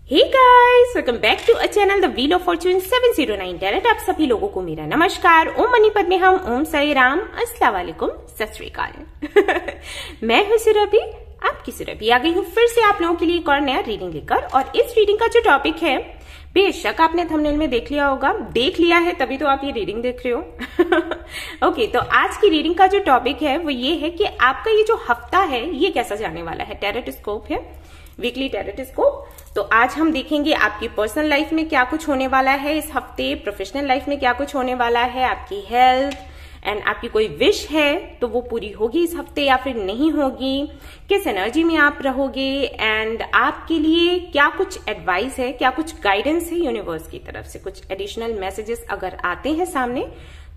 Hey guys, welcome back to a channel the wheel of fortune 709 talent. आप सभी लोगों को मेरा नमस्कार। ओम मनी पद्मे हम, ओम साई राम, अस्सलाम वालेकुम, सत श्री अकाल। मैं हूं सुरभि, आपकी सुरभि आ गई हूं फिर से आप लोगों के लिए एक और नया रीडिंग लेकर। और इस रीडिंग का जो टॉपिक है, बेशक आपने थंबनेल में देख लिया होगा, देख लिया है तभी तो आप ये रीडिंग देख रहे हो। ओके, तो आज की रीडिंग का जो टॉपिक है वो ये है कि आपका ये जो हफ्ता है ये कैसा जाने वाला है। टैरोस्कोप है, वीकली टैरोस्कोप। तो आज हम देखेंगे आपकी पर्सनल लाइफ में क्या कुछ होने वाला है इस हफ्ते, प्रोफेशनल लाइफ में क्या कुछ होने वाला है, आपकी हेल्थ एंड आपकी कोई विश है तो वो पूरी होगी इस हफ्ते या फिर नहीं होगी, किस एनर्जी में आप रहोगे एंड आपके लिए क्या कुछ एडवाइस है, क्या कुछ गाइडेंस है यूनिवर्स की तरफ से, कुछ एडिशनल मैसेजेस अगर आते हैं सामने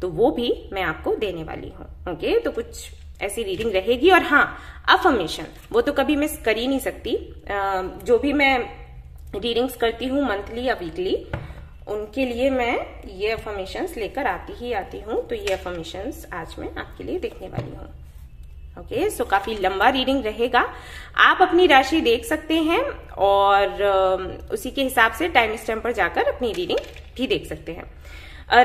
तो वो भी मैं आपको देने वाली हूँ। ओके, तो कुछ ऐसी रीडिंग रहेगी। और हाँ, अफर्मेशन वो तो कभी मिस कर ही नहीं सकती। जो भी मैं रीडिंग्स करती हूँ मंथली या वीकली, उनके लिए मैं ये अफर्मेशंस लेकर आती हूँ। तो ये अफर्मेशंस आज मैं आपके लिए देखने वाली हूँ। ओके, सो काफी लंबा रीडिंग रहेगा। आप अपनी राशि देख सकते हैं और उसी के हिसाब से टाइम स्टैम्प पर जाकर अपनी रीडिंग भी देख सकते हैं।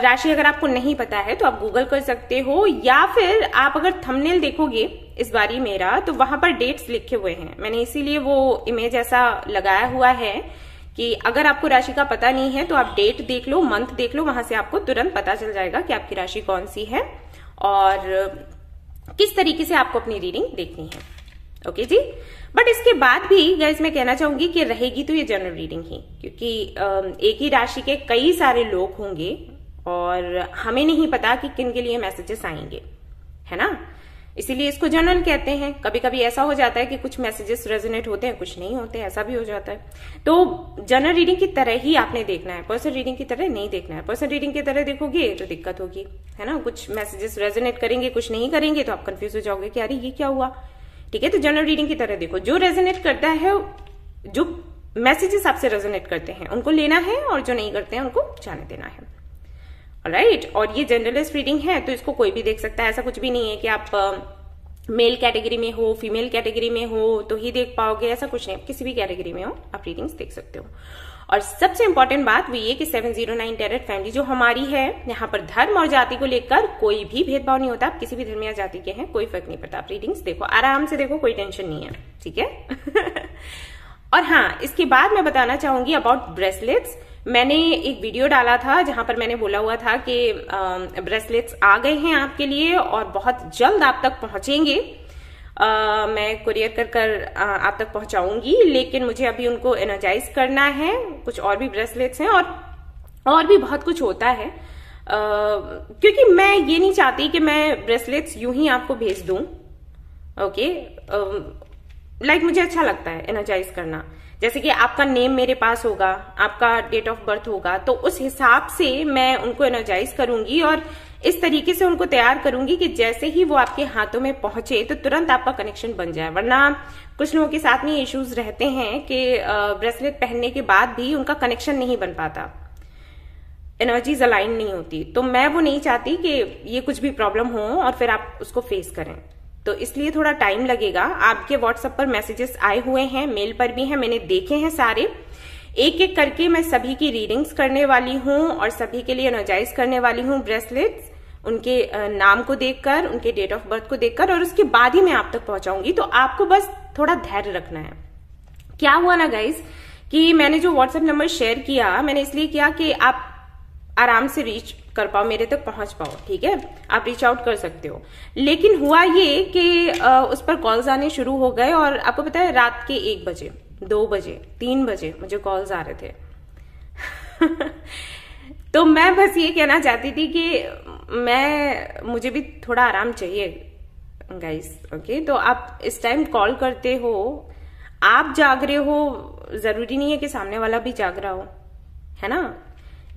राशि अगर आपको नहीं पता है तो आप गूगल कर सकते हो, या फिर आप अगर थंबनेल देखोगे इस बारी मेरा तो वहां पर डेट्स लिखे हुए हैं। मैंने इसीलिए वो इमेज ऐसा लगाया हुआ है कि अगर आपको राशि का पता नहीं है तो आप डेट देख लो, मंथ देख लो, वहां से आपको तुरंत पता चल जाएगा कि आपकी राशि कौन सी है और किस तरीके से आपको अपनी रीडिंग देखनी है। ओके जी, बट इसके बाद भी गाइस मैं कहना चाहूंगी कि रहेगी तो ये जनरल रीडिंग ही, क्योंकि एक ही राशि के कई सारे लोग होंगे और हमें नहीं पता कि किन के लिए मैसेजेस आएंगे, है ना। इसीलिए इसको जनरल कहते हैं। कभी कभी ऐसा हो जाता है कि कुछ मैसेजेस रेजोनेट होते हैं, कुछ नहीं होते, ऐसा भी हो जाता है। तो जनरल रीडिंग की तरह ही आपने देखना है, पर्सनल रीडिंग की तरह नहीं देखना है। पर्सनल रीडिंग की तरह देखोगे तो दिक्कत होगी, है ना। कुछ मैसेजेस रेजोनेट करेंगे, कुछ नहीं करेंगे, तो आप कंफ्यूज हो जाओगे कि अरे ये क्या हुआ। ठीक है, तो जनरल रीडिंग की तरह देखो, जो रेजोनेट करता है, जो मैसेजेस आपसे रेजोनेट करते हैं उनको लेना है और जो नहीं करते हैं उनको जाने देना है। राइट, और ये जनरलिस्ट रीडिंग है तो इसको कोई भी देख सकता है। ऐसा कुछ भी नहीं है कि आप मेल कैटेगरी में हो, फीमेल कैटेगरी में हो तो ही देख पाओगे, ऐसा कुछ नहीं। किसी भी कैटेगरी में हो आप रीडिंग्स देख सकते हो। और सबसे इंपॉर्टेंट बात वो ये कि 709 टैरेट फैमिली जो हमारी है, यहाँ पर धर्म और जाति को लेकर कोई भी भेदभाव नहीं होता। आप किसी भी धर्म या जाति के हैं, कोई फर्क नहीं पड़ता। आप रीडिंग्स देखो, आराम से देखो, कोई टेंशन नहीं है, ठीक है। और हाँ, इसके बाद मैं बताना चाहूंगी अबाउट ब्रेसलेट्स। मैंने एक वीडियो डाला था जहां पर मैंने बोला हुआ था कि ब्रेसलेट्स आ गए हैं आपके लिए और बहुत जल्द आप तक पहुंचेंगे। मैं कुरियर कर आप तक पहुंचाऊंगी, लेकिन मुझे अभी उनको एनर्जाइज करना है। कुछ और भी ब्रेसलेट्स हैं और भी बहुत कुछ होता है, क्योंकि मैं ये नहीं चाहती कि मैं ब्रेसलेट्स यूं ही आपको भेज दूं। ओके, लाइक मुझे अच्छा लगता है एनर्जाइज करना। जैसे कि आपका नेम मेरे पास होगा, आपका डेट ऑफ बर्थ होगा, तो उस हिसाब से मैं उनको एनर्जाइज करूंगी और इस तरीके से उनको तैयार करूंगी कि जैसे ही वो आपके हाथों में पहुंचे तो तुरंत आपका कनेक्शन बन जाए। वरना कुछ लोगों के साथ में इश्यूज रहते हैं कि ब्रेसलेट पहनने के बाद भी उनका कनेक्शन नहीं बन पाता, एनर्जीज अलाइन नहीं होती। तो मैं वो नहीं चाहती कि ये कुछ भी प्रॉब्लम हो और फिर आप उसको फेस करें। तो इसलिए थोड़ा टाइम लगेगा। आपके व्हाट्सएप पर मैसेजेस आए हुए हैं, मेल पर भी हैं, मैंने देखे हैं सारे। एक एक करके मैं सभी की रीडिंग्स करने वाली हूँ और सभी के लिए एनर्जाइज करने वाली हूँ ब्रेसलेट्स, उनके नाम को देखकर, उनके डेट ऑफ बर्थ को देखकर, और उसके बाद ही मैं आप तक पहुंचाऊंगी। तो आपको बस थोड़ा धैर्य रखना है। क्या हुआ ना गाइज कि मैंने जो व्हाट्सएप नंबर शेयर किया, मैंने इसलिए किया कि आप आराम से रीच कर पाओ, मेरे तक पहुंच पाओ। ठीक है, आप रीच आउट कर सकते हो। लेकिन हुआ ये कि उस पर कॉल्स आने शुरू हो गए और आपको पता है रात के 1 बजे, 2 बजे, 3 बजे मुझे कॉल्स आ रहे थे। तो मैं बस ये कहना चाहती थी कि मुझे भी थोड़ा आराम चाहिए गाइस। ओके, तो आप इस टाइम कॉल करते हो, आप जाग रहे हो, जरूरी नहीं है कि सामने वाला भी जाग रहा हो, है ना।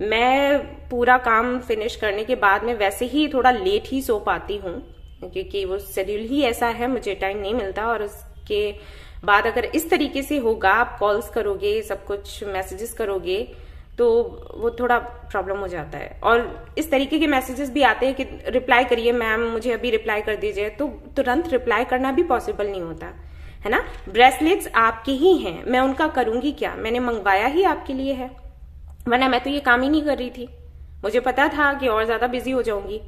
मैं पूरा काम फिनिश करने के बाद में वैसे ही थोड़ा लेट ही सो पाती हूँ, क्योंकि वो शेड्यूल ही ऐसा है, मुझे टाइम नहीं मिलता। और उसके बाद अगर इस तरीके से होगा, आप कॉल्स करोगे, सब कुछ मैसेजेस करोगे, तो वो थोड़ा प्रॉब्लम हो जाता है। और इस तरीके के मैसेजेस भी आते हैं कि रिप्लाई करिए मैम, मुझे अभी रिप्लाई कर दीजिए, तो तुरंत रिप्लाई करना भी पॉसिबल नहीं होता। है ना। ब्रेसलेट्स आपके ही हैं, मैं उनका करूंगी क्या, मैंने मंगवाया ही आपके लिए है, वरना मैं तो ये काम ही नहीं कर रही थी। मुझे पता था कि और ज्यादा बिजी हो जाऊंगी,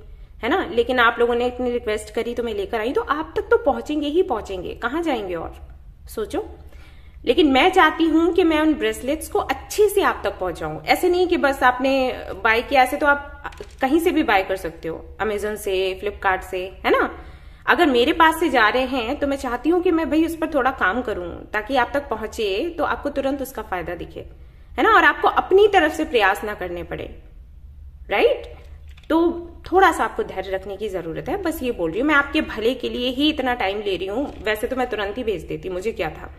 है ना, लेकिन आप लोगों ने इतनी रिक्वेस्ट करी तो मैं लेकर आई, तो आप तक तो पहुंचेंगे ही पहुंचेंगे, कहाँ जाएंगे और सोचो। लेकिन मैं चाहती हूं कि मैं उन ब्रेसलेट्स को अच्छे से आप तक पहुंचाऊं। ऐसे नहीं कि बस आपने बाय किया, ऐसे तो आप कहीं से भी बाय कर सकते हो, अमेजन से, फ्लिपकार्ट से, है ना। अगर मेरे पास से जा रहे हैं तो मैं चाहती हूं कि मैं भाई उस पर थोड़ा काम करूं, ताकि आप तक पहुंचे तो आपको तुरंत उसका फायदा दिखे, है ना, और आपको अपनी तरफ से प्रयास ना करने पड़े, राइट। तो थोड़ा सा आपको धैर्य रखने की जरूरत है, बस ये बोल रही हूँ। मैं आपके भले के लिए ही इतना टाइम ले रही हूँ, वैसे तो मैं तुरंत ही भेज देती, मुझे क्या था।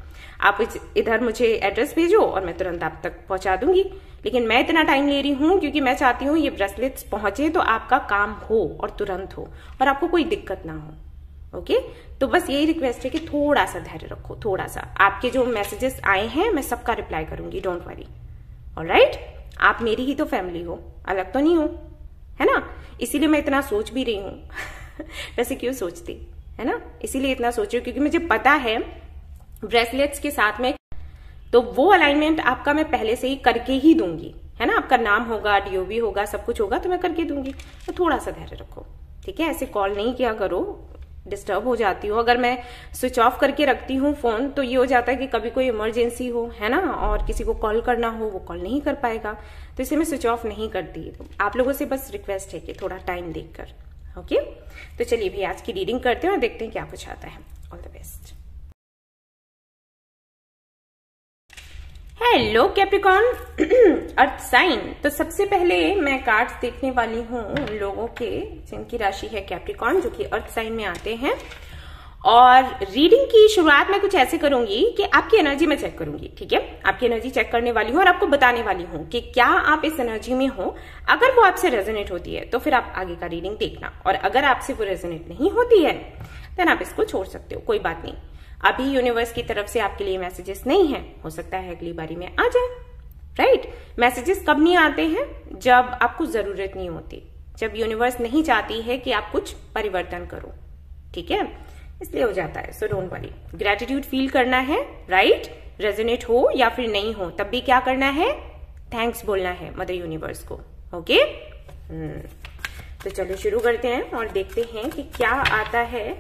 आप इधर मुझे एड्रेस भेजो और मैं तुरंत आप तक पहुंचा दूंगी, लेकिन मैं इतना टाइम ले रही हूँ क्योंकि मैं चाहती हूँ ये ब्रेसलेट्स पहुंचे तो आपका काम हो और तुरंत हो और आपको कोई दिक्कत ना हो। ओके, तो बस यही रिक्वेस्ट है कि थोड़ा सा धैर्य रखो, थोड़ा सा। आपके जो मैसेजेस आए हैं मैं सबका रिप्लाई करूंगी, डोंट वरी, ऑलराइट। आप मेरी ही तो फैमिली हो, अलग तो नहीं हो, है ना, इसीलिए मैं इतना सोच भी रही हूँ वैसे क्यों सोचती, है ना, इसीलिए इतना सोच रही हूँ क्योंकि मुझे पता है ब्रेसलेट्स के साथ में तो वो अलाइनमेंट आपका मैं पहले से ही करके ही दूंगी, है ना, आपका नाम होगा, डीओबी होगा, सब कुछ होगा, तो मैं करके दूंगी। तो थोड़ा सा धैर्य रखो, ठीक है। ऐसे कॉल नहीं किया करो, डिस्टर्ब हो जाती हूँ। अगर मैं स्विच ऑफ करके रखती हूँ फोन तो ये हो जाता है कि कभी कोई इमरजेंसी हो, है ना, और किसी को कॉल करना हो, वो कॉल नहीं कर पाएगा, तो इसे मैं स्विच ऑफ नहीं करती। तो आप लोगों से बस रिक्वेस्ट है कि थोड़ा टाइम देखकर, ओके। तो चलिए भी आज की रीडिंग करते हैं और देखते हैं क्या कुछ आता है। All the best. Hello Capricorn, earth sign. तो सबसे पहले मैं कार्ड्स देखने वाली हूँ उन लोगों के जिनकी राशि है कैप्रिकॉर्न, जो कि अर्थ साइन में आते हैं। और रीडिंग की शुरुआत मैं कुछ ऐसे करूंगी कि आपकी एनर्जी में चेक करूंगी, ठीक है। आपकी एनर्जी चेक करने वाली हूँ और आपको बताने वाली हूँ कि क्या आप इस एनर्जी में हो। अगर वो आपसे रेजोनेट होती है तो फिर आप आगे का रीडिंग देखना, और अगर आपसे वो रेजोनेट नहीं होती है देन आप इसको छोड़ सकते हो, कोई बात नहीं। अभी यूनिवर्स की तरफ से आपके लिए मैसेजेस नहीं है, हो सकता है अगली बारी में आ जाए, राइट। मैसेजेस कब नहीं आते हैं, जब आपको जरूरत नहीं होती, जब यूनिवर्स नहीं चाहती है कि आप कुछ परिवर्तन करो, ठीक है, इसलिए हो जाता है। So don't worry, gratitude feel करना है, राइट। रेजोनेट हो या फिर नहीं हो तब भी क्या करना है, थैंक्स बोलना है मदर यूनिवर्स को, ओके। तो चलो शुरू करते हैं और देखते हैं कि क्या आता है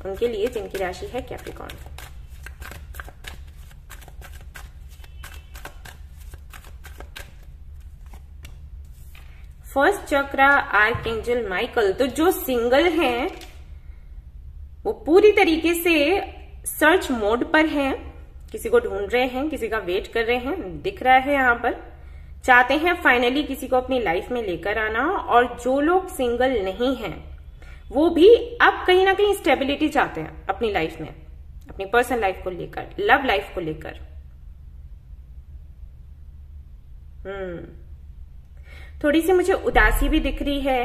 उनके लिए जिनकी राशि है कैप्रिकॉर्न। फर्स्ट चक्रा आर्कएंजल माइकल। तो जो सिंगल हैं वो पूरी तरीके से सर्च मोड पर हैं, किसी को ढूंढ रहे हैं, किसी का वेट कर रहे हैं, दिख रहा है यहाँ पर, चाहते हैं फाइनली किसी को अपनी लाइफ में लेकर आना। और जो लोग सिंगल नहीं हैं वो भी अब कहीं ना कहीं स्टेबिलिटी चाहते हैं अपनी लाइफ में, अपनी पर्सनल लाइफ को लेकर, लव लाइफ को लेकर। थोड़ी सी मुझे उदासी भी दिख रही है।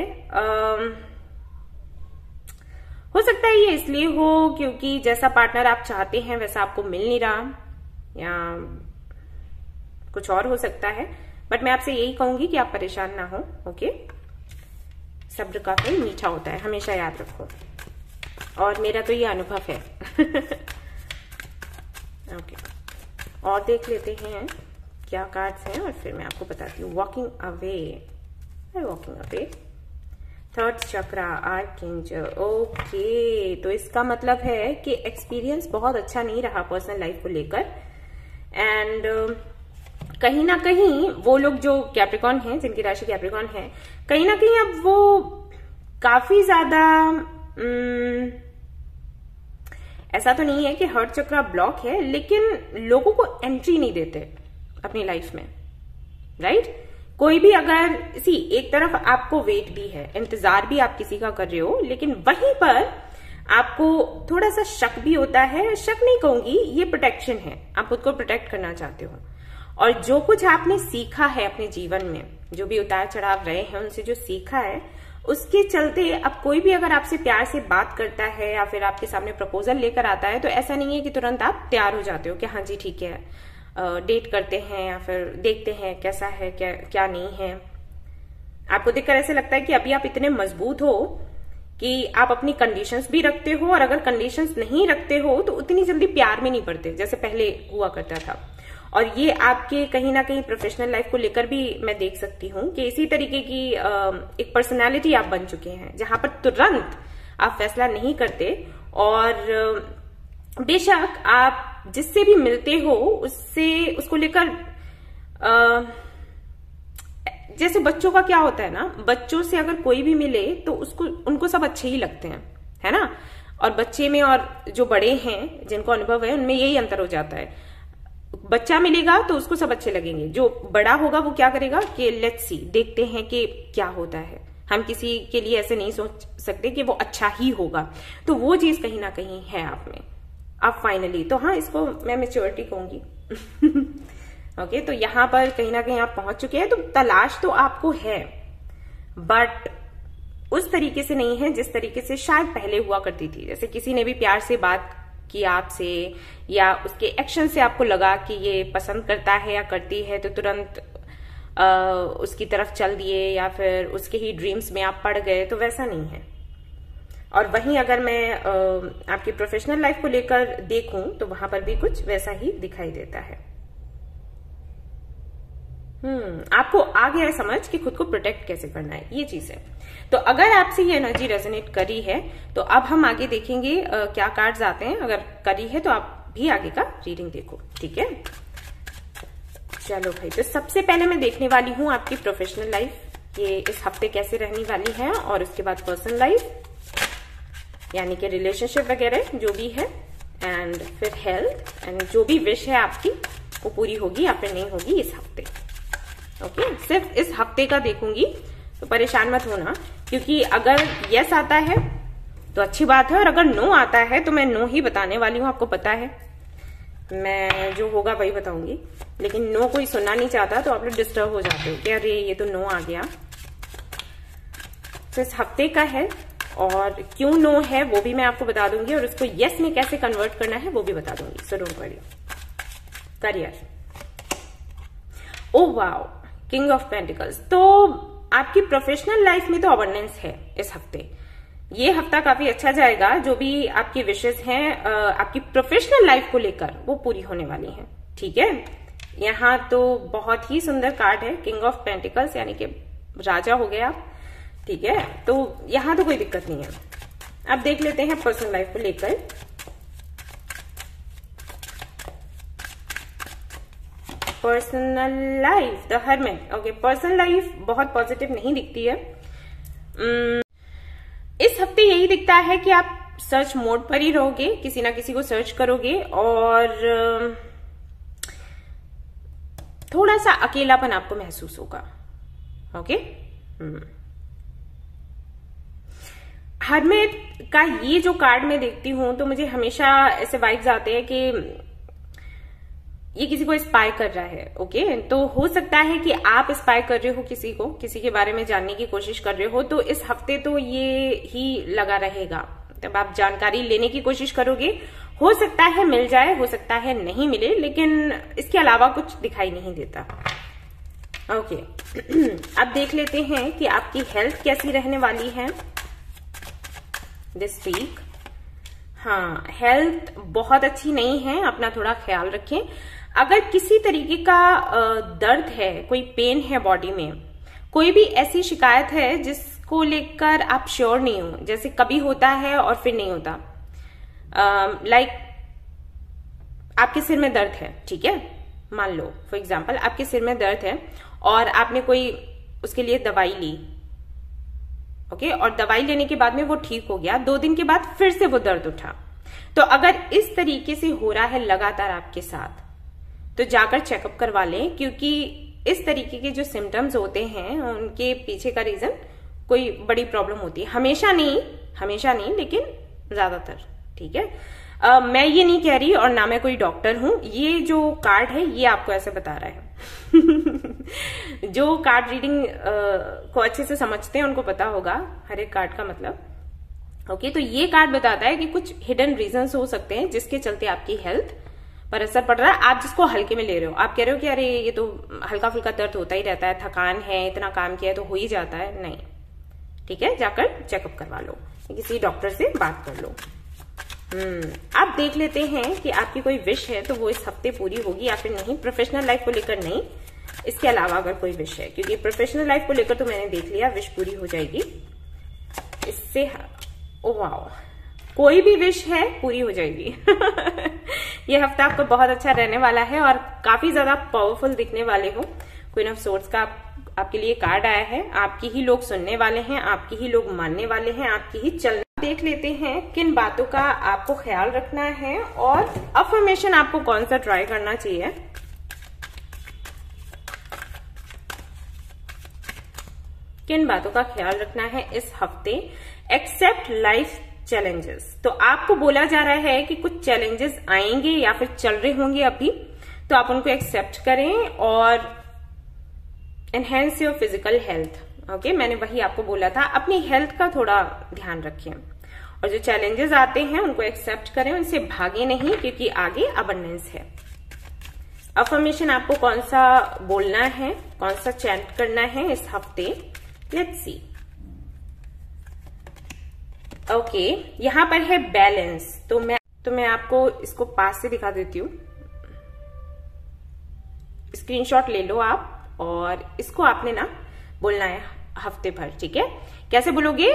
हो सकता है ये इसलिए हो क्योंकि जैसा पार्टनर आप चाहते हैं वैसा आपको मिल नहीं रहा, या कुछ और हो सकता है। बट मैं आपसे यही कहूंगी कि आप परेशान ना हो, ओके। सब्र का फल मीठा होता है, हमेशा याद रखो, और मेरा तो ये अनुभव है ओके। और देख लेते हैं क्या कार्ड्स हैं और फिर मैं आपको बताती हूँ। Walking away, walking away, third chakra archangel, okay. तो इसका मतलब है कि एक्सपीरियंस बहुत अच्छा नहीं रहा पर्सनल लाइफ को लेकर, एंड कहीं ना कहीं वो लोग जो कैप्रिकॉर्न हैं, जिनकी राशि कैप्रिकॉर्न है, कहीं ना कहीं अब वो काफी ज्यादा ऐसा तो नहीं है कि हर्ट चक्रा ब्लॉक है, लेकिन लोगों को एंट्री नहीं देते अपनी लाइफ में, राइट। कोई भी अगर एक तरफ आपको वेट भी है, इंतजार भी आप किसी का कर रहे हो, लेकिन वहीं पर आपको थोड़ा सा शक भी होता है। शक नहीं कहूंगी, ये प्रोटेक्शन है, आप खुद को प्रोटेक्ट करना चाहते हो। और जो कुछ आपने सीखा है अपने जीवन में, जो भी उतार चढ़ाव रहे हैं, उनसे जो सीखा है उसके चलते अब कोई भी अगर आपसे प्यार से बात करता है या फिर आपके सामने प्रपोजल लेकर आता है, तो ऐसा नहीं है कि तुरंत आप तैयार हो जाते हो कि हाँ जी ठीक है, डेट करते हैं या फिर देखते हैं कैसा है, क्या क्या नहीं है। आपको देखकर ऐसे लगता है कि अभी आप इतने मजबूत हो कि आप अपनी कंडीशंस भी रखते हो, और अगर कंडीशंस नहीं रखते हो तो उतनी जल्दी प्यार में नहीं पड़ते जैसे पहले हुआ करता था। और ये आपके कहीं ना कहीं प्रोफेशनल लाइफ को लेकर भी मैं देख सकती हूँ कि इसी तरीके की एक पर्सनालिटी आप बन चुके हैं, जहां पर तुरंत आप फैसला नहीं करते, और बेशक आप जिससे भी मिलते हो उसको लेकर जैसे बच्चों का क्या होता है ना, बच्चों से अगर कोई भी मिले तो उनको सब अच्छे ही लगते हैं, है ना। और बच्चे में और जो बड़े हैं जिनको अनुभव है उनमें यही अंतर हो जाता है। बच्चा मिलेगा तो उसको सब अच्छे लगेंगे, जो बड़ा होगा वो क्या करेगा कि लेट्स सी, देखते हैं कि क्या होता है। हम किसी के लिए ऐसे नहीं सोच सकते कि वो अच्छा ही होगा, तो वो चीज कहीं ना कहीं है आप में अब फाइनली। तो हाँ, इसको मैं मैच्योरिटी कहूंगी। ओके, तो यहां पर कहीं ना कहीं आप पहुंच चुके हैं। तो तलाश तो आपको है, बट उस तरीके से नहीं है जिस तरीके से शायद पहले हुआ करती थी। जैसे किसी ने भी प्यार से बात की आपसे, या उसके एक्शन से आपको लगा कि ये पसंद करता है या करती है, तो तुरंत उसकी तरफ चल दिए, या फिर उसके ही ड्रीम्स में आप पड़ गए, तो वैसा नहीं है। और वहीं अगर मैं आपकी प्रोफेशनल लाइफ को लेकर देखूं तो वहां पर भी कुछ वैसा ही दिखाई देता है। आपको आ गया है समझ कि खुद को प्रोटेक्ट कैसे करना है, ये चीज है। तो अगर आपसे ये एनर्जी रेजोनेट करी है तो अब हम आगे देखेंगे क्या कार्ड्स आते हैं। अगर करी है तो आप भी आगे का रीडिंग देखो, ठीक है। चलो भाई, तो सबसे पहले मैं देखने वाली हूँ आपकी प्रोफेशनल लाइफ, ये इस हफ्ते कैसे रहने वाली है, और उसके बाद पर्सनल लाइफ यानी कि रिलेशनशिप वगैरह जो भी है, एंड फिर हेल्थ, एंड जो भी विश है आपकी वो पूरी होगी या फिर नहीं होगी इस हफ्ते। ओके, सिर्फ इस हफ्ते का देखूंगी, तो परेशान मत होना, क्योंकि अगर यस आता है तो अच्छी बात है, और अगर नो आता है तो मैं नो ही बताने वाली हूँ। आपको पता है मैं जो होगा वही बताऊंगी, लेकिन नो कोई सुनना नहीं चाहता, तो आप लोग डिस्टर्ब हो जाते हो कि अरे ये तो नो आ गया। तो इस हफ्ते का है, और क्यों नो है वो भी मैं आपको बता दूंगी, और उसको यस में कैसे कन्वर्ट करना है वो भी बता दूंगी, so don't worry. Career, oh wow, king of pentacles. तो आपकी प्रोफेशनल लाइफ में तो अबंडेंस है इस हफ्ते। ये हफ्ता काफी अच्छा जाएगा, जो भी आपकी विशेष हैं आपकी प्रोफेशनल लाइफ को लेकर वो पूरी होने वाली हैं, ठीक है। यहाँ तो बहुत ही सुंदर कार्ड है, किंग ऑफ पेंटिकल्स, यानी कि राजा हो गया, ठीक है। तो यहां तो कोई दिक्कत नहीं है। अब देख लेते हैं पर्सनल लाइफ को लेकर। Personal life, the hermit. Okay, personal life बहुत पॉजिटिव नहीं दिखती है। इस हफ्ते यही दिखता है कि आप सर्च मोड पर ही रहोगे, किसी ना किसी को सर्च करोगे, और थोड़ा सा अकेलापन आपको महसूस होगा। ओके, हर्मिट का ये जो कार्ड मैं देखती हूं तो मुझे हमेशा ऐसे वाइब्स आते हैं कि ये किसी को स्पाई कर रहा है। ओके, तो हो सकता है कि आप स्पाई कर रहे हो किसी को, किसी के बारे में जानने की कोशिश कर रहे हो, तो इस हफ्ते तो ये ही लगा रहेगा। तब आप जानकारी लेने की कोशिश करोगे, हो सकता है मिल जाए, हो सकता है नहीं मिले, लेकिन इसके अलावा कुछ दिखाई नहीं देता। ओके, अब देख लेते हैं कि आपकी हेल्थ कैसी रहने वाली है दिस वीक। हाँ, हेल्थ बहुत अच्छी नहीं है, अपना थोड़ा ख्याल रखें। अगर किसी तरीके का दर्द है, कोई पेन है बॉडी में, कोई भी ऐसी शिकायत है जिसको लेकर आप श्योर नहीं हो, जैसे कभी होता है और फिर नहीं होता, लाइक आपके सिर में दर्द है, ठीक है, मान लो फॉर एग्जांपल आपके सिर में दर्द है और आपने कोई उसके लिए दवाई ली, ओके, और दवाई लेने के बाद में वो ठीक हो गया, 2 दिन के बाद फिर से वो दर्द उठा। तो अगर इस तरीके से हो रहा है लगातार आपके साथ, तो जाकर चेकअप करवा लें, क्योंकि इस तरीके के जो सिम्टम्स होते हैं उनके पीछे का रीजन कोई बड़ी प्रॉब्लम होती है। हमेशा नहीं, लेकिन ज्यादातर, ठीक है। मैं ये नहीं कह रही और ना मैं कोई डॉक्टर हूं, ये जो कार्ड है ये आपको ऐसे बता रहा है। जो कार्ड रीडिंग को अच्छे से समझते हैं उनको पता होगा हर एक कार्ड का मतलब। ओके, तो ये कार्ड बताता है कि कुछ हिडन रीजंस हो सकते हैं जिसके चलते आपकी हेल्थ पर असर पड़ रहा है। आप जिसको हल्के में ले रहे हो, आप कह रहे हो कि अरे ये तो हल्का फुल्का दर्द होता ही रहता है, थकान है, इतना काम किया है तो हो ही जाता है, नहीं, ठीक है, जाकर चेकअप करवा लो। किसी डॉक्टर से बात कर लो। अब देख लेते हैं कि आपकी कोई विश है तो वो इस हफ्ते पूरी होगी या फिर नहीं। प्रोफेशनल लाइफ को लेकर नहीं, इसके अलावा अगर कोई विश है, क्योंकि प्रोफेशनल लाइफ को लेकर तो मैंने देख लिया, विश पूरी हो जाएगी इससे। ओ वाओ, कोई भी विश है पूरी हो जाएगी। ये हफ्ता आपका बहुत अच्छा रहने वाला है और काफी ज्यादा पावरफुल दिखने वाले हो। क्वीन ऑफ सोर्ड्स का आपके लिए कार्ड आया है। आपकी ही लोग सुनने वाले हैं, आपकी ही लोग मानने वाले हैं, आपकी ही चलने। देख लेते हैं किन बातों का आपको ख्याल रखना है और अफर्मेशन आपको कौन सा ट्राई करना चाहिए। किन बातों का ख्याल रखना है इस हफ्ते। एक्सेप्ट लाइफ चैलेंजेस, तो आपको बोला जा रहा है कि कुछ चैलेंजेस आएंगे या फिर चल रहे होंगे अभी, तो आप उनको एक्सेप्ट करें और enhance your physical health. Okay, मैंने वही आपको बोला था, अपनी हेल्थ का थोड़ा ध्यान रखें और जो चैलेंजेस आते हैं उनको एक्सेप्ट करें, उनसे भागे नहीं, क्योंकि आगे अबंडेंस है। अफर्मेशन आपको कौन सा बोलना है, कौन सा चैंट करना है इस हफ्ते, लेट्स सी। ओके, यहां पर है बैलेंस, तो मैं आपको इसको पास से दिखा देती हूँ। स्क्रीनशॉट ले लो आप और इसको आपने ना बोलना है हफ्ते भर, ठीक है। कैसे बोलोगे?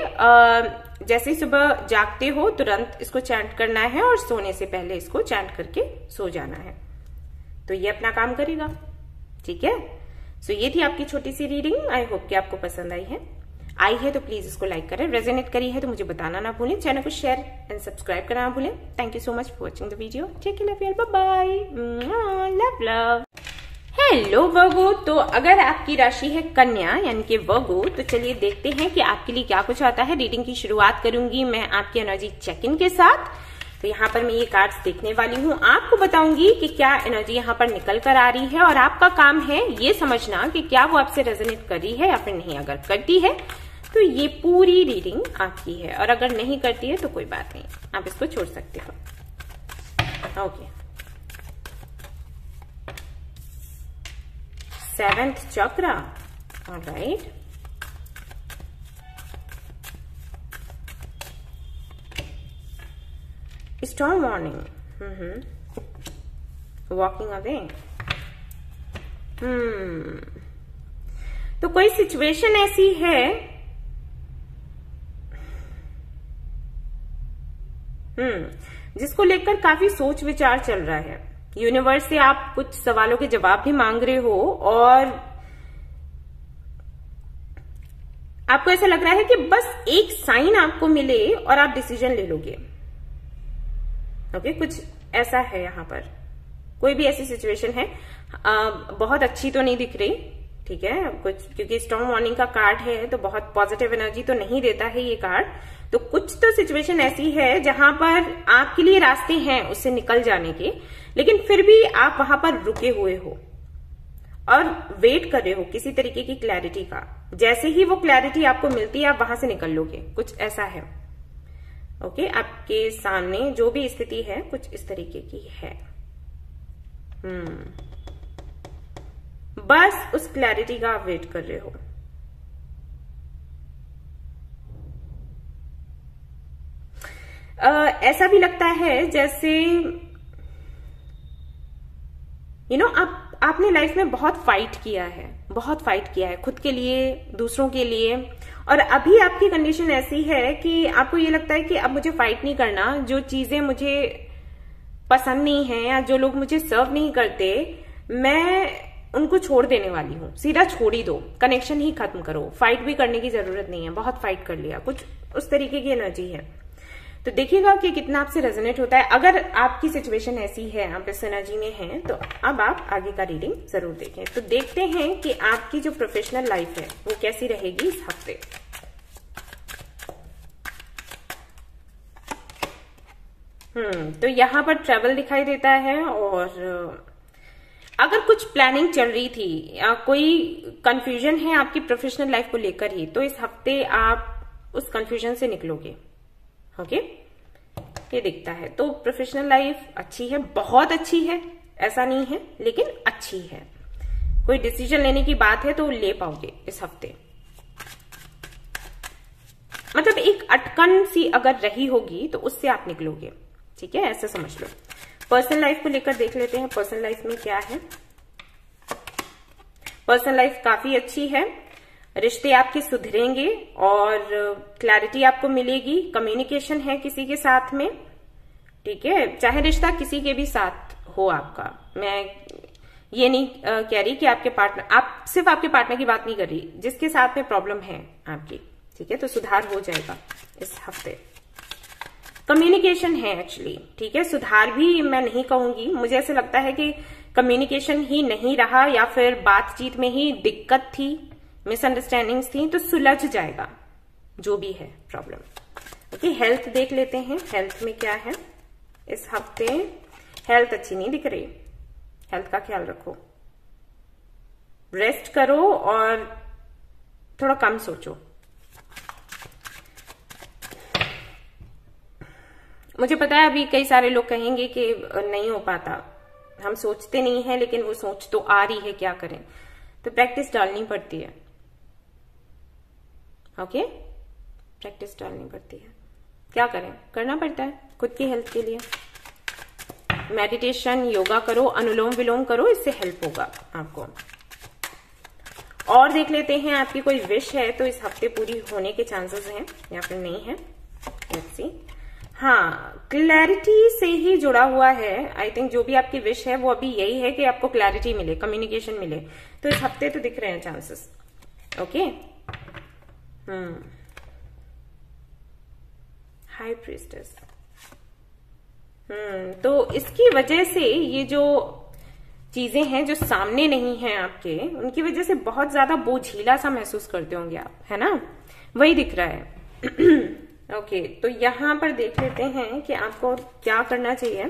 जैसे ही सुबह जागते हो तुरंत इसको चैंट करना है और सोने से पहले इसको चैंट करके सो जाना है, तो ये अपना काम करेगा, ठीक है। सो ये थी आपकी छोटी सी रीडिंग। आई होप कि आपको पसंद आई है तो प्लीज इसको लाइक करें, रेजोनेट करी है तो मुझे बताना ना भूलें, चैनल को शेयर एंड सब्सक्राइब करना ना भूलें। Thank you so much for watching the video. Take care, love you, bye bye, love love. Hello Virgo, तो अगर आपकी राशि है कन्या यानी कि वर्गो, तो चलिए देखते हैं कि आपके लिए क्या कुछ आता है। रीडिंग की शुरुआत करूंगी मैं आपकी एनर्जी चेक इन के साथ। तो यहाँ पर मैं ये कार्ड्स देखने वाली हूँ, आपको बताऊंगी कि क्या एनर्जी यहाँ पर निकल कर आ रही है और आपका काम है ये समझना कि क्या वो आपसे रेजोनेट कर रही है या फिर नहीं। अगर करती है तो ये पूरी रीडिंग आपकी है और अगर नहीं करती है तो कोई बात नहीं, आप इसको छोड़ सकते हो। Okay, 7th chakra, all right. Storm warning. Walking away. तो कोई सिचुएशन ऐसी है जिसको लेकर काफी सोच विचार चल रहा है। यूनिवर्स से आप कुछ सवालों के जवाब भी मांग रहे हो और आपको ऐसा लग रहा है कि बस एक साइन आपको मिले और आप डिसीजन ले लोगे। ओके, कुछ ऐसा है यहाँ पर, कोई भी ऐसी सिचुएशन है। बहुत अच्छी तो नहीं दिख रही, ठीक है, कुछ, क्योंकि स्टॉर्म वार्निंग का कार्ड है तो बहुत पॉजिटिव एनर्जी तो नहीं देता है ये कार्ड। तो कुछ तो सिचुएशन ऐसी है जहां पर आपके लिए रास्ते हैं उससे निकल जाने के, लेकिन फिर भी आप वहां पर रुके हुए हो और वेट कर रहे हो किसी तरीके की क्लैरिटी का। जैसे ही वो क्लैरिटी आपको मिलती है आप वहां से निकल लोगे, कुछ ऐसा है। ओके, आपके सामने जो भी स्थिति है कुछ इस तरीके की है। बस उस क्लैरिटी का आप वेट कर रहे हो। ऐसा भी लगता है जैसे आपने लाइफ में बहुत फाइट किया है खुद के लिए, दूसरों के लिए, और अभी आपकी कंडीशन ऐसी है कि आपको ये लगता है कि अब मुझे फाइट नहीं करना, जो चीजें मुझे पसंद नहीं है या जो लोग मुझे सर्व नहीं करते मैं उनको छोड़ देने वाली हूँ, सीधा छोड़ ही दो, कनेक्शन ही खत्म करो, फाइट भी करने की जरूरत नहीं है, बहुत फाइट कर लिया, कुछ उस तरीके की एनर्जी है। तो देखिएगा कि कितना आपसे रेजोनेट होता है। अगर आपकी सिचुएशन ऐसी है, आप इस एनर्जी में हैं, तो अब आप आगे का रीडिंग जरूर देखें। तो देखते हैं कि आपकी जो प्रोफेशनल लाइफ है वो कैसी रहेगी इस हफ्ते। तो यहाँ पर ट्रैवल दिखाई देता है और अगर कुछ प्लानिंग चल रही थी या कोई कंफ्यूजन है आपकी प्रोफेशनल लाइफ को लेकर ही, तो इस हफ्ते आप उस कंफ्यूजन से निकलोगे। ओके, ये दिखता है। तो प्रोफेशनल लाइफ अच्छी है, बहुत अच्छी है, ऐसा नहीं है, लेकिन अच्छी है। कोई डिसीजन लेने की बात है तो ले पाओगे इस हफ्ते। मतलब एक अटकन सी अगर रही होगी तो उससे आप निकलोगे, ठीक है, ऐसा समझ लो। पर्सनल लाइफ को लेकर देख लेते हैं, पर्सनल लाइफ में क्या है। पर्सनल लाइफ काफी अच्छी है, रिश्ते आपके सुधरेंगे और क्लैरिटी आपको मिलेगी, कम्युनिकेशन है किसी के साथ में, ठीक है, चाहे रिश्ता किसी के भी साथ हो आपका। मैं ये नहीं कह रही कि आपके पार्टनर, आप सिर्फ आपके पार्टनर की बात नहीं कर रही, जिसके साथ में प्रॉब्लम है आपकी, ठीक है, तो सुधार हो जाएगा इस हफ्ते। कम्युनिकेशन है एक्चुअली, ठीक है, सुधार भी मैं नहीं कहूंगी, मुझे ऐसा लगता है कि कम्युनिकेशन ही नहीं रहा या फिर बातचीत में ही दिक्कत थी, मिसअंडरस्टैंडिंग्स थी, तो सुलझ जाएगा जो भी है प्रॉब्लम। ओके, हेल्थ देख लेते हैं, हेल्थ में क्या है इस हफ्ते। हेल्थ अच्छी नहीं दिख रही, हेल्थ का ख्याल रखो, रेस्ट करो और थोड़ा कम सोचो। मुझे पता है अभी कई सारे लोग कहेंगे कि नहीं हो पाता, हम सोचते नहीं है, लेकिन वो सोच तो आ रही है, क्या करें, तो प्रैक्टिस डालनी पड़ती है। ओके, प्रैक्टिस डालनी पड़ती है, क्या करें, करना पड़ता है खुद की हेल्थ के लिए। मेडिटेशन, योगा करो, अनुलोम विलोम करो, इससे हेल्प होगा आपको। और देख लेते हैं आपकी कोई विश है तो इस हफ्ते पूरी होने के चांसेस हैं या फिर नहीं है, लेट्स सी। हाँ, क्लैरिटी से ही जुड़ा हुआ है, आई थिंक जो भी आपकी विश है वो अभी यही है कि आपको क्लैरिटी मिले, कम्युनिकेशन मिले, तो इस हफ्ते तो दिख रहे हैं चांसेस। ओके, हाई प्रीस्टेस, तो इसकी वजह से ये जो चीजें हैं जो सामने नहीं है आपके, उनकी वजह से बहुत ज्यादा बोझीला सा महसूस करते होंगे आप, है ना, वही दिख रहा है। ओके, तो यहां पर देख लेते हैं कि आपको क्या करना चाहिए।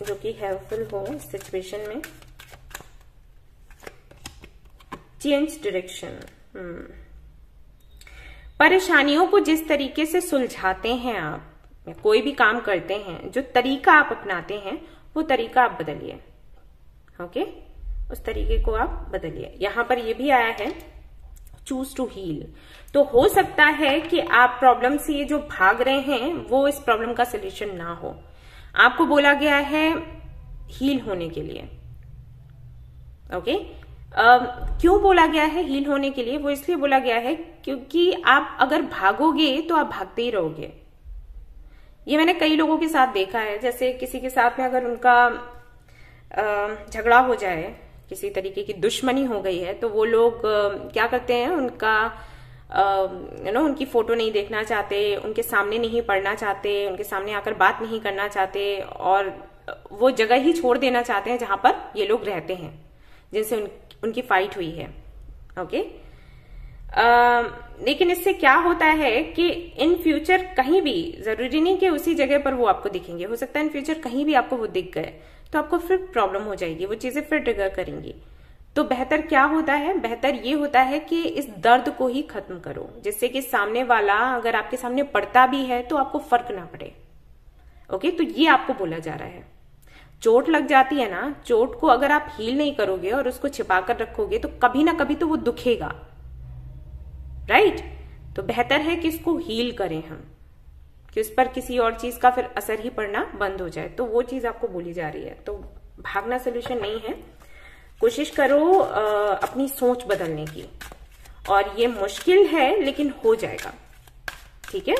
जो कि हेल्पफुल हो इस सिचुएशन में। चेंज डायरेक्शन, परेशानियों को जिस तरीके से सुलझाते हैं आप, कोई भी काम करते हैं, जो तरीका आप अपनाते हैं वो तरीका आप बदलिए। ओके, उस तरीके को आप बदलिए। यहां पर ये भी आया है चूज टू हील, तो हो सकता है कि आप प्रॉब्लम से जो भाग रहे हैं वो इस प्रॉब्लम का सोल्यूशन ना हो। आपको बोला गया है हील होने के लिए। ओके, क्यों बोला गया है हील होने के लिए? वो इसलिए बोला गया है क्योंकि आप अगर भागोगे तो आप भागते ही रहोगे। ये मैंने कई लोगों के साथ देखा है, जैसे किसी के साथ में अगर उनका झगड़ा हो जाए, किसी तरीके की दुश्मनी हो गई है, तो वो लोग क्या करते हैं, उनका उनकी फोटो नहीं देखना चाहते, उनके सामने नहीं पढ़ना चाहते, उनके सामने आकर बात नहीं करना चाहते, और वो जगह ही छोड़ देना चाहते हैं जहां पर ये लोग रहते हैं, जिनसे उनकी फाइट हुई है। ओके, लेकिन इससे क्या होता है कि इन फ्यूचर कहीं भी, जरूरी नहीं कि उसी जगह पर वो आपको दिखेंगे, हो सकता है इन फ्यूचर कहीं भी आपको वो दिख गए, तो आपको फिर प्रॉब्लम हो जाएगी, वो चीजें फिर ट्रिगर करेंगी। तो बेहतर क्या होता है? बेहतर ये होता है कि इस दर्द को ही खत्म करो, जिससे कि सामने वाला अगर आपके सामने पड़ता भी है तो आपको फर्क ना पड़े। ओके, तो ये आपको बोला जा रहा है। चोट लग जाती है ना, चोट को अगर आप हील नहीं करोगे और उसको छिपा कर रखोगे तो कभी ना कभी तो वो दुखेगा, राइट? तो बेहतर है कि इसको हील करें हम, कि उस पर किसी और चीज का फिर असर ही पड़ना बंद हो जाए। तो वो चीज आपको बोली जा रही है। तो भागना सोल्यूशन नहीं है, कोशिश करो अपनी सोच बदलने की, और ये मुश्किल है लेकिन हो जाएगा, ठीक है?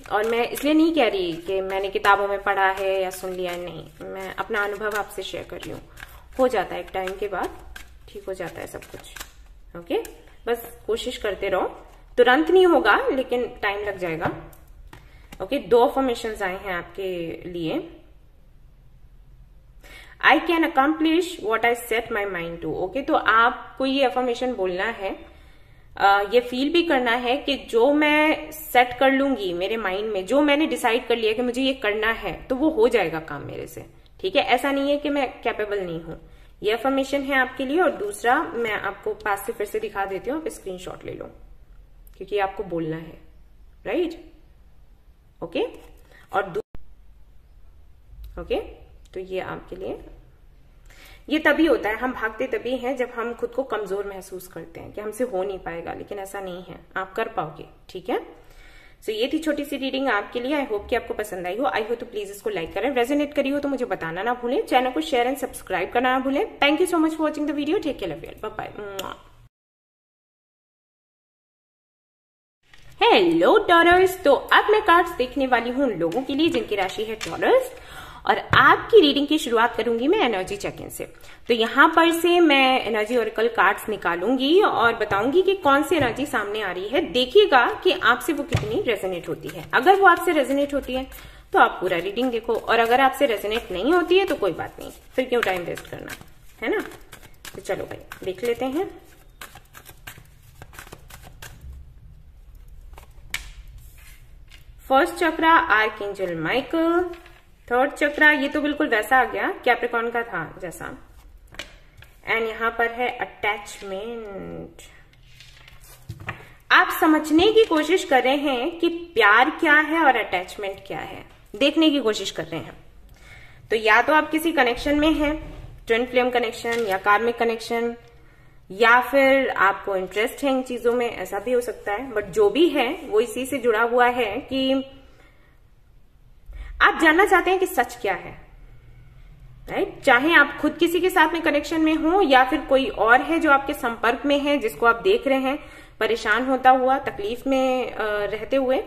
और मैं इसलिए नहीं कह रही कि मैंने किताबों में पढ़ा है या सुन लिया है, नहीं, मैं अपना अनुभव आपसे शेयर कर रही हूँ। हो जाता है, एक टाइम के बाद ठीक हो जाता है सब कुछ। ओके, बस कोशिश करते रहो, तुरंत नहीं होगा लेकिन टाइम लग जाएगा। ओके, 2 अफर्मेशंस आए हैं आपके लिए। I can accomplish what I set my mind to. Okay, तो आपको ये अफर्मेशन बोलना है, ये फील भी करना है कि जो मैं सेट कर लूंगी मेरे माइंड में, जो मैंने डिसाइड कर लिया कि मुझे ये करना है, तो वो हो जाएगा काम मेरे से, ठीक है? ऐसा नहीं है कि मैं कैपेबल नहीं हूं। ये अफर्मेशन है आपके लिए। और दूसरा मैं आपको पास से फिर से दिखा देती हूँ, आप स्क्रीनशॉट ले लो, क्योंकि आपको बोलना है, राइट? ओके, और ओके, तो ये आपके लिए ये तभी होता है, हम भागते तभी हैं जब हम खुद को कमजोर महसूस करते हैं कि हमसे हो नहीं पाएगा, लेकिन ऐसा नहीं है, आप कर पाओगे। ठीक है, सो ये थी छोटी सी रीडिंग आपके लिए। आई होप कि आपको पसंद आई हो। आई हो तो प्लीज इसको लाइक करें, रेजोनेट करी हो तो मुझे बताना ना भूलें, चैनल को शेयर एंड सब्सक्राइब करना ना भूलें। Thank you so much for watching the video. Take care, love you, bye bye. Hello Taurus, तो अब मैं कार्ड्स देखने वाली हूँ लोगों के लिए जिनकी राशि है टॉरस, और आपकी रीडिंग की शुरुआत करूंगी मैं एनर्जी चेक इन से। तो यहां पर से मैं एनर्जी ओरेकल कार्ड्स निकालूंगी और बताऊंगी कि कौन सी एनर्जी सामने आ रही है। देखिएगा कि आपसे वो कितनी रेजोनेट होती है। अगर वो आपसे रेजोनेट होती है तो आप पूरा रीडिंग देखो, और अगर आपसे रेजोनेट नहीं होती है तो कोई बात नहीं, फिर क्यों टाइम वेस्ट करना, है ना। तो चलो भाई देख लेते हैं। फर्स्ट चक्रा आर्कएंजल माइकल, थर्ड चक्रा ये तो बिल्कुल वैसा आ गया कैप्रिकॉर्न का था जैसा, एंड यहां पर है अटैचमेंट। आप समझने की कोशिश कर रहे हैं कि प्यार क्या है और अटैचमेंट क्या है, देखने की कोशिश कर रहे हैं। तो या तो आप किसी कनेक्शन में हैं, ट्विन फ्लेम कनेक्शन या कार्मिक कनेक्शन, या फिर आपको इंटरेस्ट है इन चीजों में, ऐसा भी हो सकता है। बट जो भी है वो इसी से जुड़ा हुआ है कि आप जानना चाहते हैं कि सच क्या है, राइट। चाहे आप खुद किसी के साथ में कनेक्शन में हो या फिर कोई और है जो आपके संपर्क में है, जिसको आप देख रहे हैं परेशान होता हुआ, तकलीफ में रहते हुए,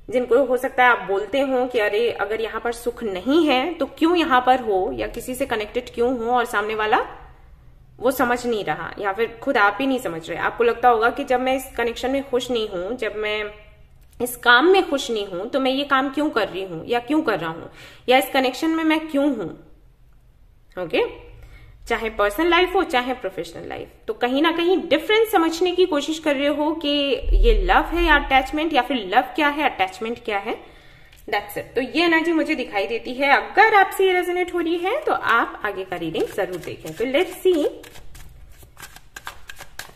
जिनको हो सकता है आप बोलते हो कि अरे अगर यहाँ पर सुख नहीं है तो क्यों यहाँ पर हो, या किसी से कनेक्टेड क्यों हो, और सामने वाला वो समझ नहीं रहा, या फिर खुद आप ही नहीं समझ रहे। आपको लगता होगा कि जब मैं इस कनेक्शन में खुश नहीं हूं, जब मैं इस काम में खुश नहीं हूं, तो मैं ये काम क्यों कर रही हूं या क्यों कर रहा हूं, या इस कनेक्शन में मैं क्यों हूं। ओके, चाहे पर्सनल लाइफ हो चाहे प्रोफेशनल लाइफ, तो कहीं ना कहीं डिफरेंस समझने की कोशिश कर रहे हो कि ये लव है या अटैचमेंट, या फिर लव क्या है अटैचमेंट क्या है। That's it. तो ये एनर्जी मुझे दिखाई देती है। अगर आपसे ये रेजोनेट हो रही है तो आप आगे का रीडिंग जरूर देखें। तो लेट्स सी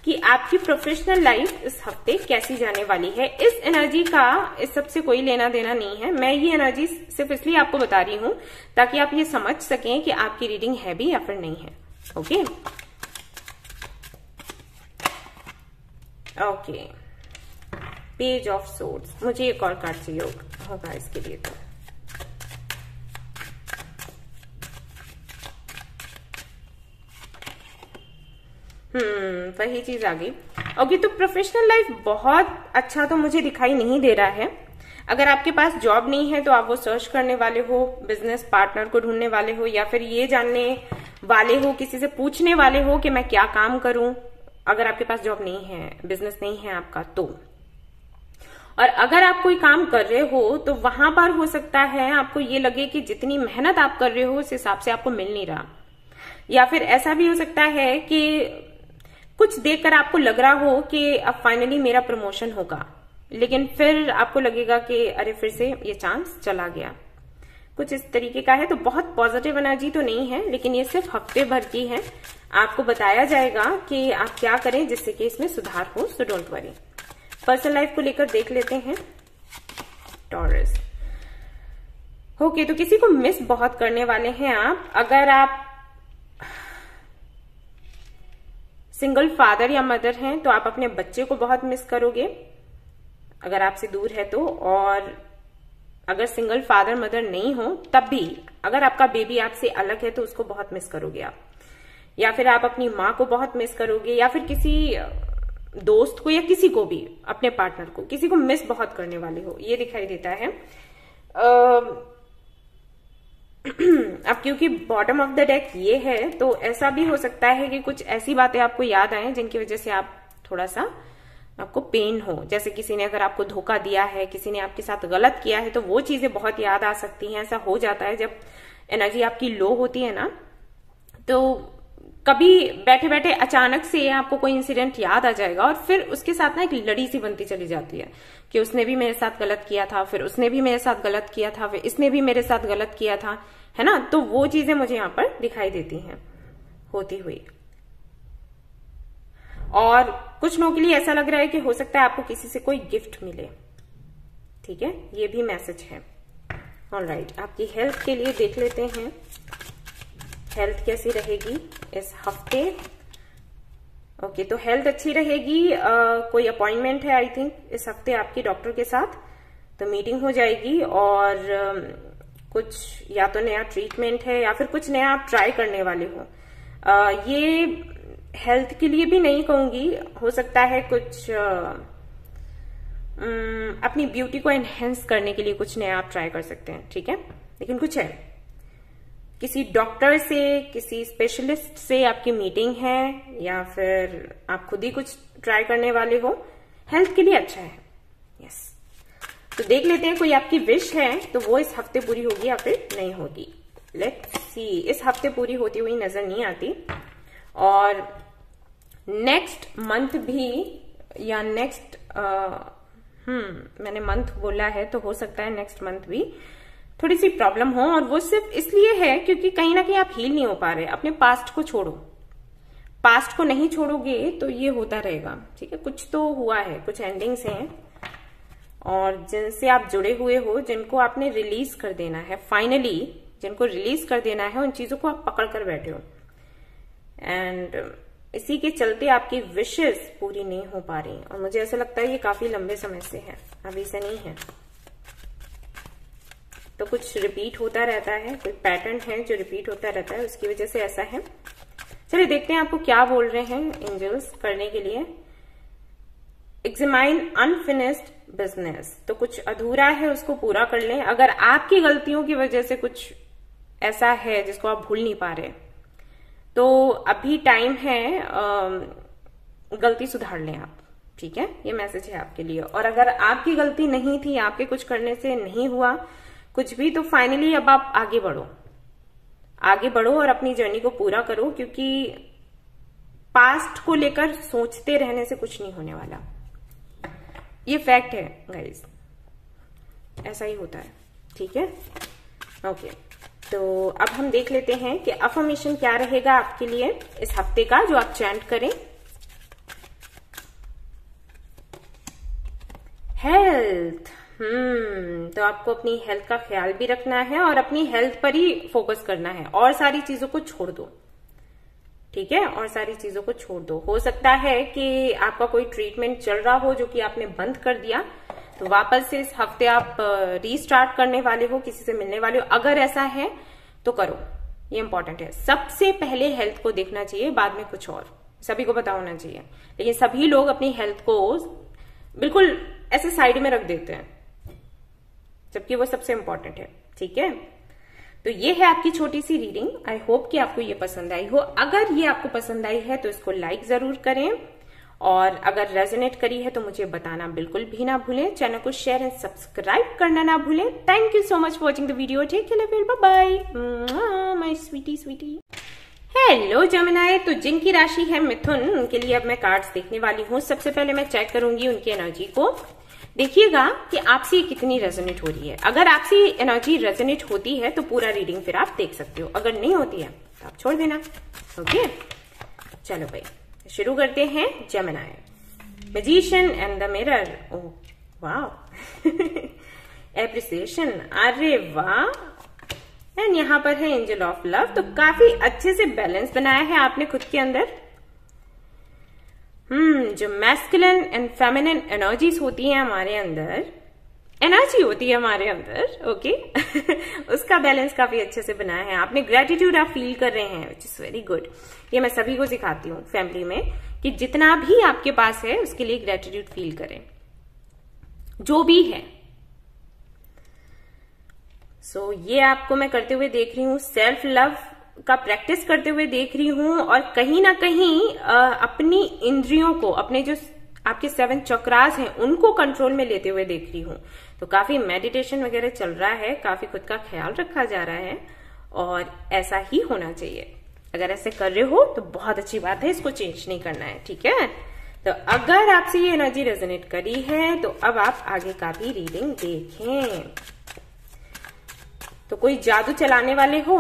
कि आपकी प्रोफेशनल लाइफ इस हफ्ते कैसी जाने वाली है। इस एनर्जी का इस सबसे कोई लेना देना नहीं है। मैं ये एनर्जी सिर्फ इसलिए आपको बता रही हूं ताकि आप ये समझ सकें कि आपकी रीडिंग है भी या फिर नहीं है। Okay okay, page of swords. मुझे एक और कार्ड चाहिए होगा इसके लिए। तो वही चीज आ गई। ओके, तो प्रोफेशनल लाइफ बहुत अच्छा तो मुझे दिखाई नहीं दे रहा है। अगर आपके पास जॉब नहीं है तो आप वो सर्च करने वाले हो, बिजनेस पार्टनर को ढूंढने वाले हो, या फिर ये जानने वाले हो, किसी से पूछने वाले हो कि मैं क्या काम करूं। अगर आपके पास जॉब नहीं है, बिजनेस नहीं है आपका तो, और अगर आप कोई काम कर रहे हो तो वहां पर हो सकता है आपको ये लगे कि जितनी मेहनत आप कर रहे हो उस हिसाब से आपको मिल नहीं रहा, या फिर ऐसा भी हो सकता है कि कुछ देखकर आपको लग रहा हो कि अब फाइनली मेरा प्रमोशन होगा, लेकिन फिर आपको लगेगा कि अरे फिर से ये चांस चला गया। कुछ इस तरीके का है। तो बहुत पॉजिटिव एनर्जी तो नहीं है, लेकिन ये सिर्फ हफ्ते भर की है। आपको बताया जाएगा कि आप क्या करें जिससे कि इसमें सुधार हो। So don't worry. Personal life को लेकर देख लेते हैं टॉरस। ओके, तो किसी को मिस बहुत करने वाले हैं आप। अगर आप सिंगल फादर या मदर हैं तो आप अपने बच्चे को बहुत मिस करोगे अगर आपसे दूर है तो, और अगर सिंगल फादर मदर नहीं हो तब भी अगर आपका बेबी आपसे अलग है तो उसको बहुत मिस करोगे आप, या फिर आप अपनी माँ को बहुत मिस करोगे, या फिर किसी दोस्त को या किसी को भी, अपने पार्टनर को, किसी को मिस बहुत करने वाले हो, ये दिखाई देता है। अब क्योंकि बॉटम ऑफ द डेक ये है तो ऐसा भी हो सकता है कि कुछ ऐसी बातें आपको याद आए जिनकी वजह से आप थोड़ा सा आपको पेन हो। जैसे किसी ने अगर आपको धोखा दिया है, किसी ने आपके साथ गलत किया है, तो वो चीजें बहुत याद आ सकती हैं। ऐसा हो जाता है जब एनर्जी आपकी लो होती है ना, तो कभी बैठे बैठे अचानक से आपको कोई इंसिडेंट याद आ जाएगा और फिर उसके साथ ना एक लड़ी सी बनती चली जाती है कि उसने भी मेरे साथ गलत किया था, फिर उसने भी मेरे साथ गलत किया था, फिर इसने भी मेरे साथ गलत किया था, है ना। तो वो चीजें मुझे यहाँ पर दिखाई देती हैं होती हुई। और कुछ लोगों के लिए ऐसा लग रहा है कि हो सकता है आपको किसी से कोई गिफ्ट मिले, ठीक है, ये भी मैसेज है। ऑलराइट, आपकी हेल्थ के लिए देख लेते हैं हेल्थ कैसी रहेगी इस हफ्ते। ओके, तो हेल्थ अच्छी रहेगी। कोई अपॉइंटमेंट है आई थिंक इस हफ्ते आपकी डॉक्टर के साथ, तो मीटिंग हो जाएगी और कुछ या तो नया ट्रीटमेंट है या फिर कुछ नया आप ट्राई करने वाले हो। ये हेल्थ के लिए भी नहीं कहूंगी, हो सकता है कुछ अपनी ब्यूटी को एनहेंस करने के लिए कुछ नया आप ट्राई कर सकते हैं, ठीक है। लेकिन कुछ है, किसी डॉक्टर से, किसी स्पेशलिस्ट से आपकी मीटिंग है या फिर आप खुद ही कुछ ट्राई करने वाले हो, हेल्थ के लिए अच्छा है। यस, तो देख लेते हैं कोई आपकी विश है तो वो इस हफ्ते पूरी होगी या फिर नहीं होगी। लेट्स सी, इस हफ्ते पूरी होती हुई नजर नहीं आती और नेक्स्ट मंथ भी या नेक्स्ट मैंने मंथ बोला है तो हो सकता है नेक्स्ट मंथ भी थोड़ी सी प्रॉब्लम हो, और वो सिर्फ इसलिए है क्योंकि कहीं ना कहीं आप हील नहीं हो पा रहे। अपने पास्ट को छोड़ो, पास्ट को नहीं छोड़ोगे तो ये होता रहेगा, ठीक है। कुछ तो हुआ है, कुछ एंडिंग्स हैं और जिनसे आप जुड़े हुए हो, जिनको आपने रिलीज कर देना है, फाइनली जिनको रिलीज कर देना है, उन चीजों को आप पकड़ कर बैठे हो एंड इसी के चलते आपकी विशेस पूरी नहीं हो पा रही। और मुझे ऐसा लगता है ये काफी लंबे समय से है, अभी से नहीं है। तो कुछ रिपीट होता रहता है, कोई पैटर्न है जो रिपीट होता रहता है, उसकी वजह से ऐसा है। चलिए देखते हैं आपको क्या बोल रहे हैं एंजल्स करने के लिए। एग्जामाइन अनफिनिश्ड बिजनेस, तो कुछ अधूरा है उसको पूरा कर लें। अगर आपकी गलतियों की वजह से कुछ ऐसा है जिसको आप भूल नहीं पा रहे तो अभी टाइम है, गलती सुधार लें आप, ठीक है। ये मैसेज है आपके लिए। और अगर आपकी गलती नहीं थी, आपके कुछ करने से नहीं हुआ कुछ भी, तो फाइनली अब आप आगे बढ़ो, आगे बढ़ो और अपनी जर्नी को पूरा करो, क्योंकि पास्ट को लेकर सोचते रहने से कुछ नहीं होने वाला। ये फैक्ट है गाइस, ऐसा ही होता है, ठीक है। ओके, तो अब हम देख लेते हैं कि अफर्मेशन क्या रहेगा आपके लिए इस हफ्ते का, जो आप चैंट करें। हेल्थ, तो आपको अपनी हेल्थ का ख्याल भी रखना है और अपनी हेल्थ पर ही फोकस करना है, और सारी चीजों को छोड़ दो, ठीक है। और सारी चीजों को छोड़ दो। हो सकता है कि आपका कोई ट्रीटमेंट चल रहा हो जो कि आपने बंद कर दिया, तो वापस से इस हफ्ते आप रीस्टार्ट करने वाले हो, किसी से मिलने वाले हो। अगर ऐसा है तो करो, ये इंपॉर्टेंट है। सबसे पहले हेल्थ को देखना चाहिए, बाद में कुछ और, सभी को पता होना चाहिए। लेकिन सभी लोग अपनी हेल्थ को बिल्कुल ऐसे साइड में रख देते हैं, जबकि वो सबसे इंपॉर्टेंट है, ठीक है। तो ये है आपकी छोटी सी रीडिंग। आई होप कि आपको ये पसंद आई हो। अगर ये आपको पसंद आई है तो इसको लाइक जरूर करें, और अगर रेजोनेट करी है तो मुझे बताना बिल्कुल भी ना भूलें। चैनल को शेयर एंड सब्सक्राइब करना ना भूलें। Thank you so much for watching the video. Take care, bye bye my sweetie sweetie. Hello Gemini, तो जिनकी राशि है मिथुन, उनके लिए अब मैं कार्ड्स देखने वाली हूँ। सबसे पहले मैं चेक करूंगी उनकी एनर्जी को। देखिएगा कि आपसे ये कितनी रेजोनेट हो रही है। अगर आपसे एनर्जी रेजोनेट होती है तो पूरा रीडिंग फिर आप देख सकते हो, अगर नहीं होती है तो आप छोड़ देना, ओके। चलो भाई शुरू करते हैं। Gemini, magician and the mirror. Oh वाह, एप्रिसिएशन, अरे वाह। एंड यहाँ पर है एंजल ऑफ लव। तो काफी अच्छे से बैलेंस बनाया है आपने खुद के अंदर। जो मैस्कुलिन एंड फेमिनिन एनर्जीज होती है हमारे अंदर, एनर्जी होती है हमारे अंदर, ओके उसका बैलेंस काफी अच्छे से बनाया है आपने। ग्रेटिट्यूड आप फील कर रहे हैं, विच इज वेरी गुड। ये मैं सभी को सिखाती हूँ फैमिली में कि जितना भी आपके पास है उसके लिए ग्रेटिट्यूड फील करें, जो भी है। सो ये आपको मैं करते हुए देख रही हूँ, सेल्फ लव का प्रैक्टिस करते हुए देख रही हूँ, और कहीं ना कहीं अपनी इंद्रियों को, अपने जो आपके 7 चक्रास हैं उनको कंट्रोल में लेते हुए देख रही हूँ। तो काफी मेडिटेशन वगैरह चल रहा है, काफी खुद का ख्याल रखा जा रहा है, और ऐसा ही होना चाहिए। अगर ऐसे कर रहे हो तो बहुत अच्छी बात है, इसको चेंज नहीं करना है, ठीक है। तो अगर आपसे ये एनर्जी रेजोनेट करी है तो अब आप आगे का भी रीडिंग देखें। तो कोई जादू चलाने वाले हो,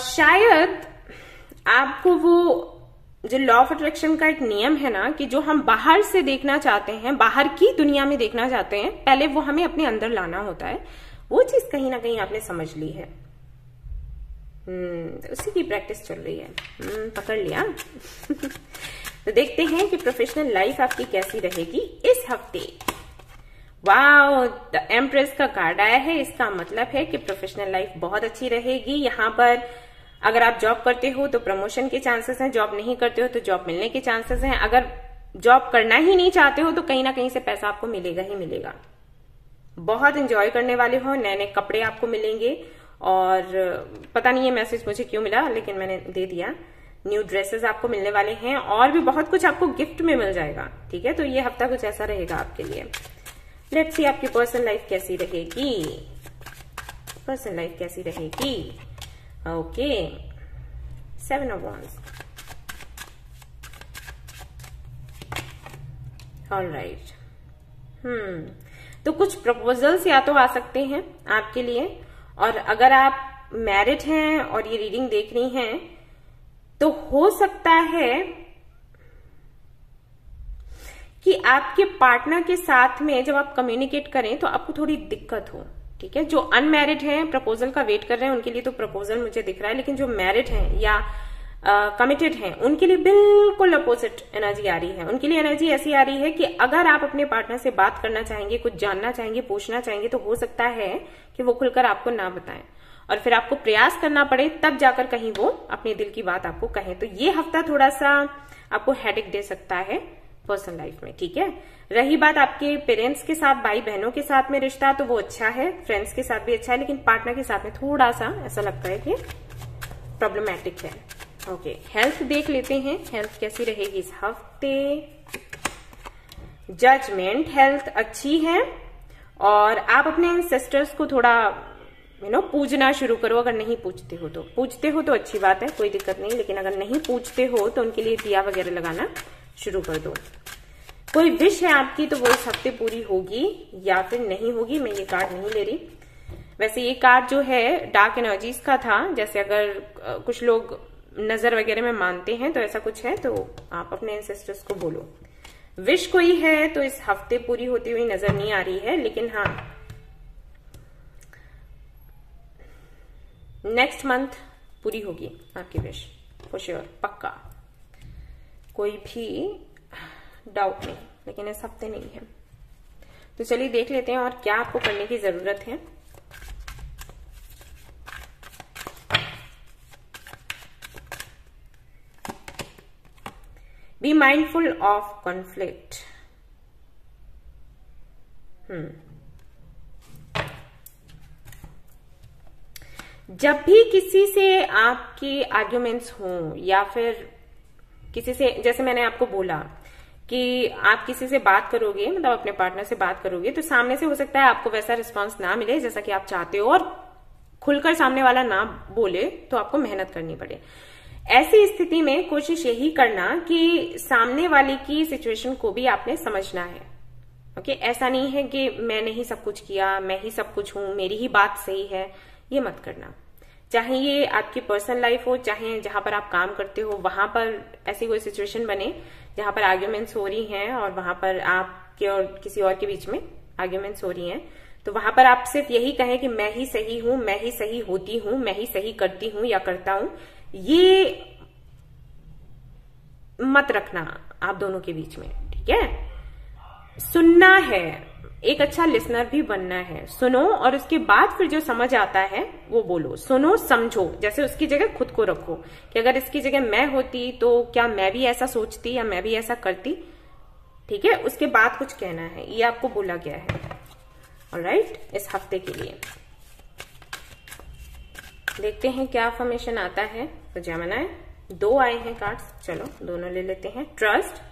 शायद आपको वो जो लॉ ऑफ अट्रैक्शन का एक नियम है ना कि जो हम बाहर से देखना चाहते हैं, बाहर की दुनिया में देखना चाहते हैं, पहले वो हमें अपने अंदर लाना होता है। वो चीज कहीं ना कहीं आपने समझ ली है। तो उसी की प्रैक्टिस चल रही है। पकड़ लिया। तो देखते हैं कि प्रोफेशनल लाइफ आपकी कैसी रहेगी इस हफ्ते। वाओ, द एम्प्रेस का कार्ड आया है। इसका मतलब है कि प्रोफेशनल लाइफ बहुत अच्छी रहेगी। यहाँ पर अगर आप जॉब करते हो तो प्रमोशन के चांसेस हैं, जॉब नहीं करते हो तो जॉब मिलने के चांसेस हैं। अगर जॉब करना ही नहीं चाहते हो तो कहीं ना कहीं से पैसा आपको मिलेगा ही मिलेगा। बहुत एंजॉय करने वाले हो, नए नए कपड़े आपको मिलेंगे। और पता नहीं ये मैसेज मुझे क्यों मिला, लेकिन मैंने दे दिया। न्यू ड्रेसेस आपको मिलने वाले हैं और भी बहुत कुछ आपको गिफ्ट में मिल जाएगा। ठीक है, तो ये हफ्ता कुछ ऐसा रहेगा आपके लिए। लेट्स सी आपकी पर्सनल लाइफ कैसी रहेगी। पर्सनल लाइफ कैसी रहेगी। Okay, 7 of Wands। ऑलराइट। तो कुछ प्रपोजल्स या तो आ सकते हैं आपके लिए, और अगर आप मैरिड हैं और ये रीडिंग देख रही हैं तो हो सकता है कि आपके पार्टनर के साथ में जब आप कम्युनिकेट करें तो आपको थोड़ी दिक्कत हो। ठीक है, जो अनमैरिड हैं, प्रपोजल का वेट कर रहे हैं, उनके लिए तो प्रपोजल मुझे दिख रहा है, लेकिन जो मैरिड हैं या कमिटेड हैं उनके लिए बिल्कुल अपोजिट एनर्जी आ रही है। उनके लिए एनर्जी ऐसी आ रही है कि अगर आप अपने पार्टनर से बात करना चाहेंगे, कुछ जानना चाहेंगे, पूछना चाहेंगे, तो हो सकता है कि वो खुलकर आपको ना बताएं और फिर आपको प्रयास करना पड़े, तब जाकर कहीं वो अपने दिल की बात आपको कहें। तो ये हफ्ता थोड़ा सा आपको हेडेक दे सकता है पर्सनल लाइफ में। ठीक है, रही बात आपके पेरेंट्स के साथ, भाई बहनों के साथ में रिश्ता, तो वो अच्छा है, फ्रेंड्स के साथ भी अच्छा है, लेकिन पार्टनर के साथ में थोड़ा सा ऐसा लगता है कि प्रॉब्लमैटिक है। ओके, हेल्थ देख लेते हैं, हेल्थ कैसी रहेगी इस हफ्ते। जजमेंट, हेल्थ अच्छी है और आप अपने एंसेस्टर्स को थोड़ा पूजना शुरू करो। अगर नहीं पूछते हो तो अच्छी बात है, कोई दिक्कत नहीं, लेकिन अगर नहीं पूछते हो तो उनके लिए दिया वगैरह लगाना शुरू कर दो। कोई विश है आपकी तो वो इस हफ्ते पूरी होगी या फिर नहीं होगी, मैं ये कार्ड नहीं ले रही। वैसे ये कार्ड जो है डार्क एनर्जीज का था, जैसे अगर कुछ लोग नजर वगैरह में मानते हैं तो ऐसा कुछ है, तो आप अपने एंसेस्टर्स को बोलो। विश कोई है तो इस हफ्ते पूरी होती हुई नजर नहीं आ रही है, लेकिन हाँ नेक्स्ट मंथ पूरी होगी आपकी विश फॉर श्योर, पक्का, कोई भी डाउट नहीं, लेकिन इस हफ्ते नहीं है। तो चलिए देख लेते हैं और क्या आपको करने की जरूरत है। Be mindful of conflict. जब भी किसी से आपकी आर्ग्यूमेंट्स हों या फिर किसी से, जैसे मैंने आपको बोला कि आप किसी से बात करोगे, मतलब अपने पार्टनर से बात करोगे, तो सामने से हो सकता है आपको वैसा रिस्पांस ना मिले जैसा कि आप चाहते हो, और खुलकर सामने वाला ना बोले तो आपको मेहनत करनी पड़े। ऐसी स्थिति में कोशिश यही करना कि सामने वाले की सिचुएशन को भी आपने समझना है। ओके, ऐसा नहीं है कि मैंने ही सब कुछ किया, मैं ही सब कुछ हूं, मेरी ही बात सही है, ये मत करना। चाहे ये आपकी पर्सनल लाइफ हो, चाहे जहां पर आप काम करते हो वहां पर ऐसी कोई सिचुएशन बने जहां पर आर्ग्यूमेंट्स हो रही हैं और वहां पर आपके और किसी और के बीच में आर्ग्यूमेंट्स हो रही हैं, तो वहां पर आप सिर्फ यही कहें कि मैं ही सही हूं, मैं ही सही होती हूं, मैं ही सही करती हूं या करता हूं। ये मत रखना आप दोनों के बीच में। ठीक है, सुनना है, एक अच्छा लिसनर भी बनना है। सुनो और उसके बाद फिर जो समझ आता है वो बोलो। सुनो, समझो, जैसे उसकी जगह खुद को रखो कि अगर इसकी जगह मैं होती तो क्या मैं भी ऐसा सोचती या मैं भी ऐसा करती। ठीक है, उसके बाद कुछ कहना है, ये आपको बोला गया है। ऑलराइट, इस हफ्ते के लिए देखते हैं क्या अफर्मेशन आता है। तो जेमिनी, 2 आए हैं कार्ड्स, चलो दोनों ले लेते हैं। ट्रस्ट,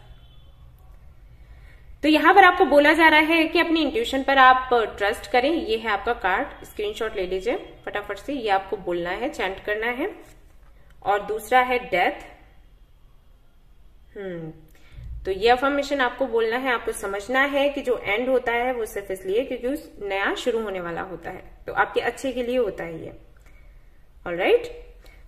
तो यहां पर आपको बोला जा रहा है कि अपनी इंट्यूशन पर आप ट्रस्ट करें। ये है आपका कार्ड, स्क्रीनशॉट ले लीजिए फटाफट से, ये आपको बोलना है, चैंट करना है। और दूसरा है डेथ। तो ये अफर्मेशन आपको बोलना है, आपको समझना है कि जो एंड होता है वो सिर्फ इसलिए क्योंकि उस नया शुरू होने वाला होता है, तो आपके अच्छे के लिए होता है ये। ऑलराइट,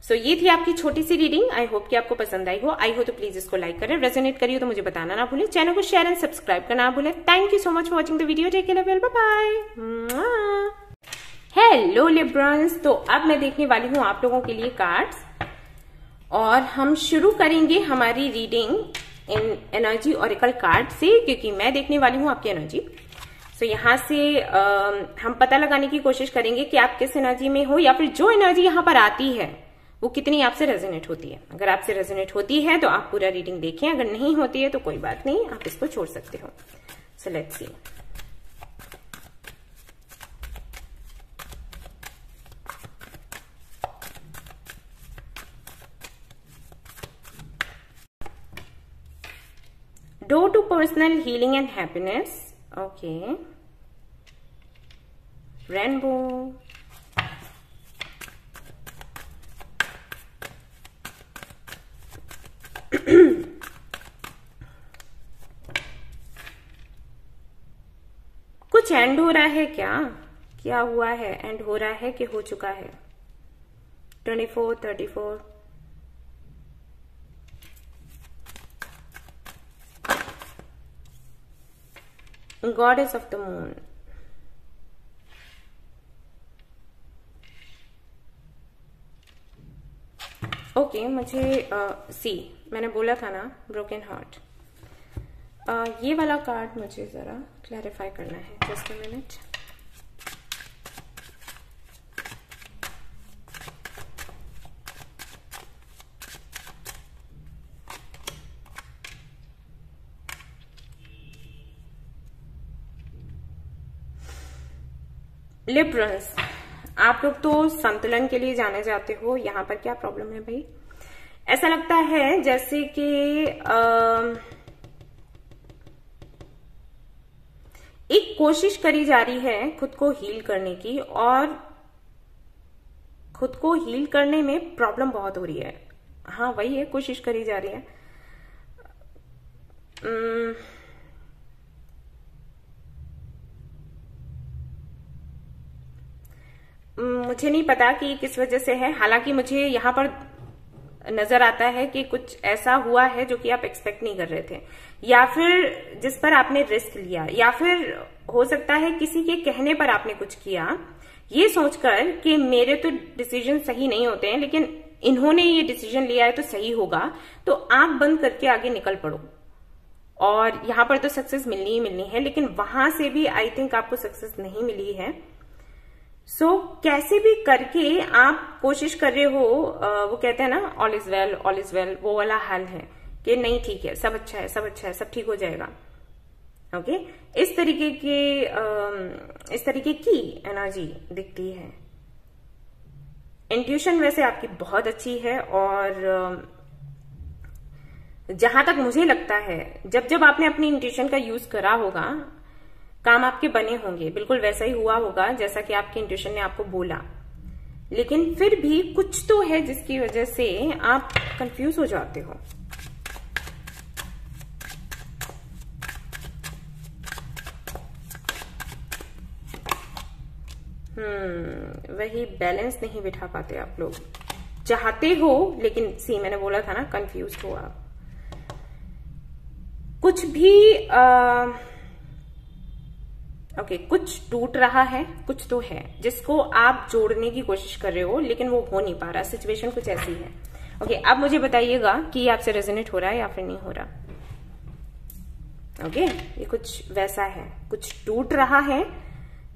सो ये थी आपकी छोटी सी रीडिंग। आई होप कि आपको पसंद आई हो। आई हो तो प्लीज इसको लाइक करें, रेजोनेट करिए तो मुझे बताना ना भूलें, चैनल को शेयर एंड सब्सक्राइब करना ना भूलें। Thank you so much for watching the video. Take care, bye bye. Hello Librans, तो अब मैं देखने वाली हूँ आप लोगों के लिए कार्ड्स और हम शुरू करेंगे हमारी reading in energy oracle card से, क्योंकि मैं देखने वाली हूँ आपकी एनर्जी। सो यहाँ से हम पता लगाने की कोशिश करेंगे कि आप किस एनर्जी में हो, या फिर जो एनर्जी यहाँ पर आती है वो कितनी आपसे रेजोनेट होती है। अगर आपसे रेजोनेट होती है तो आप पूरा रीडिंग देखें, अगर नहीं होती है तो कोई बात नहीं, आप इसको छोड़ सकते हो। So let's see. Door to personal healing and happiness. Okay. Rainbow. कुछ एंड हो रहा है क्या? क्या हुआ है? एंड हो रहा है कि हो चुका है? 24, 34. Goddess of the moon. Okay, मुझे सी मैंने बोला था ना ब्रोकन हार्ट, ये वाला कार्ड मुझे जरा क्लैरिफाई करना है। Just a minute. लिब्रंस, आप लोग तो संतुलन के लिए जाने जाते हो। यहाँ पर क्या प्रॉब्लम है भाई? ऐसा लगता है जैसे कि एक कोशिश करी जा रही है खुद को हील करने की, और खुद को हील करने में प्रॉब्लम बहुत हो रही है। हाँ वही है, कोशिश करी जा रही है। मुझे नहीं पता कि किस वजह से है, हालांकि मुझे यहाँ पर नजर आता है कि कुछ ऐसा हुआ है जो कि आप एक्सपेक्ट नहीं कर रहे थे, या फिर जिस पर आपने रिस्क लिया, या फिर हो सकता है किसी के कहने पर आपने कुछ किया ये सोचकर कि मेरे तो डिसीजन सही नहीं होते हैं, लेकिन इन्होंने ये डिसीजन लिया है तो सही होगा, तो आंख बंद करके आगे निकल पड़ो। और यहाँ पर तो सक्सेस मिलनी ही मिलनी है, लेकिन वहां से भी आई थिंक आपको सक्सेस नहीं मिली है। सो कैसे भी करके आप कोशिश कर रहे हो, वो कहते हैं ना ऑल इज वेल, वो वाला हाल है कि नहीं ठीक है, सब अच्छा है, सब अच्छा है, सब ठीक हो जाएगा। ओके, इस तरीके की एनर्जी दिखती है। इंट्यूशन वैसे आपकी बहुत अच्छी है, और जहां तक मुझे लगता है जब आपने अपनी इंट्यूशन का यूज करा होगा, काम आपके बने होंगे, बिल्कुल वैसा ही हुआ होगा जैसा कि आपकी इंट्यूशन ने आपको बोला। लेकिन फिर भी कुछ तो है जिसकी वजह से आप कंफ्यूज हो जाते हो। वही बैलेंस नहीं बिठा पाते आप लोग। चाहते हो, लेकिन सी मैंने बोला था ना कंफ्यूज हो आप। कुछ भी ओके, कुछ टूट रहा है, कुछ तो है जिसको आप जोड़ने की कोशिश कर रहे हो, लेकिन वो हो नहीं पा रहा। सिचुएशन कुछ ऐसी है। ओके, अब मुझे बताइएगा कि ये आपसे रेजोनेट हो रहा है या फिर नहीं हो रहा। ओके, ये कुछ वैसा है, कुछ टूट रहा है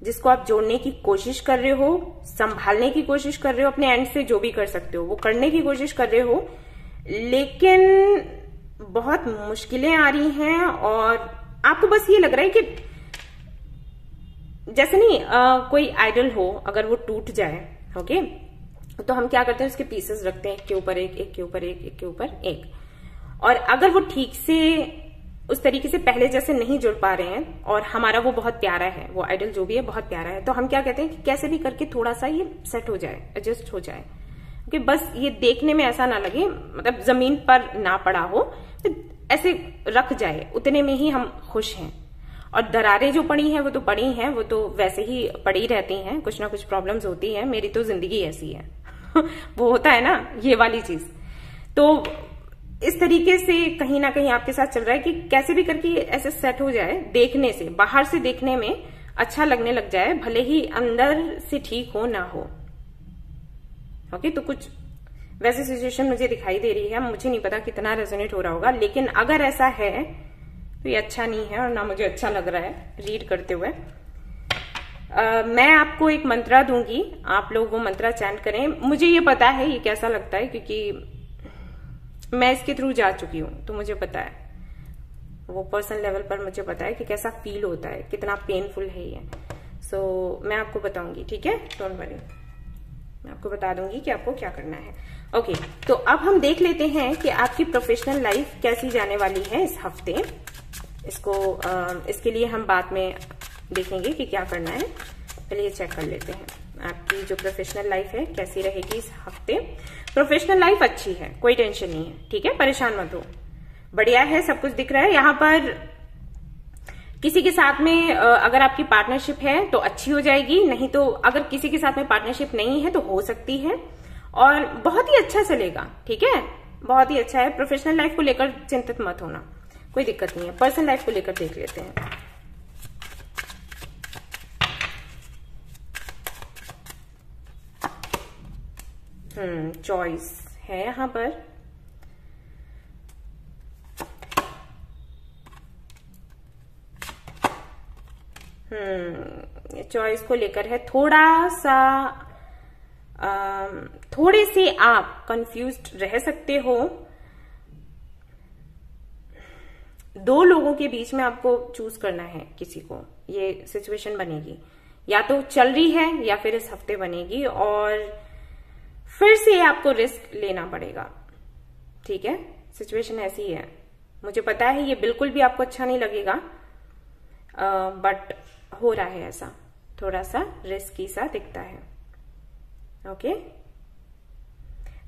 जिसको आप जोड़ने की कोशिश कर रहे हो, संभालने की कोशिश कर रहे हो, अपने एंड से जो भी कर सकते हो वो करने की कोशिश कर रहे हो, लेकिन बहुत मुश्किलें आ रही हैं, और आपको बस ये लग रहा है कि जैसे नहीं कोई आइडल हो, अगर वो टूट जाए, ओके, तो हम क्या करते हैं, उसके पीसेस रखते हैं, एक के ऊपर एक, एक के ऊपर एक, एक के ऊपर एक, और अगर वो ठीक से उस तरीके से पहले जैसे नहीं जुड़ पा रहे हैं, और हमारा वो बहुत प्यारा है, वो आइडल जो भी है बहुत प्यारा है, तो हम क्या कहते हैं कि कैसे भी करके थोड़ा सा ये सेट हो जाए, एडजस्ट हो जाए, कि बस ये देखने में ऐसा ना लगे, मतलब जमीन पर ना पड़ा हो, तो ऐसे रख जाए, उतने में ही हम खुश हैं। और दरारें जो पड़ी हैं वो तो पड़ी हैं, वो तो वैसे ही पड़ी रहती हैं, कुछ ना कुछ प्रॉब्लम्स होती हैं, मेरी तो जिंदगी ऐसी है। वो होता है ना, ये वाली चीज। तो इस तरीके से कहीं ना कहीं आपके साथ चल रहा है कि कैसे भी करके ऐसे सेट हो जाए, देखने से, बाहर से देखने में अच्छा लगने लग जाए, भले ही अंदर से ठीक हो ना हो। ओके, तो कुछ वैसे सिचुएशन मुझे दिखाई दे रही है। मुझे नहीं पता कितना रेजोनेट हो रहा होगा, लेकिन अगर ऐसा है तो ये अच्छा नहीं है और ना मुझे अच्छा लग रहा है रीड करते हुए। मैं आपको एक मंत्रा दूंगी, आप लोग वो मंत्रा चैंट करें। मुझे ये पता है ये कैसा लगता है, क्योंकि मैं इसके थ्रू जा चुकी हूं, तो मुझे पता है, वो पर्सनल लेवल पर मुझे पता है कि कैसा फील होता है, कितना पेनफुल है ये। सो मैं आपको बताऊंगी, ठीक है, डोंट वरी, मैं आपको बता दूंगी कि आपको क्या करना है। ओके, तो अब हम देख लेते हैं कि आपकी प्रोफेशनल लाइफ कैसी जाने वाली है इस हफ्ते। इसके लिए हम बाद में देखेंगे कि क्या करना है, पहले ये चेक कर लेते हैं आपकी जो प्रोफेशनल लाइफ है कैसी रहेगी इस हफ्ते। प्रोफेशनल लाइफ अच्छी है, कोई टेंशन नहीं है, ठीक है, परेशान मत हो, बढ़िया है, सब कुछ दिख रहा है। यहाँ पर किसी के साथ में अगर आपकी पार्टनरशिप है तो अच्छी हो जाएगी, नहीं तो अगर किसी के साथ में पार्टनरशिप नहीं है तो हो सकती है, और बहुत ही अच्छा चलेगा, ठीक है, बहुत ही अच्छा है। प्रोफेशनल लाइफ को लेकर चिंतित मत होना, कोई दिक्कत नहीं है। पर्सनल लाइफ को लेकर देख लेते हैं। चॉइस है यहां पर, चॉइस को लेकर है थोड़ा सा, थोड़े से आप कंफ्यूज्ड रह सकते हो। दो लोगों के बीच में आपको चूज करना है किसी को, ये सिचुएशन बनेगी, या तो चल रही है या फिर इस हफ्ते बनेगी, और फिर से आपको रिस्क लेना पड़ेगा, ठीक है, सिचुएशन ऐसी है। मुझे पता है ये बिल्कुल भी आपको अच्छा नहीं लगेगा, बट हो रहा है ऐसा, थोड़ा सा रिस्की सा दिखता है। ओके,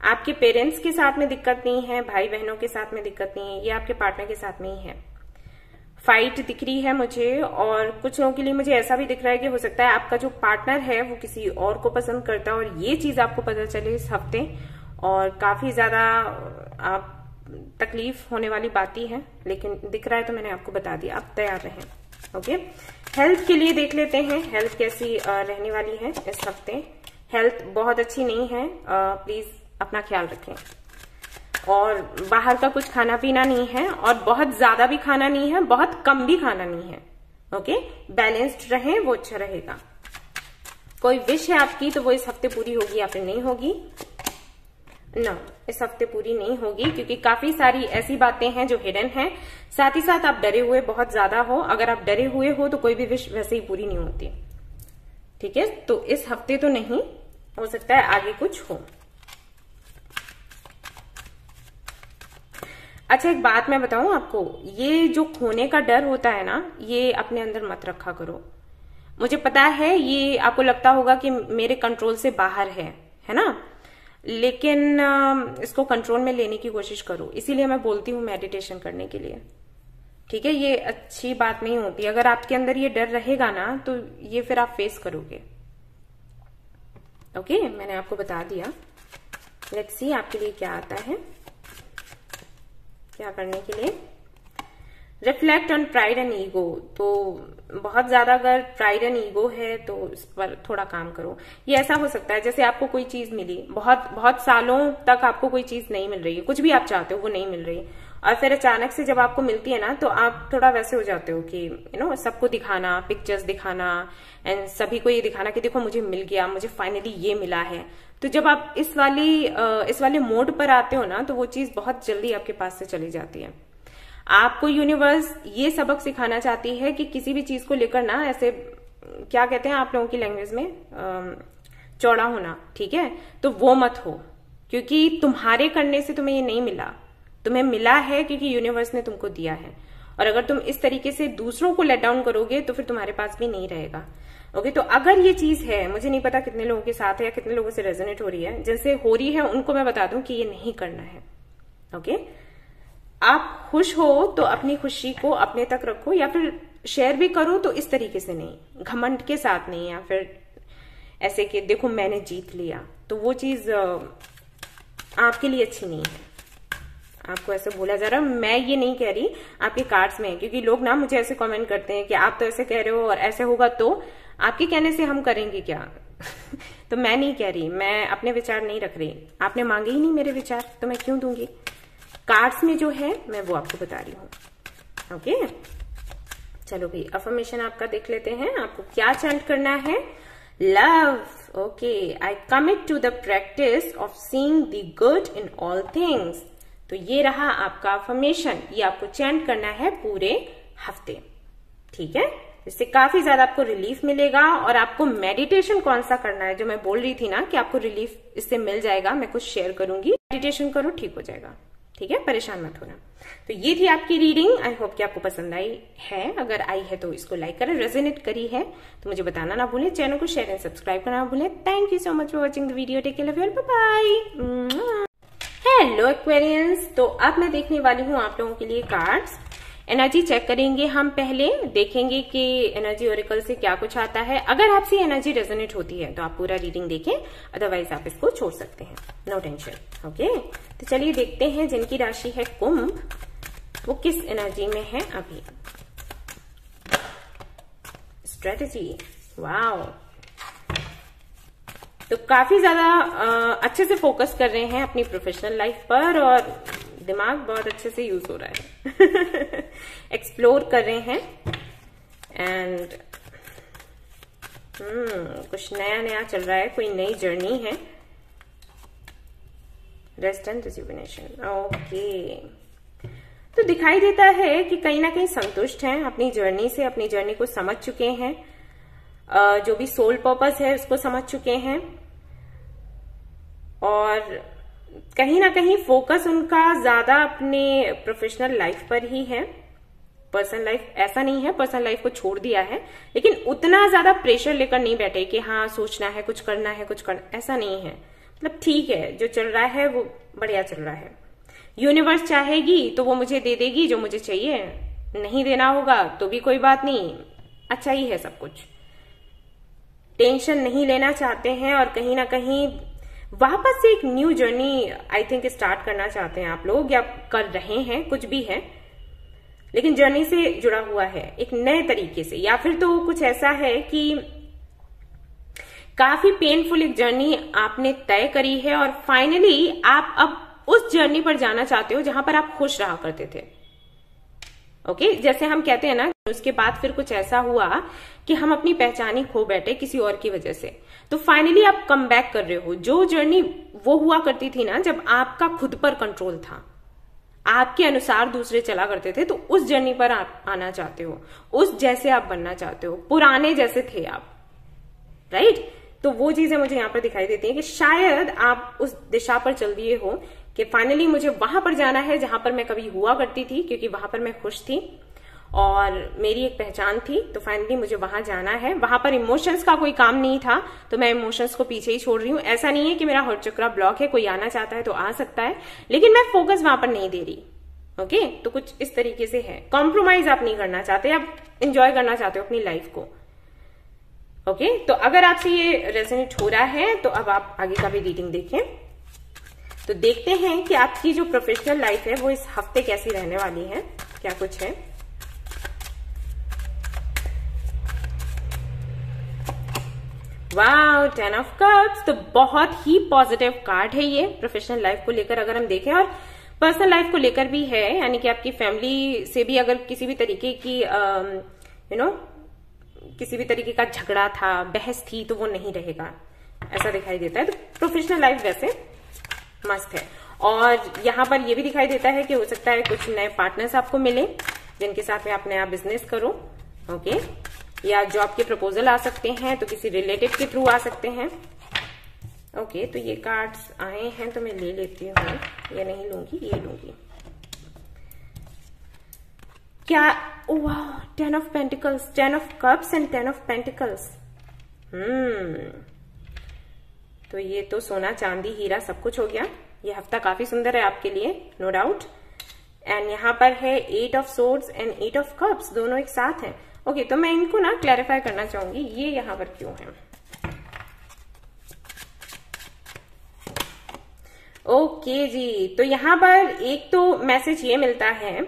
आपके पेरेंट्स के साथ में दिक्कत नहीं है, भाई बहनों के साथ में दिक्कत नहीं है, ये आपके पार्टनर के साथ में ही है। फाइट दिख रही है मुझे, और कुछ लोगों के लिए मुझे ऐसा भी दिख रहा है कि हो सकता है आपका जो पार्टनर है वो किसी और को पसंद करता है, और ये चीज आपको पता चले इस हफ्ते, और काफी ज्यादा आप तकलीफ होने वाली बात ही है, लेकिन दिख रहा है तो मैंने आपको बता दिया, आप तैयार रहें। ओके, हेल्थ के लिए देख लेते हैं, हेल्थ कैसी रहने वाली है इस हफ्ते। हेल्थ बहुत अच्छी नहीं है, प्लीज अपना ख्याल रखें, और बाहर का कुछ खाना पीना नहीं है, और बहुत ज्यादा भी खाना नहीं है, बहुत कम भी खाना नहीं है। ओके, बैलेंस्ड रहें, वो अच्छा रहेगा। कोई विश है आपकी तो वो इस हफ्ते पूरी होगी या फिर नहीं होगी? नो, इस हफ्ते पूरी नहीं होगी, क्योंकि काफी सारी ऐसी बातें हैं जो हिडन हैं। साथ ही साथ आप डरे हुए बहुत ज्यादा हो, अगर आप डरे हुए हो तो कोई भी विश वैसे ही पूरी नहीं होती, ठीक है, तो इस हफ्ते तो नहीं हो सकता है, आगे कुछ हो। अच्छा, एक बात मैं बताऊं आपको, ये जो खोने का डर होता है ना, ये अपने अंदर मत रखा करो। मुझे पता है ये आपको लगता होगा कि मेरे कंट्रोल से बाहर है ना, लेकिन इसको कंट्रोल में लेने की कोशिश करो। इसीलिए मैं बोलती हूँ मेडिटेशन करने के लिए, ठीक है, ये अच्छी बात नहीं होती। अगर आपके अंदर ये डर रहेगा ना तो ये फिर आप फेस करोगे। ओके, मैंने आपको बता दिया। लेट्स सी आपके लिए क्या आता है, क्या करने के लिए। Reflect on pride and ego, तो बहुत ज्यादा अगर प्राइड एंड ईगो है तो इस पर थोड़ा काम करो। ये ऐसा हो सकता है जैसे आपको कोई चीज मिली, बहुत बहुत सालों तक आपको कोई चीज नहीं मिल रही है, कुछ भी आप चाहते हो वो नहीं मिल रही, और फिर अचानक से जब आपको मिलती है ना तो आप थोड़ा वैसे हो जाते हो कि सबको दिखाना, पिक्चर्स दिखाना, एंड सभी को ये दिखाना कि देखो मुझे मिल गया, मुझे फाइनली ये मिला है। तो जब आप इस वाले मोड पर आते हो ना तो वो चीज बहुत जल्दी आपके पास से चली जाती है। आपको यूनिवर्स ये सबक सिखाना चाहती है कि किसी भी चीज को लेकर ना ऐसे, क्या कहते हैं आप लोगों की लैंग्वेज में, चौड़ा होना, ठीक है, तो वो मत हो, क्योंकि तुम्हारे करने से तुम्हें ये नहीं मिला, तुम्हें मिला है क्योंकि यूनिवर्स ने तुमको दिया है। और अगर तुम इस तरीके से दूसरों को लेट डाउन करोगे तो फिर तुम्हारे पास भी नहीं रहेगा। ओके, तो अगर ये चीज है, मुझे नहीं पता कितने लोगों के साथ है या कितने लोगों से रेजोनेट हो रही है, जिनसे हो रही है उनको मैं बता दूं कि ये नहीं करना है। ओके, आप खुश हो तो अपनी खुशी को अपने तक रखो, या फिर शेयर भी करो तो इस तरीके से नहीं, घमंड के साथ नहीं, या फिर ऐसे कि देखो मैंने जीत लिया, तो वो चीज आपके लिए अच्छी नहीं है। आपको ऐसे बोला जा रहा है, मैं ये नहीं कह रही आपके कार्ड्स में, क्योंकि लोग ना मुझे ऐसे कमेंट करते हैं कि आप तो ऐसे कह रहे हो और ऐसे होगा तो आपके कहने से हम करेंगे क्या। तो मैं नहीं कह रही, मैं अपने विचार नहीं रख रही, आपने मांगे ही नहीं मेरे विचार तो मैं क्यों दूंगी। कार्ड्स में जो है मैं वो आपको बता रही हूँ। ओके, चलो भाई अफर्मेशन आपका देख लेते हैं। आपको क्या चैंट करना है? Love. Okay, I commit to the practice of seeing the good in all things. तो ये रहा आपका अफर्मेशन, ये आपको चैंट करना है पूरे हफ्ते। ठीक है, इससे काफी ज्यादा आपको रिलीफ मिलेगा। और आपको मेडिटेशन कौन सा करना है, जो मैं बोल रही थी ना कि आपको रिलीफ इससे मिल जाएगा, मैं कुछ शेयर करूंगी। मेडिटेशन करो, ठीक हो जाएगा। ठीक है, परेशान मत होना। तो ये थी आपकी रीडिंग। आई होप कि आपको पसंद आई है। अगर आई है तो इसको लाइक करें, रेजोनेट करी है तो मुझे बताना ना भूलें। चैनल को शेयर एंड सब्सक्राइब करना ना भूलें। Thank you so much for watching the video. Take care, love you, bye. Hello Aquarians, तो अब मैं देखने वाली हूँ आप लोगों के लिए कार्ड्स। एनर्जी चेक करेंगे हम, पहले देखेंगे कि एनर्जी ओरेकल से क्या कुछ आता है। अगर आपसे एनर्जी रेजोनेट होती है तो आप पूरा रीडिंग देखें, अदरवाइज आप इसको छोड़ सकते हैं, नो टेंशन। ओके, तो चलिए देखते हैं जिनकी राशि है कुंभ, वो किस एनर्जी में है अभी। स्ट्रेटेजी, वाओ, तो काफी ज्यादा अच्छे से फोकस कर रहे हैं अपनी प्रोफेशनल लाइफ पर और दिमाग बहुत अच्छे से यूज हो रहा है। एक्सप्लोर कर रहे हैं एंड कुछ नया नया चल रहा है, कोई नई जर्नी है। Rest and rejuvenation, okay. तो दिखाई देता है कि कहीं ना कहीं संतुष्ट हैं अपनी जर्नी से, अपनी जर्नी को समझ चुके हैं, जो भी सोल पर्पस है उसको समझ चुके हैं और कहीं ना कहीं फोकस उनका ज्यादा अपने प्रोफेशनल लाइफ पर ही है। पर्सनल लाइफ ऐसा नहीं है, पर्सनल लाइफ को छोड़ दिया है, लेकिन उतना ज्यादा प्रेशर लेकर नहीं बैठे कि हाँ सोचना है, कुछ करना है, कुछ करना, ऐसा नहीं है। मतलब ठीक है, जो चल रहा है वो बढ़िया चल रहा है। यूनिवर्स चाहेगी तो वो मुझे दे देगी जो मुझे चाहिए, नहीं देना होगा तो भी कोई बात नहीं, अच्छा ही है सब कुछ। टेंशन नहीं लेना चाहते हैं और कहीं ना कहीं वापस से एक new journey I think start करना चाहते हैं आप लोग, या कर रहे हैं, कुछ भी है, लेकिन जर्नी से जुड़ा हुआ है एक नए तरीके से। या फिर तो कुछ ऐसा है कि काफी पेनफुल एक जर्नी आपने तय करी है और फाइनली आप अब उस जर्नी पर जाना चाहते हो जहां पर आप खुश रहा करते थे। ओके, जैसे हम कहते हैं ना, उसके बाद फिर कुछ ऐसा हुआ कि हम अपनी पहचान ही खो बैठे किसी और की वजह से। तो फाइनली आप कम बैक कर रहे हो। जो जर्नी वो हुआ करती थी ना, जब आपका खुद पर कंट्रोल था, आपके अनुसार दूसरे चला करते थे, तो उस जर्नी पर आप आना चाहते हो, उस जैसे आप बनना चाहते हो, पुराने जैसे थे आप, राइट। तो वो चीजें मुझे यहाँ पर दिखाई देती है कि शायद आप उस दिशा पर चल दिए हो कि फाइनली मुझे वहां पर जाना है जहां पर मैं कभी हुआ करती थी, क्योंकि वहां पर मैं खुश थी और मेरी एक पहचान थी। तो फाइनली मुझे वहां जाना है। वहां पर इमोशंस का कोई काम नहीं था, तो मैं इमोशंस को पीछे ही छोड़ रही हूँ। ऐसा नहीं है कि मेरा हर्ट चक्रा ब्लॉक है, कोई आना चाहता है तो आ सकता है, लेकिन मैं फोकस वहां पर नहीं दे रही। ओके, तो कुछ इस तरीके से है। कॉम्प्रोमाइज आप नहीं करना चाहते, आप इंजॉय करना चाहते हो अपनी लाइफ को। ओके, तो अगर आपसे ये रेजोनेट हो रहा है तो अब आप आगे का भी रीडिंग देखें। तो देखते हैं कि आपकी जो प्रोफेशनल लाइफ है वो इस हफ्ते कैसी रहने वाली है, क्या कुछ है। वाओ, 10 ऑफ कप्स, तो बहुत ही पॉजिटिव कार्ड है ये प्रोफेशनल लाइफ को लेकर अगर हम देखें, और पर्सनल लाइफ को लेकर भी है। यानी कि आपकी फैमिली से भी अगर किसी भी तरीके की किसी भी तरीके का झगड़ा था, बहस थी, तो वो नहीं रहेगा, ऐसा दिखाई देता है। तो प्रोफेशनल लाइफ वैसे मस्त है। और यहाँ पर ये भी दिखाई देता है कि हो सकता है कुछ नए पार्टनर्स आपको मिले जिनके साथ में आप नया बिजनेस करो। ओके, या जॉब के प्रपोजल आ सकते हैं, तो किसी रिलेटिव के थ्रू आ सकते हैं। ओके, तो ये कार्ड्स आए हैं तो मैं ले लेती हूँ, या नहीं लूंगी, ये लूंगी। क्या, वाह, 10 of pentacles, 10 of cups and 10 of pentacles. तो ये तो सोना चांदी हीरा सब कुछ हो गया। ये हफ्ता काफी सुंदर है आपके लिए, नो डाउट। एंड यहाँ पर है 8 of swords and 8 of cups, दोनों एक साथ हैं। ओके, तो मैं इनको ना क्लैरिफाई करना चाहूंगी, ये यहाँ पर क्यों है। ओके जी, तो यहाँ पर एक तो मैसेज ये मिलता है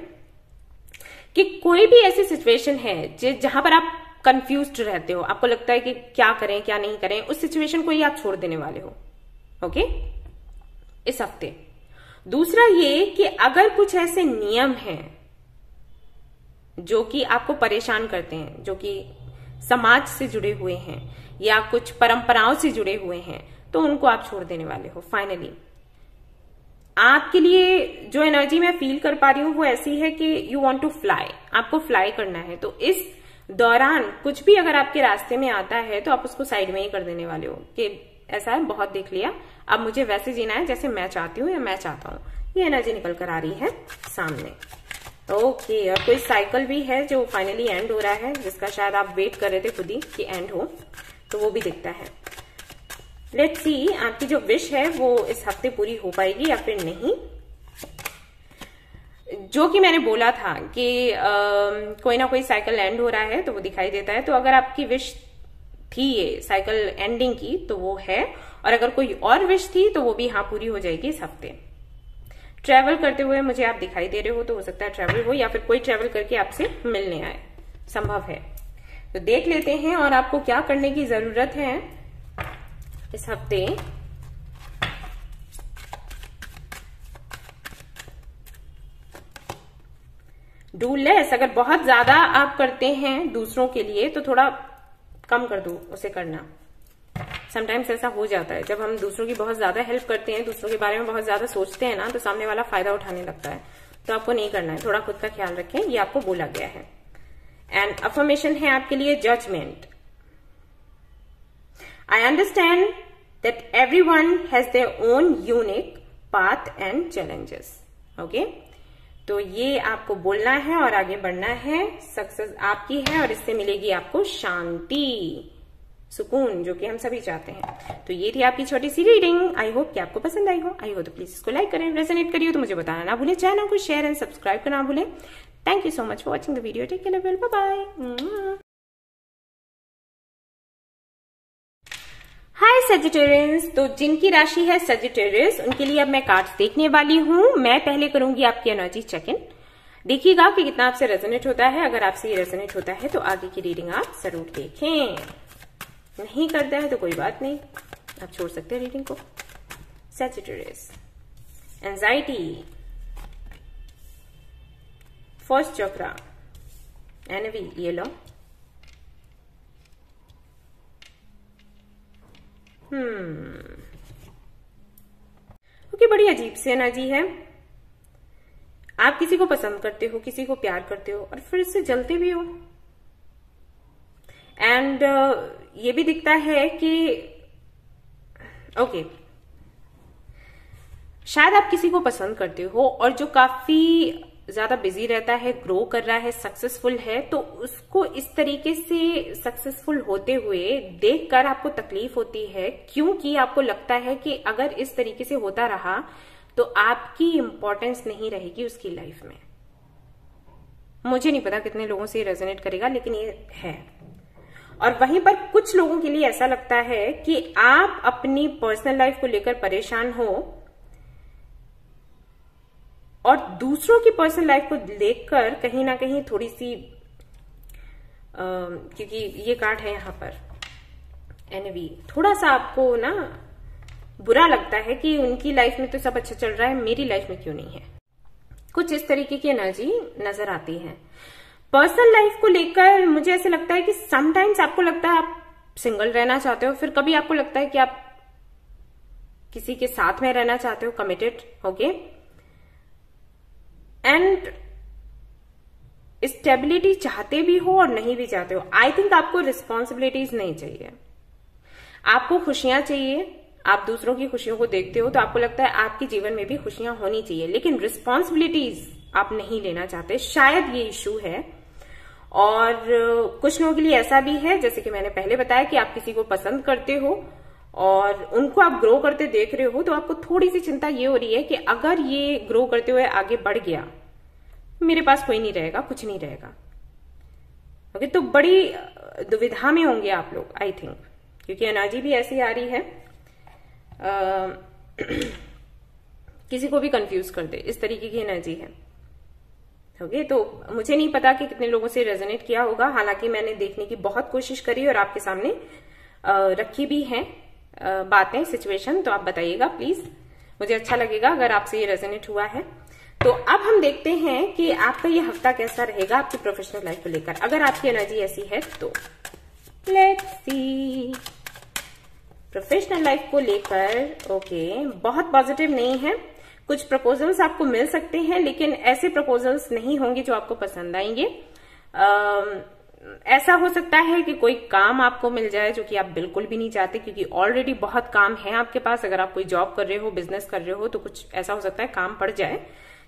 कि कोई भी ऐसी सिचुएशन है जहां पर आप कंफ्यूज्ड रहते हो, आपको लगता है कि क्या करें क्या नहीं करें, उस सिचुएशन को ही आप छोड़ देने वाले हो। ओके, इस हफ्ते। दूसरा ये कि अगर कुछ ऐसे नियम हैं जो कि आपको परेशान करते हैं, जो कि समाज से जुड़े हुए हैं या कुछ परंपराओं से जुड़े हुए हैं, तो उनको आप छोड़ देने वाले हो। फाइनली आपके लिए जो एनर्जी मैं फील कर पा रही हूं वो ऐसी है कि यू वांट टू फ्लाई, आपको फ्लाई करना है। तो इस दौरान कुछ भी अगर आपके रास्ते में आता है तो आप उसको साइड में ही कर देने वाले हो कि ऐसा है, बहुत देख लिया, अब मुझे वैसे जीना है जैसे मैं चाहती हूँ या मैं चाहता हूँ। ये एनर्जी निकल कर आ रही है सामने। ओके, और कोई साइकिल भी है जो फाइनली एंड हो रहा है, जिसका शायद आप वेट कर रहे थे खुद ही कि एंड हो, तो वो भी दिखता है। लेट्स सी आपकी जो विश है वो इस हफ्ते पूरी हो पाएगी या फिर नहीं। जो कि मैंने बोला था कि कोई ना कोई साइकिल एंड हो रहा है तो वो दिखाई देता है। तो अगर आपकी विश थी ये साइकिल एंडिंग की तो वो है, और अगर कोई और विश थी तो वो भी हाँ पूरी हो जाएगी इस हफ्ते। ट्रैवल करते हुए मुझे आप दिखाई दे रहे हो, तो हो सकता है ट्रैवल हो या फिर कोई ट्रैवल करके आपसे मिलने आए, संभव है। तो देख लेते हैं और आपको क्या करने की जरूरत है इस हफ्ते। डू लेस, अगर बहुत ज्यादा आप करते हैं दूसरों के लिए तो थोड़ा कम कर दो उसे करना। समटाइम्स ऐसा हो जाता है, जब हम दूसरों की बहुत ज्यादा हेल्प करते हैं, दूसरों के बारे में बहुत ज्यादा सोचते हैं ना, तो सामने वाला फायदा उठाने लगता है। तो आपको नहीं करना है, थोड़ा खुद का ख्याल रखें, ये आपको बोला गया है। एंड अफर्मेशन है आपके लिए judgement. I understand that everyone has their own unique path and challenges. Okay, तो ये आपको बोलना है और आगे बढ़ना है। सक्सेस आपकी है और इससे मिलेगी आपको शांति, सुकून, जो कि हम सभी चाहते हैं। तो ये थी आपकी छोटी सी रीडिंग। आई होप कि आपको पसंद आई हो। आई हो तो प्लीज इसको लाइक करें, रेजोनेट करिए तो मुझे बताना ना भूलें, चैनल को शेयर एंड सब्सक्राइब करना ना भूलें। Thank you so much for watching the video. Take care, bye bye. Hi Sagittarians, तो जिनकी राशि है सजिटेरियस उनके लिए अब मैं कार्ड्स देखने वाली हूं। मैं पहले करूंगी आपकी एनर्जी चेक इन, देखिएगा कि कितना आपसे रेजोनेट होता है। अगर आपसे ये रेजोनेट होता है तो आगे की रीडिंग आप जरूर देखें, नहीं करता है तो कोई बात नहीं, आप छोड़ सकते हैं रीडिंग को। सजिटेरियस, एंजाइटी, फर्स्ट चक्रा, एनवी, ये लो। ओके, बड़ी अजीब सी एनर्जी है। आप किसी को पसंद करते हो, किसी को प्यार करते हो और फिर इससे जलते भी हो। एंड ये भी दिखता है कि ओके, शायद आप किसी को पसंद करते हो और जो काफी ज्यादा बिजी रहता है, ग्रो कर रहा है, सक्सेसफुल है, तो उसको इस तरीके से सक्सेसफुल होते हुए देखकर आपको तकलीफ होती है, क्योंकि आपको लगता है कि अगर इस तरीके से होता रहा तो आपकी इंपॉर्टेंस नहीं रहेगी उसकी लाइफ में। मुझे नहीं पता कितने लोगों से रेजोनेट करेगा, लेकिन ये है। और वहीं पर कुछ लोगों के लिए ऐसा लगता है कि आप अपनी पर्सनल लाइफ को लेकर परेशान हो और दूसरों की पर्सनल लाइफ को देखकर कहीं ना कहीं थोड़ी सी क्योंकि ये कार्ड है यहाँ पर एनवी, थोड़ा सा आपको ना बुरा लगता है कि उनकी लाइफ में तो सब अच्छा चल रहा है, मेरी लाइफ में क्यों नहीं है। कुछ इस तरीके की एनर्जी नजर आती है। पर्सनल लाइफ को लेकर मुझे ऐसे लगता है कि समटाइम्स आपको लगता है आप सिंगल रहना चाहते हो, फिर कभी आपको लगता है कि आप किसी के साथ में रहना चाहते हो, कमिटेड होके। एंड स्टेबिलिटी चाहते भी हो और नहीं भी चाहते हो। आई थिंक आपको रिस्पॉन्सिबिलिटीज नहीं चाहिए, आपको खुशियां चाहिए। आप दूसरों की खुशियों को देखते हो तो आपको लगता है आपके जीवन में भी खुशियां होनी चाहिए, लेकिन रिस्पॉन्सिबिलिटीज आप नहीं लेना चाहते। शायद ये इशू है। और कुछ लोगों के लिए ऐसा भी है, जैसे कि मैंने पहले बताया, कि आप किसी को पसंद करते हो और उनको आप ग्रो करते देख रहे हो, तो आपको थोड़ी सी चिंता ये हो रही है कि अगर ये ग्रो करते हुए आगे बढ़ गया, मेरे पास कोई नहीं रहेगा, कुछ नहीं रहेगा। ओके, तो बड़ी दुविधा में होंगे आप लोग, आई थिंक, क्योंकि एनर्जी भी ऐसी आ रही है। किसी को भी कंफ्यूज कर दे, इस तरीके की एनर्जी है। ओके, तो मुझे नहीं पता कि कितने लोगों से रेजोनेट किया होगा, हालांकि मैंने देखने की बहुत कोशिश करी और आपके सामने रखी भी हैं बातें, सिचुएशन। तो आप बताइएगा प्लीज, मुझे अच्छा लगेगा अगर आपसे ये रेजोनेट हुआ है। तो अब हम देखते हैं कि आपका ये हफ्ता कैसा रहेगा आपकी प्रोफेशनल लाइफ को लेकर। अगर आपकी एनर्जी ऐसी है तो लेट्स सी प्रोफेशनल लाइफ को लेकर। ओके, बहुत पॉजिटिव नहीं है। कुछ प्रपोजल्स आपको मिल सकते हैं, लेकिन ऐसे प्रपोजल्स नहीं होंगे जो आपको पसंद आएंगे। ऐसा हो सकता है कि कोई काम आपको मिल जाए जो कि आप बिल्कुल भी नहीं चाहते, क्योंकि ऑलरेडी बहुत काम है आपके पास। अगर आप कोई जॉब कर रहे हो, बिजनेस कर रहे हो, तो कुछ ऐसा हो सकता है काम पड़ जाए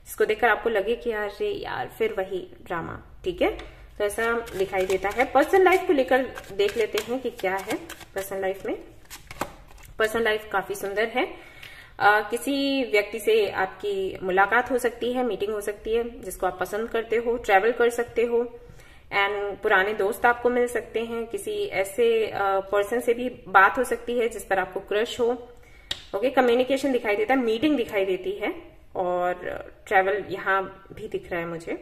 जिसको देखकर आपको लगे कि अरे यार फिर वही ड्रामा। ठीक है, तो ऐसा दिखाई देता है। पर्सनल लाइफ को लेकर देख लेते हैं कि क्या है पर्सनल लाइफ में। पर्सनल लाइफ काफी सुंदर है। किसी व्यक्ति से आपकी मुलाकात हो सकती है, मीटिंग हो सकती है जिसको आप पसंद करते हो, ट्रैवल कर सकते हो, एंड पुराने दोस्त आपको मिल सकते हैं। किसी ऐसे पर्सन से भी बात हो सकती है जिस पर आपको क्रश हो। ओके, कम्युनिकेशन दिखाई देता है, मीटिंग दिखाई देती है, और ट्रैवल यहाँ भी दिख रहा है मुझे।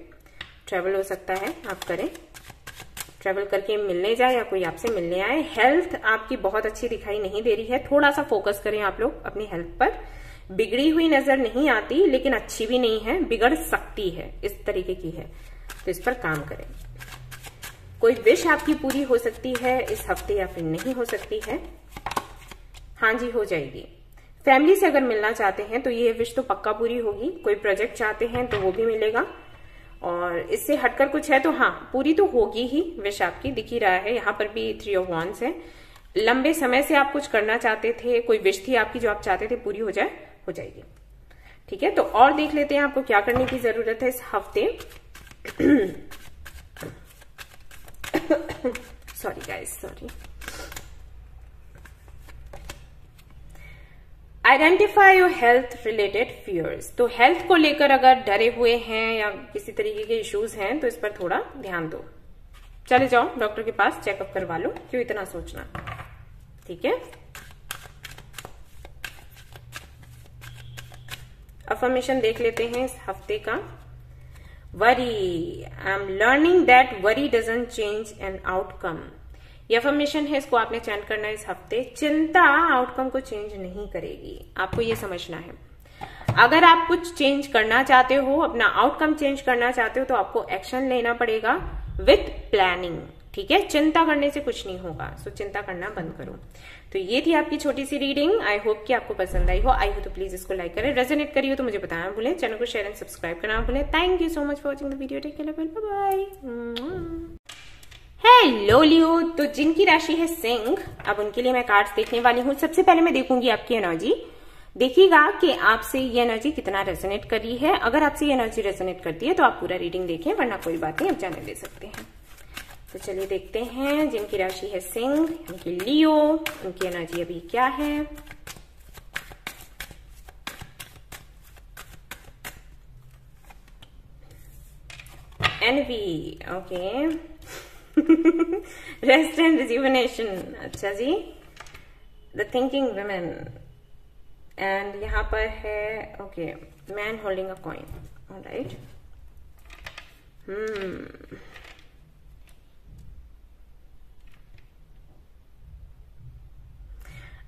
ट्रैवल हो सकता है आप करें, ट्रैवल करके मिलने जाए या कोई आपसे मिलने आए। हेल्थ आपकी बहुत अच्छी दिखाई नहीं दे रही है, थोड़ा सा फोकस करें आप लोग अपनी हेल्थ पर। बिगड़ी हुई नजर नहीं आती, लेकिन अच्छी भी नहीं है, बिगड़ सकती है, इस तरीके की है, तो इस पर काम करें। कोई विश आपकी पूरी हो सकती है इस हफ्ते या फिर नहीं हो सकती है। हाँ जी, हो जाएगी। फैमिली से अगर मिलना चाहते हैं तो ये विश तो पक्का पूरी होगी। कोई प्रोजेक्ट चाहते हैं तो वो भी मिलेगा, और इससे हटकर कुछ है तो हाँ, पूरी तो होगी ही विश आपकी, दिख ही रहा है। यहाँ पर भी 3 ऑफ वांड्स है। लंबे समय से आप कुछ करना चाहते थे, कोई विश थी आपकी जो आप चाहते थे पूरी हो जाए, हो जाएगी। ठीक है, तो और देख लेते हैं आपको क्या करने की जरूरत है इस हफ्ते। Sorry guys, sorry. Identify your health related fears. तो हेल्थ को लेकर अगर डरे हुए हैं या किसी तरीके के इश्यूज हैं तो इस पर थोड़ा ध्यान दो। चले जाओ डॉक्टर के पास, चेकअप करवा लो, क्यों इतना सोचना। ठीक है, अफर्मेशन देख लेते हैं इस हफ्ते का। Worry, I am learning that worry doesn't change an outcome. ये अफर्मेशन है, इसको आपने चैंट करना है इस हफ्ते। चिंता आउटकम को चेंज नहीं करेगी, आपको ये समझना है। अगर आप कुछ चेंज करना चाहते हो, अपना आउटकम चेंज करना चाहते हो, तो आपको एक्शन लेना पड़ेगा विथ प्लानिंग। ठीक है, चिंता करने से कुछ नहीं होगा, सो चिंता करना बंद करो। तो ये थी आपकी छोटी सी रीडिंग। आई होप कि आपको पसंद आई हो तो प्लीज इसको लाइक करें, रेजोनेट करिए तो मुझे बताना भूलें, चैनल को शेयर एंड सब्सक्राइब करना भूलें। Thank you so much for watching the video. Take care, bye bye. Hello Leo, तो जिनकी राशि है सिंह, अब उनके लिए मैं कार्ड्स देखने वाली हूँ। सबसे पहले मैं देखूंगी आपकी एनर्जी। देखिएगा कि आपसे ये एनर्जी कितना रेजोनेट कर रही है। अगर आपसे ये एनर्जी रेजोनेट करती है तो आप पूरा रीडिंग देखें, वरना कोई बात नहीं, आप जाने दे सकते हैं। तो चलिए देखते हैं जिनकी राशि है सिंह, उनकी लियो, उनकी एनर्जी अभी क्या है। Envy, okay. Rest and rejuvenation, अच्छा जी। द थिंकिंग वुमेन, एंड यहां पर है okay man holding a coin, alright.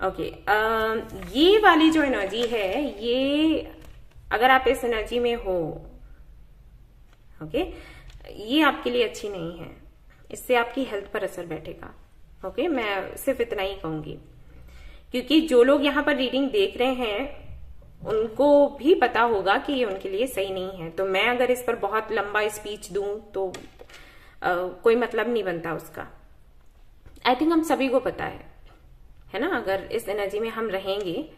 Okay, ये वाली जो एनर्जी है, ये अगर आप इस एनर्जी में हो, ओके, ये आपके लिए अच्छी नहीं है। इससे आपकी हेल्थ पर असर बैठेगा। ओके, मैं सिर्फ इतना ही कहूंगी, क्योंकि जो लोग यहाँ पर रीडिंग देख रहे हैं उनको भी पता होगा कि ये उनके लिए सही नहीं है। तो मैं अगर इस पर बहुत लंबा स्पीच दूं तो कोई मतलब नहीं बनता उसका। आई थिंक हम सभी को पता है ना, अगर इस एनर्जी में हम रहेंगे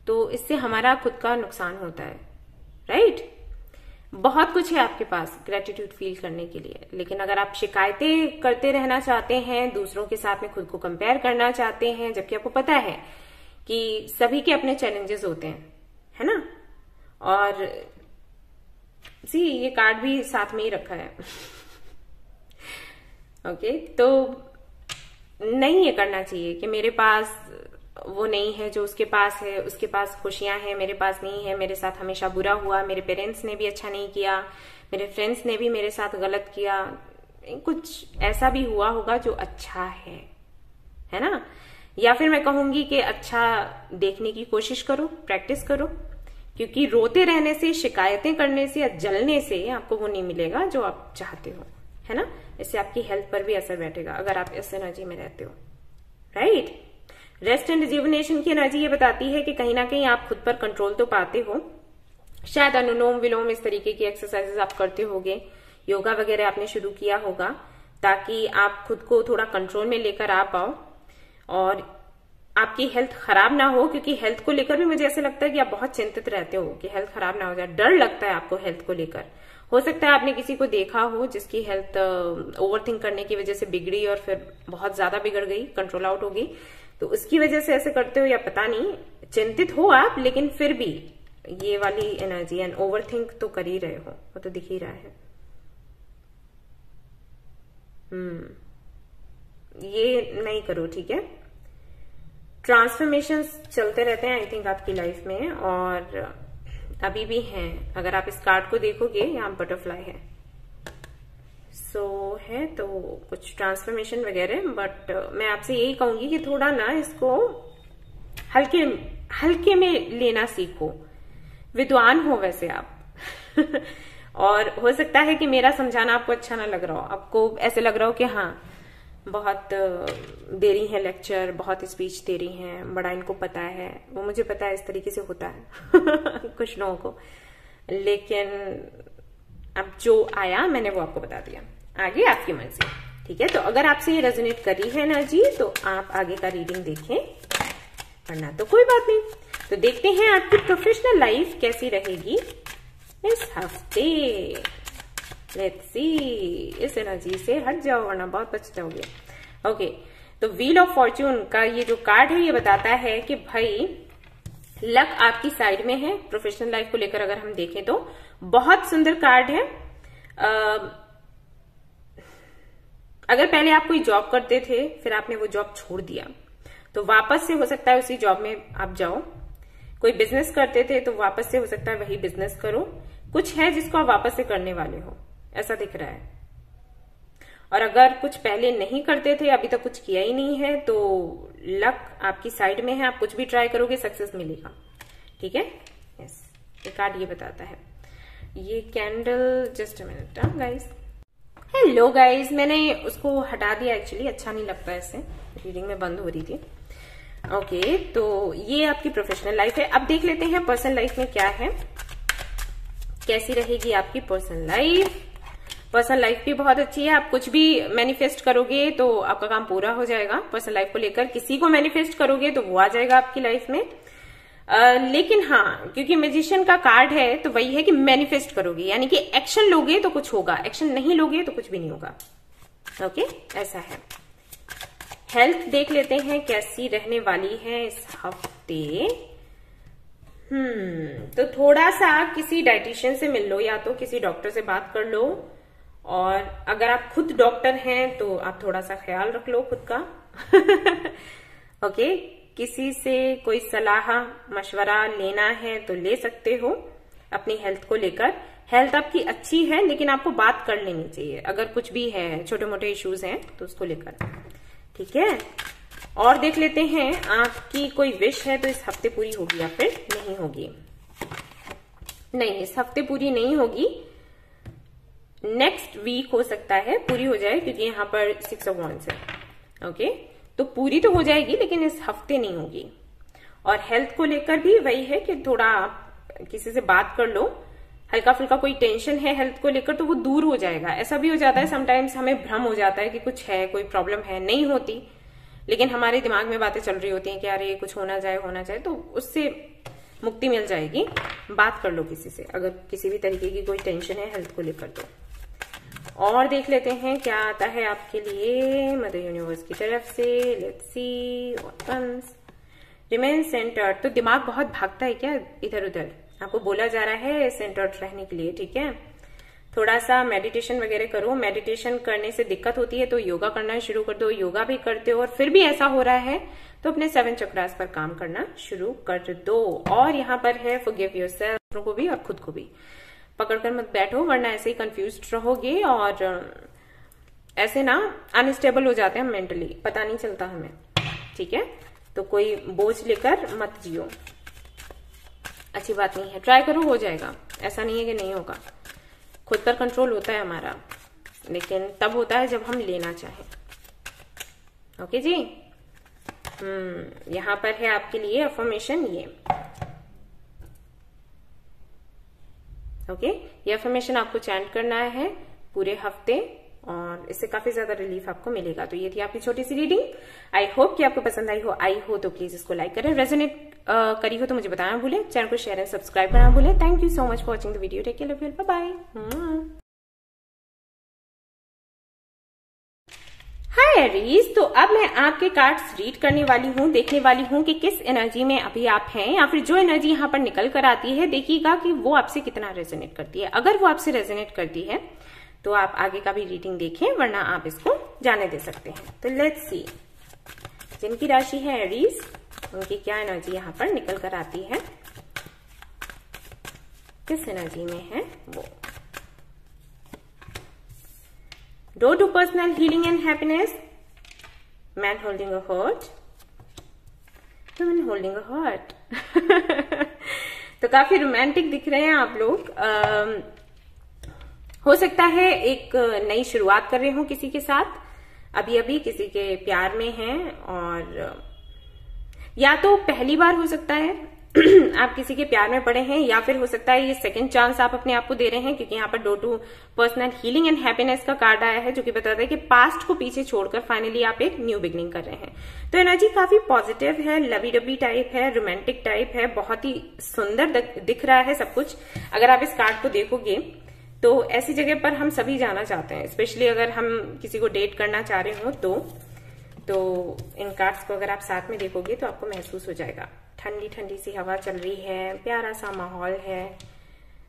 तो इससे हमारा खुद का नुकसान होता है, राइट। बहुत कुछ है आपके पास ग्रेटिट्यूड फील करने के लिए, लेकिन अगर आप शिकायतें करते रहना चाहते हैं, दूसरों के साथ में खुद को कंपेयर करना चाहते हैं, जबकि आपको pता है कि सभी के अपने चैलेंजेस होते हैं, है ना। और ये कार्ड भी साथ में ही रखा है। ओके, तो नहीं ये करना चाहिए कि मेरे पास वो नहीं है जो उसके पास है। उसके पास खुशियां हैं, मेरे पास नहीं है। मेरे साथ हमेशा बुरा हुआ, मेरे पेरेंट्स ने भी अच्छा नहीं किया, मेरे फ्रेंड्स ने भी मेरे साथ गलत किया, कुछ ऐसा भी हुआ होगा जो अच्छा है ना। या फिर मैं कहूंगी कि अच्छा देखने की कोशिश करो, प्रैक्टिस करो, क्योंकि रोते रहने से, शिकायतें करने से या जलने से आपको वो नहीं मिलेगा जो आप चाहते हो, है ना। इससे आपकी हेल्थ पर भी असर बैठेगा अगर आप इस एनर्जी में रहते हो, राइट। रेस्ट एंड रिजुविनेशन की एनर्जी ये बताती है कि कहीं ना कहीं आप खुद पर कंट्रोल तो पाते हो। शायद अनुलोम विलोम इस तरीके की एक्सरसाइजेस आप करते होगे, योगा वगैरह आपने शुरू किया होगा, ताकि आप खुद को थोड़ा कंट्रोल में लेकर आ पाओ और आपकी हेल्थ खराब ना हो। क्योंकि हेल्थ को लेकर भी मुझे ऐसे लगता है कि आप बहुत चिंतित रहते हो कि हेल्थ खराब ना हो जाए, डर लगता है आपको हेल्थ को लेकर। हो सकता है आपने किसी को देखा हो जिसकी हेल्थ ओवरथिंक करने की वजह से बिगड़ी और फिर बहुत ज्यादा बिगड़ गई, कंट्रोल आउट हो गई, तो उसकी वजह से ऐसे करते हो या पता नहीं, चिंतित हो आप, लेकिन फिर भी ये वाली एनर्जी एंड ओवरथिंक तो कर ही रहे हो, वो तो दिख ही रहा है। ये नहीं करो, ठीक है। ट्रांसफॉर्मेशंस चलते रहते हैं आई थिंक आपकी लाइफ में, और अभी भी हैं। अगर आप इस कार्ड को देखोगे, यहाँ बटरफ्लाई है, है तो कुछ ट्रांसफॉर्मेशन वगैरह। बट मैं आपसे यही कहूंगी कि थोड़ा ना इसको हल्के में लेना सीखो। विद्वान हो वैसे आप और हो सकता है कि मेरा समझाना आपको अच्छा ना लग रहा हो, आपको ऐसे लग रहा हो कि हाँ बहुत दे रही है लेक्चर, बहुत स्पीच दे रही हैं, बड़ा इनको पता है। वो मुझे पता है इस तरीके से होता है कुछ लोगों को, लेकिन अब जो आया मैंने वो आपको बता दिया, आगे आपकी मर्जी, ठीक है। तो अगर आपसे ये रेजोनेट कर रही है एनर्जी तो आप आगे का रीडिंग देखें, वरना तो कोई बात नहीं। तो देखते हैं आपकी प्रोफेशनल लाइफ कैसी रहेगी इस हफ्ते। लेट्स सी, इस एनर्जी से हट जाओ वरना बहुत पछताओगे। ओके, तो व्हील ऑफ फॉर्च्यून का ये जो कार्ड है ये बताता है कि भाई लक आपकी साइड में है। प्रोफेशनल लाइफ को लेकर अगर हम देखें तो बहुत सुंदर कार्ड है। अगर पहले आप कोई जॉब करते थे, फिर आपने वो जॉब छोड़ दिया, तो वापस से हो सकता है उसी जॉब में आप जाओ। कोई बिजनेस करते थे तो वापस से हो सकता है वही बिजनेस करो। कुछ है जिसको आप वापस से करने वाले हो, ऐसा दिख रहा है। और अगर कुछ पहले नहीं करते थे, अभी तक कुछ किया ही नहीं है, तो लक आपकी साइड में है। आप कुछ भी ट्राई करोगे सक्सेस मिलेगा, ठीक है। यस, ये कार्ड ये बताता है। ये candle, just a minute guys. Hello guys, मैंने उसको हटा दिया, एक्चुअली अच्छा नहीं लगता ऐसे, रीडिंग में बंद हो रही थी। ओके, तो ये आपकी प्रोफेशनल लाइफ है। अब देख लेते हैं पर्सनल लाइफ में क्या है, कैसी रहेगी आपकी पर्सनल लाइफ। पर्सनल लाइफ भी बहुत अच्छी है। आप कुछ भी मैनिफेस्ट करोगे तो आपका काम पूरा हो जाएगा। पर्सनल लाइफ को लेकर किसी को मैनिफेस्ट करोगे तो वो आ जाएगा आपकी लाइफ में। लेकिन हाँ, क्योंकि मैजिशियन का कार्ड है तो वही है कि मैनिफेस्ट करोगे, यानी कि एक्शन लोगे तो कुछ होगा, एक्शन नहीं लोगे तो कुछ भी नहीं होगा। ओके, ऐसा है। हेल्थ देख लेते हैं कैसी रहने वाली है इस हफ्ते। तो थोड़ा सा किसी डाइटिशियन से मिल लो या तो किसी डॉक्टर से बात कर लो, और अगर आप खुद डॉक्टर हैं तो आप थोड़ा सा ख्याल रख लो खुद का ओके, किसी से कोई सलाह मशवरा लेना है तो ले सकते हो अपनी हेल्थ को लेकर। हेल्थ आपकी अच्छी है, लेकिन आपको बात कर लेनी चाहिए अगर कुछ भी है, छोटे मोटे इश्यूज हैं तो उसको लेकर, ठीक है। और देख लेते हैं आपकी कोई विश है तो इस हफ्ते पूरी होगी या फिर नहीं होगी। नहीं, इस हफ्ते पूरी नहीं होगी, नेक्स्ट वीक हो सकता है पूरी हो जाए, क्योंकि यहाँ पर 6 ऑफ वांड्स है। ओके, तो पूरी तो हो जाएगी लेकिन इस हफ्ते नहीं होगी। और हेल्थ को लेकर भी वही है कि थोड़ा किसी से बात कर लो, हल्का फुल्का कोई टेंशन है हेल्थ को लेकर तो वो दूर हो जाएगा। ऐसा भी हो जाता है समटाइम्स, हमें भ्रम हो जाता है कि कुछ है, कोई प्रॉब्लम है, नहीं होती, लेकिन हमारे दिमाग में बातें चल रही होती हैं कि यार ये कुछ होना चाहिए, तो उससे मुक्ति मिल जाएगी। बात कर लो किसी से अगर किसी भी तरीके की कोई टेंशन है हेल्थ को लेकर तो। और देख लेते हैं क्या आता है आपके लिए मदर यूनिवर्स की तरफ से। Let's see what comes. Remain centred, तो दिमाग बहुत भागता है क्या इधर उधर, आपको बोला जा रहा है सेंटर्ड रहने के लिए, ठीक है। थोड़ा सा मेडिटेशन वगैरह करो। मेडिटेशन करने से दिक्कत होती है तो योगा करना शुरू कर दो। योगा भी करते हो और फिर भी ऐसा हो रहा है तो अपने 7 चक्रास पर काम करना शुरू कर दो। और यहाँ पर है फॉरगिव योरसेल्फ, दूसरों को भी और खुद को भी। पकड़कर मत बैठो वरना ऐसे ही कंफ्यूज्ड रहोगे और ऐसे ना अनस्टेबल हो जाते हैं मेंटली, पता नहीं चलता हमें। ठीक है, तो कोई बोझ लेकर मत जियो, अच्छी बात नहीं है। ट्राई करो, हो जाएगा, ऐसा नहीं है कि नहीं होगा। खुद पर कंट्रोल होता है हमारा, लेकिन तब होता है जब हम लेना चाहें। ओके जी। यहां पर है आपके लिए अफर्मेशन ये। ओके, ये अफर्मेशन आपको चैंट करना है पूरे हफ्ते और इससे काफी ज्यादा रिलीफ आपको मिलेगा। तो ये थी आपकी छोटी सी रीडिंग। आई होप कि आपको पसंद आई हो तो प्लीज इसको लाइक करें। रेजोनेट करी हो तो मुझे बताना भूले। चैनल को शेयर एंड सब्सक्राइब करना भूले। Thank you so much for watching the video. Take care, love you, bye bye. Hi Aries, तो अब मैं आपके कार्ड्स रीड करने वाली हूँ, देखने वाली हूँ कि किस एनर्जी में अभी आप हैं या फिर जो एनर्जी यहाँ पर निकल कर आती है, देखिएगा कि वो आपसे कितना रेजोनेट करती है। अगर वो आपसे रेजोनेट करती है तो आप आगे का भी रीडिंग देखें, वरना आप इसको जाने दे सकते हैं। तो लेट्स सी, जिनकी राशि है एरीज उनकी क्या एनर्जी यहाँ पर निकल कर आती है, किस एनर्जी में है वो। Door to personal healing and happiness. Man holding a heart. Woman holding a heart. तो काफी रोमांटिक दिख रहे हैं आप लोग। हो सकता है एक नई शुरुआत कर रहे हो किसी के साथ, अभी अभी किसी के प्यार में हैं, और या तो पहली बार हो सकता है आप किसी के प्यार में पड़े हैं, या फिर हो सकता है ये सेकंड चांस आप अपने आप को दे रहे हैं, क्योंकि यहाँ पर door to personal healing and happiness का कार्ड आया है जो कि बताता है कि पास्ट को पीछे छोड़कर फाइनली आप एक न्यू बिगनिंग कर रहे हैं। तो एनर्जी काफी पॉजिटिव है, लवी डबी टाइप है, रोमांटिक टाइप है, बहुत ही सुंदर दिख रहा है सब कुछ। अगर आप इस कार्ड को देखोगे तो ऐसी जगह पर हम सभी जाना चाहते हैं, स्पेशली अगर हम किसी को डेट करना चाह रहे हो तो इन कार्ड्स को अगर आप साथ में देखोगे तो आपको महसूस हो जाएगा। ठंडी ठंडी सी हवा चल रही है, प्यारा सा माहौल है।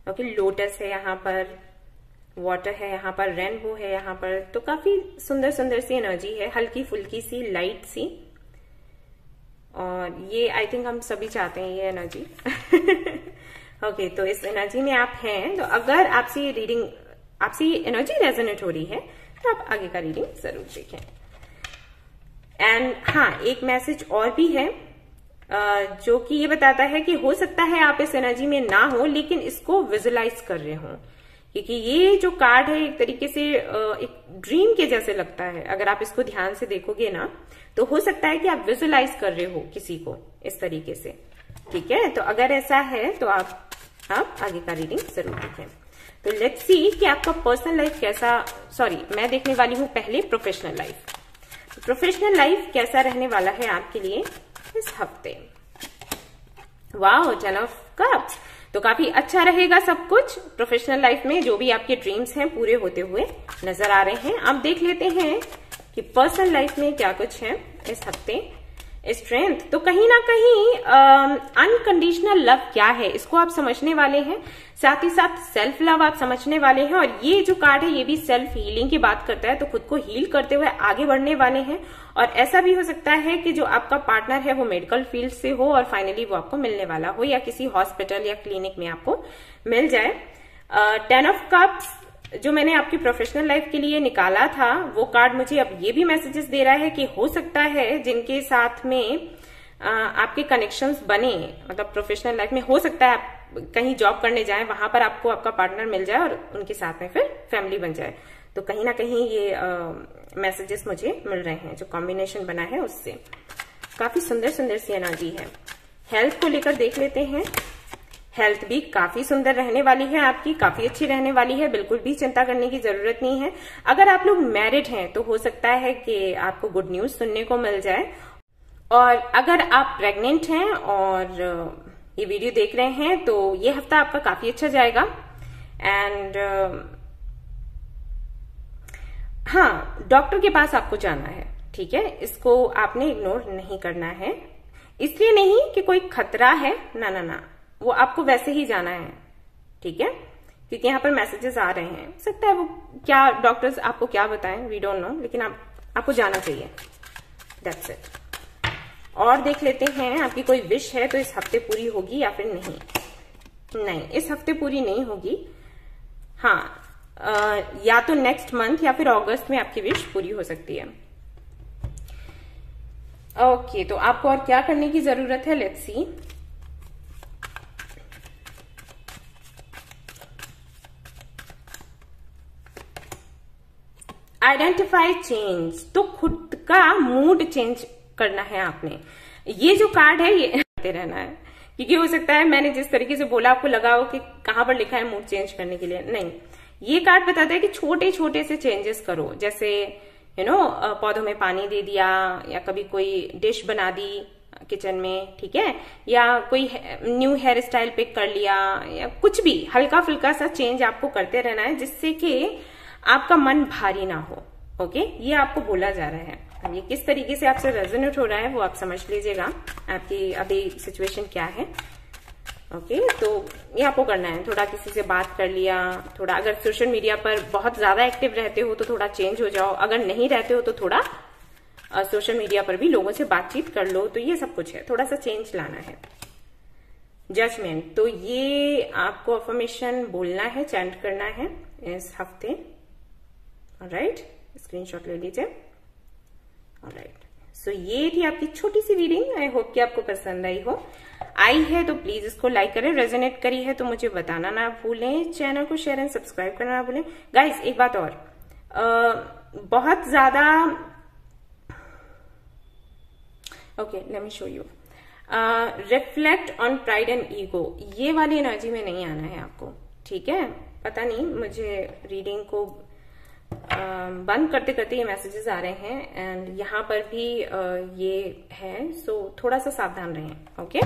ओके, लोटस है यहाँ पर, वाटर है यहाँ पर, रेनबो है यहाँ पर, तो काफी सुंदर सुंदर सी एनर्जी है, हल्की फुल्की सी, लाइट सी। और ये आई थिंक हम सभी चाहते हैं ये एनर्जी। ओके, तो इस एनर्जी में आप हैं, तो अगर आपसे ये एनर्जी रेजोनेट हो रही है तो आप आगे का रीडिंग जरूर देखें। एंड हाँ, एक मैसेज और भी है जो कि ये बताता है कि हो सकता है आप इस एनर्जी में ना हो, लेकिन इसको विजुलाइज कर रहे हो, क्योंकि ये जो कार्ड है एक तरीके से एक ड्रीम के जैसे लगता है। अगर आप इसको ध्यान से देखोगे ना तो हो सकता है कि आप विजुलाइज कर रहे हो किसी को इस तरीके से। ठीक है, तो अगर ऐसा है तो आप आगे का रीडिंग जरूर देखें। तो लेट्स सी कि आपका पर्सनल लाइफ कैसा, मैं देखने वाली हूं पहले प्रोफेशनल लाइफ। प्रोफेशनल लाइफ कैसा रहने वाला है आपके लिए इस हफ्ते। वाओ, 10 ऑफ कप्स, तो काफी अच्छा रहेगा सब कुछ प्रोफेशनल लाइफ में। जो भी आपके ड्रीम्स हैं पूरे होते हुए नजर आ रहे हैं। अब देख लेते हैं कि पर्सनल लाइफ में क्या कुछ है इस हफ्ते। स्ट्रेंथ, तो कहीं ना कहीं अनकंडीशनल लव क्या है इसको आप समझने वाले हैं, साथ ही साथ सेल्फ लव आप समझने वाले हैं। और ये जो कार्ड है ये भी सेल्फ हीलिंग की बात करता है, तो खुद को हील करते हुए आगे बढ़ने वाले हैं। और ऐसा भी हो सकता है कि जो आपका पार्टनर है वो मेडिकल फील्ड से हो और फाइनली वो आपको मिलने वाला हो, या किसी हॉस्पिटल या क्लिनिक में आपको मिल जाए। 10 ऑफ कप्स जो मैंने आपकी प्रोफेशनल लाइफ के लिए निकाला था, वो कार्ड मुझे अब ये भी मैसेजेस दे रहा है कि हो सकता है जिनके साथ में आपके कनेक्शंस बने, मतलब प्रोफेशनल लाइफ में हो सकता है आप कहीं जॉब करने जाएं, वहां पर आपको आपका पार्टनर मिल जाए और उनके साथ में फिर फैमिली बन जाए। तो कहीं ना कहीं ये मैसेजेस मुझे मिल रहे हैं, जो कॉम्बिनेशन बना है उससे काफी सुंदर सुंदर सी एनर्जी है। हेल्थ को लेकर देख लेते हैं। हेल्थ भी काफी सुंदर रहने वाली है आपकी, काफी अच्छी रहने वाली है, बिल्कुल भी चिंता करने की जरूरत नहीं है। अगर आप लोग मैरिड हैं तो हो सकता है कि आपको गुड न्यूज सुनने को मिल जाए। और अगर आप प्रेग्नेंट हैं और ये वीडियो देख रहे हैं तो ये हफ्ता आपका काफी अच्छा जाएगा। एंड हाँ, डॉक्टर के पास आपको जाना है, ठीक है, इसको आपने इग्नोर नहीं करना है। इसलिए नहीं कि कोई खतरा है, ना ना ना, वो आपको वैसे ही जाना है, ठीक है, क्योंकि यहाँ पर मैसेजेस आ रहे हैं। हो सकता है वो क्या डॉक्टर्स आपको क्या बताएं, वी डोंट नो, लेकिन आपको जाना चाहिए। That's it. और देख लेते हैं आपकी कोई विश है तो इस हफ्ते पूरी होगी या फिर नहीं। इस हफ्ते पूरी नहीं होगी। हाँ, या तो नेक्स्ट मंथ या फिर अगस्त में आपकी विश पूरी हो सकती है। ओके, तो आपको और क्या करने की जरूरत है, लेट्स सी। आइडेंटिफाई चेंज, तो खुद का मूड चेंज करना है आपने। ये जो कार्ड है ये करते रहना है, क्योंकि हो सकता है मैंने जिस तरीके से बोला आपको लगा हो कि कहां पर लिखा है मूड चेंज करने के लिए। नहीं, ये कार्ड बताता है कि छोटे छोटे से चेंजेस करो, जैसे पौधों में पानी दे दिया, या कभी कोई डिश बना दी किचन में, ठीक है, या कोई न्यू हेयर स्टाइल पिक कर लिया, या कुछ भी हल्का फुल्का सा चेंज आपको करते रहना है, जिससे कि आपका मन भारी ना हो। ओके, ये आपको बोला जा रहा है। ये किस तरीके से आपसे रेजोनेट हो रहा है वो आप समझ लीजिएगा, आपकी अभी सिचुएशन क्या है। ओके, तो ये आपको करना है। थोड़ा किसी से बात कर लिया, थोड़ा अगर सोशल मीडिया पर बहुत ज्यादा एक्टिव रहते हो तो थोड़ा चेंज हो जाओ, अगर नहीं रहते हो तो थोड़ा सोशल मीडिया पर भी लोगों से बातचीत कर लो। तो ये सब कुछ है, थोड़ा सा चेंज लाना है। जजमेंट, तो ये आपको अफर्मेशन बोलना है, चैंट करना है इस हफ्ते। ऑलराइट, स्क्रीनशॉट ले लीजिए। ऑलराइट, सो ये थी आपकी छोटी सी रीडिंग। आई होप कि आपको पसंद आई है तो प्लीज इसको लाइक करें। रेजोनेट करी है तो मुझे बताना ना भूलें, चैनल को शेयर एंड सब्सक्राइब करना ना भूलें। गाइस, एक बात और, बहुत ज्यादा, okay let me show you, reflect on pride and ego, ये वाली एनर्जी में नहीं आना है आपको, ठीक है। पता नहीं, मुझे रीडिंग को बंद करते करते ये मैसेजेस आ रहे हैं, एंड यहाँ पर भी ये है, सो थोड़ा सा सावधान रहें। ओके,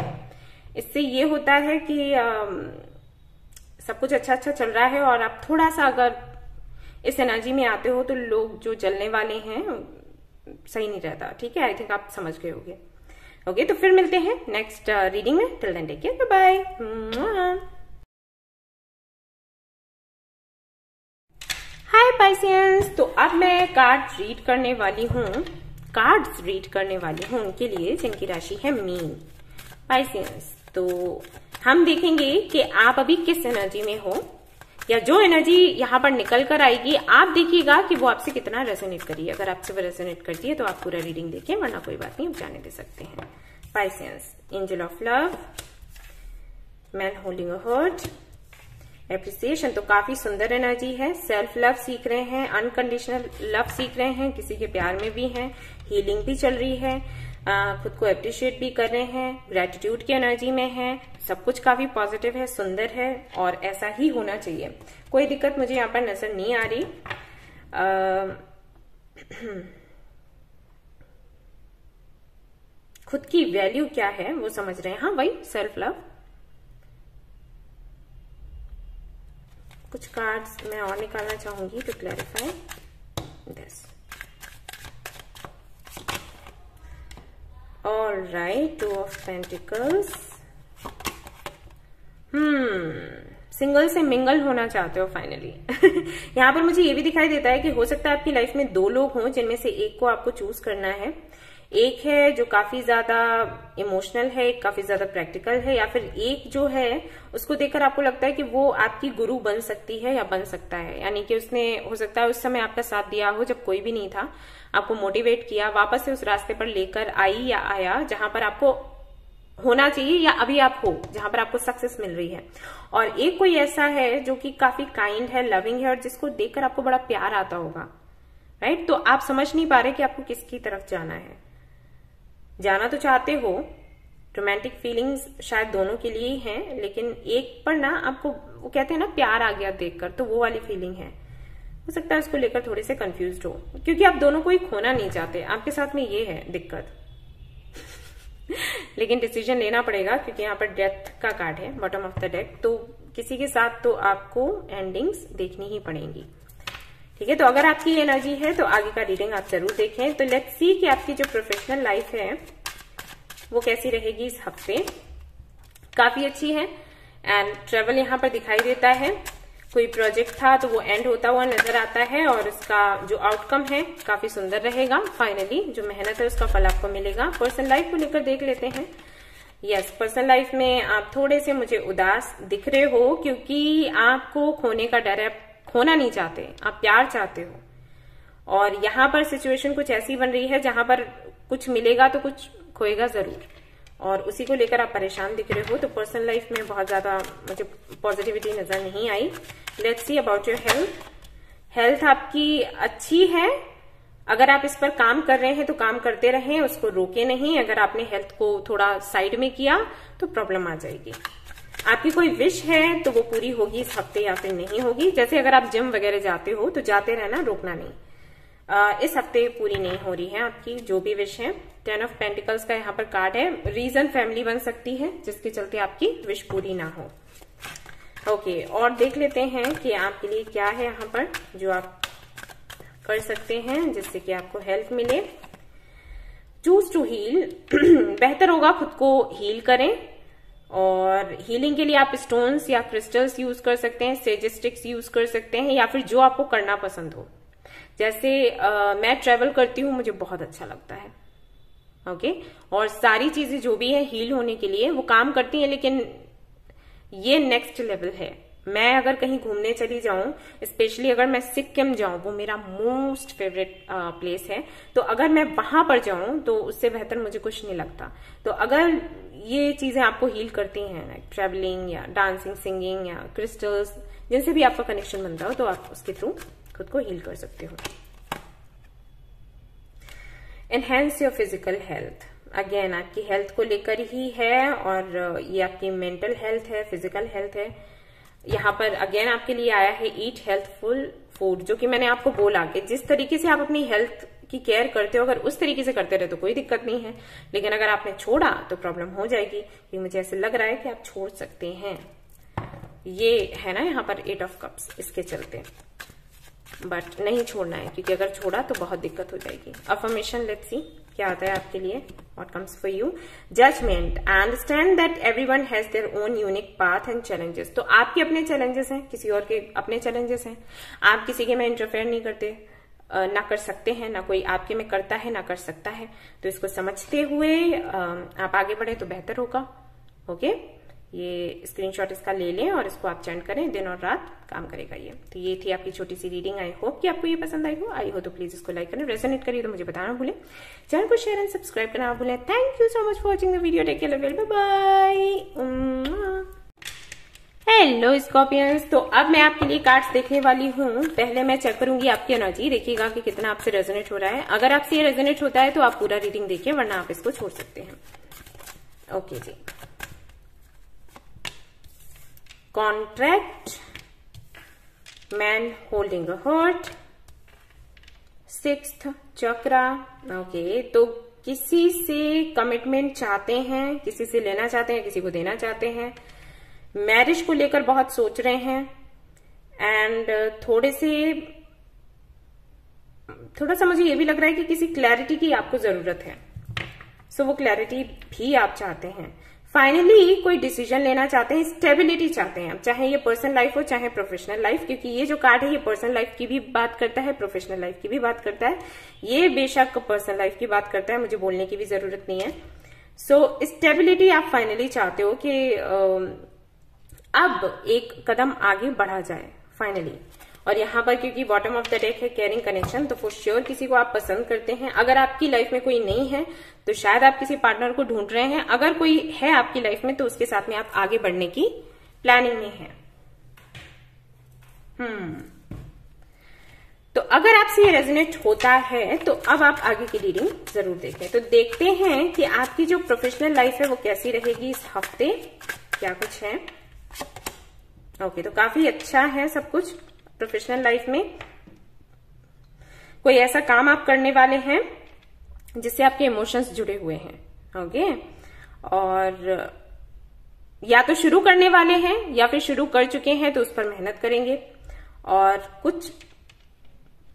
इससे ये होता है कि सब कुछ अच्छा अच्छा चल रहा है, और आप थोड़ा सा अगर इस एनर्जी में आते हो तो लोग जो जलने वाले हैं सही नहीं रहता, ठीक है। आई थिंक आप समझ गए होंगे। ओके, तो फिर मिलते हैं नेक्स्ट रीडिंग में। Till then take care, bye bye. Hi Pisceans, तो अब मैं कार्ड्स रीड करने वाली हूँ उनके लिए जिनकी राशि है मीन। पाइसियंस, तो हम देखेंगे कि आप अभी किस एनर्जी में हो, या जो एनर्जी यहाँ पर निकल कर आएगी आप देखिएगा कि वो आपसे कितना रेजोनेट करिए। अगर आपसे वो रेजोनेट करती है तो आप पूरा रीडिंग देखिए, वरना कोई बात नहीं, आप जाने दे सकते हैं। Pisceans, angel of love, man holding a heart, appreciation, तो काफी सुंदर एनर्जी है। सेल्फ लव सीख रहे हैं, अनकंडीशनल लव सीख रहे हैं, किसी के प्यार में भी हैं, हीलिंग भी चल रही है, खुद को अप्रिशिएट भी कर रहे हैं, ग्रेटिट्यूड की एनर्जी में है। सब कुछ काफी पॉजिटिव है, सुंदर है, और ऐसा ही होना चाहिए। कोई दिक्कत मुझे यहाँ पर नजर नहीं आ रही। खुद की वैल्यू क्या है वो समझ रहे हैं। हाँ, वही सेल्फ लव। कुछ कार्ड्स मैं और निकालना चाहूंगी to clarify this. Alright, 2 of pentacles. Single से मिंगल होना चाहते हो फाइनली। यहाँ पर मुझे ये भी दिखाई देता है कि हो सकता है आपकी लाइफ में 2 लोग हों, जिनमें से एक को आपको चूज करना है। एक है जो काफी ज्यादा इमोशनल है, एक काफी ज्यादा प्रैक्टिकल है, या फिर एक जो है उसको देखकर आपको लगता है कि वो आपकी गुरु बन सकती है या बन सकता है। यानी कि उसने हो सकता है उस समय आपका साथ दिया हो जब कोई भी नहीं था, आपको मोटिवेट किया, वापस से उस रास्ते पर लेकर आई या आया जहां पर आपको होना चाहिए, या अभी आप हो जहां पर आपको सक्सेस मिल रही है। और एक कोई ऐसा है जो कि काफी काइंड है, लविंग है, और जिसको देखकर आपको बड़ा प्यार आता होगा, राइट। तो आप समझ नहीं पा रहे कि आपको किसकी तरफ जाना है। जाना तो चाहते हो, रोमांटिक फीलिंग्स शायद दोनों के लिए ही हैं, लेकिन एक पर ना आपको वो कहते हैं ना प्यार आ गया देखकर, तो वो वाली फीलिंग है। हो सकता है उसको लेकर थोड़े से कंफ्यूज्ड हो, क्योंकि आप दोनों को ही खोना नहीं चाहते। आपके साथ में ये है दिक्कत। लेकिन डिसीजन लेना पड़ेगा, क्योंकि यहाँ पर डेथ का कार्ड है, बॉटम ऑफ द डेक। तो किसी के साथ तो आपको एंडिंग्स देखनी ही पड़ेंगी, ठीक है। तो अगर आपकी एनर्जी है तो आगे का रीडिंग आप जरूर देखें। तो लेट्स सी कि आपकी जो प्रोफेशनल लाइफ है वो कैसी रहेगी इस हफ्ते। काफी अच्छी है, एंड ट्रेवल यहाँ पर दिखाई देता है। कोई प्रोजेक्ट था तो वो एंड होता हुआ नजर आता है और उसका जो आउटकम है काफी सुंदर रहेगा। फाइनली जो मेहनत है उसका फल आपको मिलेगा। पर्सनल लाइफ को लेकर देख लेते हैं। यस, पर्सनल लाइफ में आप थोड़े से मुझे उदास दिख रहे हो क्योंकि आपको खोने का डर है। खोना नहीं चाहते, आप प्यार चाहते हो और यहाँ पर सिचुएशन कुछ ऐसी बन रही है जहां पर कुछ मिलेगा तो कुछ खोएगा जरूर और उसी को लेकर आप परेशान दिख रहे हो। तो पर्सनल लाइफ में बहुत ज्यादा मुझे पॉजिटिविटी नजर नहीं आई। Let's see about your health. Health आपकी अच्छी है। अगर आप इस पर काम कर रहे हैं तो काम करते रहें, उसको रोके नहीं। अगर आपने हेल्थ को थोड़ा साइड में किया तो प्रॉब्लम आ जाएगी। आपकी कोई विश है तो वो पूरी होगी इस हफ्ते या फिर नहीं होगी। जैसे अगर आप जिम वगैरह जाते हो तो जाते रहना, रोकना नहीं। इस हफ्ते पूरी नहीं हो रही है आपकी जो भी विश है। 10 ऑफ पेंटिकल्स का यहाँ पर कार्ड है। रीजन फैमिली बन सकती है जिसके चलते आपकी विश पूरी ना हो। ओके, और देख लेते हैं कि आपके लिए क्या है यहाँ पर जो आप कर सकते हैं जिससे कि आपको हेल्प मिले। Choose to heal. बेहतर होगा खुद को हील करें और हीलिंग के लिए आप स्टोन्स या क्रिस्टल्स यूज कर सकते हैं, सेजेस्टिक्स यूज कर सकते हैं या फिर जो आपको करना पसंद हो। जैसे मैं ट्रेवल करती हूँ, मुझे बहुत अच्छा लगता है। ओके, और सारी चीजें जो भी है हील होने के लिए वो काम करती हैं, लेकिन ये नेक्स्ट लेवल है। मैं अगर कहीं घूमने चली जाऊं, स्पेशली अगर मैं सिक्किम जाऊं, वो मेरा मोस्ट फेवरेट प्लेस है, तो अगर मैं वहां पर जाऊं तो उससे बेहतर मुझे कुछ नहीं लगता। तो अगर ये चीजें आपको हील करती हैं, लाइक ट्रेवलिंग या डांसिंग, सिंगिंग या क्रिस्टल्स, जिनसे भी आपका कनेक्शन बनता हो, तो आप उसके थ्रू खुद को हील कर सकते हो। Enhance your physical health. Again आपकी हेल्थ को लेकर ही है और ये आपकी मेंटल हेल्थ है, फिजिकल हेल्थ है। यहाँ पर अगेन आपके लिए आया है ईट हेल्थफुल फूड, जो कि मैंने आपको बोला कि जिस तरीके से आप अपनी हेल्थ की केयर करते हो, अगर उस तरीके से करते रहे तो कोई दिक्कत नहीं है, लेकिन अगर आपने छोड़ा तो प्रॉब्लम हो जाएगी। ये मुझे ऐसे लग रहा है कि आप छोड़ सकते हैं। ये है ना यहाँ पर 8 ऑफ कप्स, इसके चलते, बट नहीं छोड़ना है क्योंकि अगर छोड़ा तो बहुत दिक्कत हो जाएगी। अफर्मेशन, लेट्स सी क्या आता है आपके लिए। What comes for you. Judgement. I understand that everyone has their own unique path and challenges. तो आपके अपने चैलेंजेस हैं, किसी और के अपने चैलेंजेस हैं। आप किसी के में इंटरफेयर नहीं करते, ना कर सकते हैं, ना कोई आपके में करता है, ना कर सकता है। तो इसको समझते हुए आप आगे बढ़े तो बेहतर होगा। ओके, ये स्क्रीनशॉट इसका ले लें और इसको आप चैंट करें, दिन और रात काम करेगा ये। तो ये थी आपकी छोटी सी रीडिंग। आई होप कि आपको ये पसंद आई हो तो प्लीज इसको लाइक करें, रेजोनेट करिए तो मुझे बताना भूलें, चैनल को शेयर एंड सब्सक्राइब करना भूलें। Thank you so much for watching the video. Take care, bye bye. Hello Scorpions, तो अब मैं आपके लिए कार्ड्स देखने वाली हूँ। पहले मैं चेक करूंगी आपकी एनर्जी, देखिएगा कि कितना आपसे रेजोनेट हो रहा है। अगर आपसे ये रेजोनेट होता है तो आप पूरा रीडिंग देखिए, वरना आप इसको छोड़ सकते हैं। ओके जी। Contract, man holding a heart, 6th chakra. Okay, तो किसी से कमिटमेंट चाहते हैं, किसी से लेना चाहते हैं, किसी को देना चाहते हैं। मैरिज को लेकर बहुत सोच रहे हैं एंड थोड़ा सा मुझे ये भी लग रहा है कि किसी क्लैरिटी की आपको जरूरत है। सो वो क्लैरिटी भी आप चाहते हैं। फाइनली कोई डिसीजन लेना चाहते हैं, स्टेबिलिटी चाहते हैं, चाहे ये पर्सनल लाइफ हो चाहे प्रोफेशनल लाइफ, क्योंकि ये जो कार्ड है ये पर्सनल लाइफ की भी बात करता है, प्रोफेशनल लाइफ की भी बात करता है। ये बेशक पर्सनल लाइफ की बात करता है, मुझे बोलने की भी जरूरत नहीं है। सो स्टेबिलिटी आप फाइनली चाहते हो कि अब एक कदम आगे बढ़ा जाए फाइनली। और यहाँ पर क्योंकि बॉटम ऑफ द डेक है केयरिंग कनेक्शन, तो फॉर श्योर किसी को आप पसंद करते हैं। अगर आपकी लाइफ में कोई नहीं है तो शायद आप किसी पार्टनर को ढूंढ रहे हैं। अगर कोई है आपकी लाइफ में तो उसके साथ में आप आगे बढ़ने की प्लानिंग में है। तो अगर आपसे ये रेजोनेट होता है तो अब आप आगे की रीडिंग जरूर देखें। तो देखते हैं कि आपकी जो प्रोफेशनल लाइफ है वो कैसी रहेगी इस हफ्ते, क्या कुछ है। ओके, तो काफी अच्छा है सब कुछ प्रोफेशनल लाइफ में। कोई ऐसा काम आप करने वाले हैं जिससे आपके इमोशंस जुड़े हुए हैं। ओके, और या तो शुरू करने वाले हैं या फिर शुरू कर चुके हैं तो उस पर मेहनत करेंगे और कुछ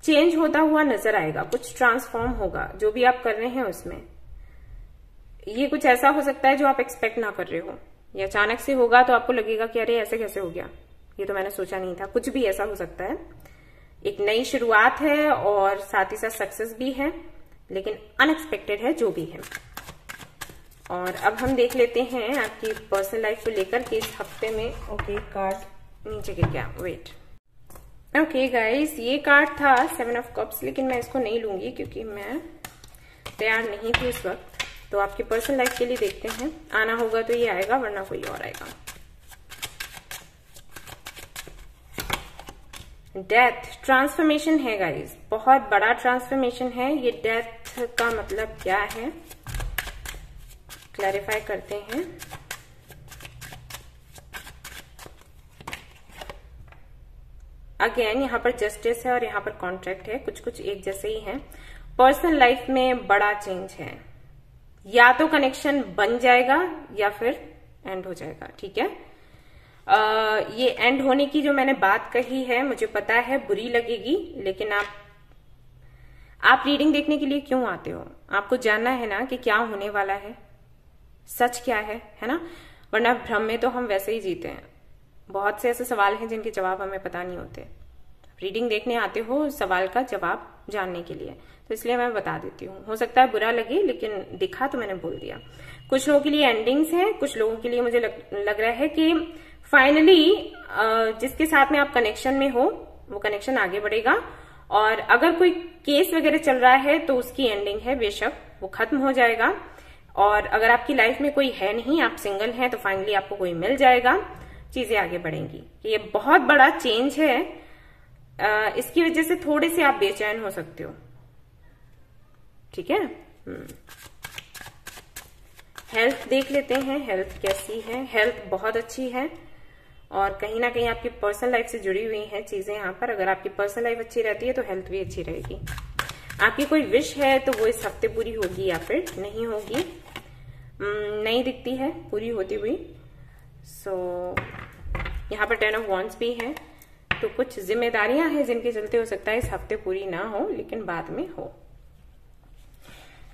चेंज होता हुआ नजर आएगा, कुछ ट्रांसफॉर्म होगा जो भी आप कर रहे हैं उसमें। ये कुछ ऐसा हो सकता है जो आप एक्सपेक्ट ना कर रहे हो, या अचानक से होगा तो आपको लगेगा कि अरे ऐसे कैसे हो गया। ये तो मैंने सोचा नहीं था, कुछ भी ऐसा हो सकता है। एक नई शुरुआत है और साथ ही साथ सक्सेस भी है, लेकिन अनएक्सपेक्टेड है जो भी है। और अब हम देख लेते हैं आपकी पर्सनल लाइफ को लेकर के इस हफ्ते में। ओके, कार्ड नीचे गिर गया, वेट। ओके गाइस, ये कार्ड था 7 ऑफ कप्स, लेकिन मैं इसको नहीं लूंगी क्योंकि मैं तैयार नहीं थी इस वक्त। तो आपकी पर्सनल लाइफ के लिए देखते हैं, आना होगा तो ये आएगा, वरना कोई और आएगा। डेथ, ट्रांसफॉर्मेशन है गाइस, बहुत बड़ा ट्रांसफॉर्मेशन है। ये डेथ का मतलब क्या है, क्लैरिफाई करते हैं। अगेन यहाँ पर जस्टिस है और यहाँ पर कॉन्ट्रैक्ट है, कुछ कुछ एक जैसे ही हैं। पर्सनल लाइफ में बड़ा चेंज है, या तो कनेक्शन बन जाएगा या फिर एंड हो जाएगा। ठीक है, ये एंड होने की जो मैंने बात कही है, मुझे पता है बुरी लगेगी, लेकिन आप रीडिंग देखने के लिए क्यों आते हो? आपको जानना है ना कि क्या होने वाला है, सच क्या है ना? वरना भ्रम में तो हम वैसे ही जीते हैं। बहुत से ऐसे सवाल हैं जिनके जवाब हमें पता नहीं होते। रीडिंग देखने आते हो सवाल का जवाब जानने के लिए, तो इसलिए मैं बता देती हूँ। हो सकता है बुरा लगे, लेकिन दिखा तो मैंने बोल दिया। कुछ लोगों के लिए एंडिंग्स हैं, कुछ लोगों के लिए मुझे लग रहा है कि फाइनली जिसके साथ में आप कनेक्शन में हो वो कनेक्शन आगे बढ़ेगा। और अगर कोई केस वगैरह चल रहा है तो उसकी एंडिंग है, बेशक वो खत्म हो जाएगा। और अगर आपकी लाइफ में कोई है नहीं, आप सिंगल हैं, तो फाइनली आपको कोई मिल जाएगा, चीजें आगे बढ़ेंगी। ये बहुत बड़ा चेंज है, इसकी वजह से थोड़े से आप बेचैन हो सकते हो। ठीक है, हेल्थ देख लेते हैं, हेल्थ कैसी है। हेल्थ बहुत अच्छी है और कहीं ना कहीं आपकी पर्सनल लाइफ से जुड़ी हुई हैं चीजें यहाँ पर। अगर आपकी पर्सनल लाइफ अच्छी रहती है तो हेल्थ भी अच्छी रहेगी। आपकी कोई विश है तो वो इस हफ्ते पूरी होगी या फिर नहीं होगी, नहीं दिखती है पूरी होती हुई। यहाँ पर 10 ऑफ वॉन्ड्स भी है, तो कुछ जिम्मेदारियां हैं जिनके चलते हो सकता है इस हफ्ते पूरी ना हो, लेकिन बाद में हो।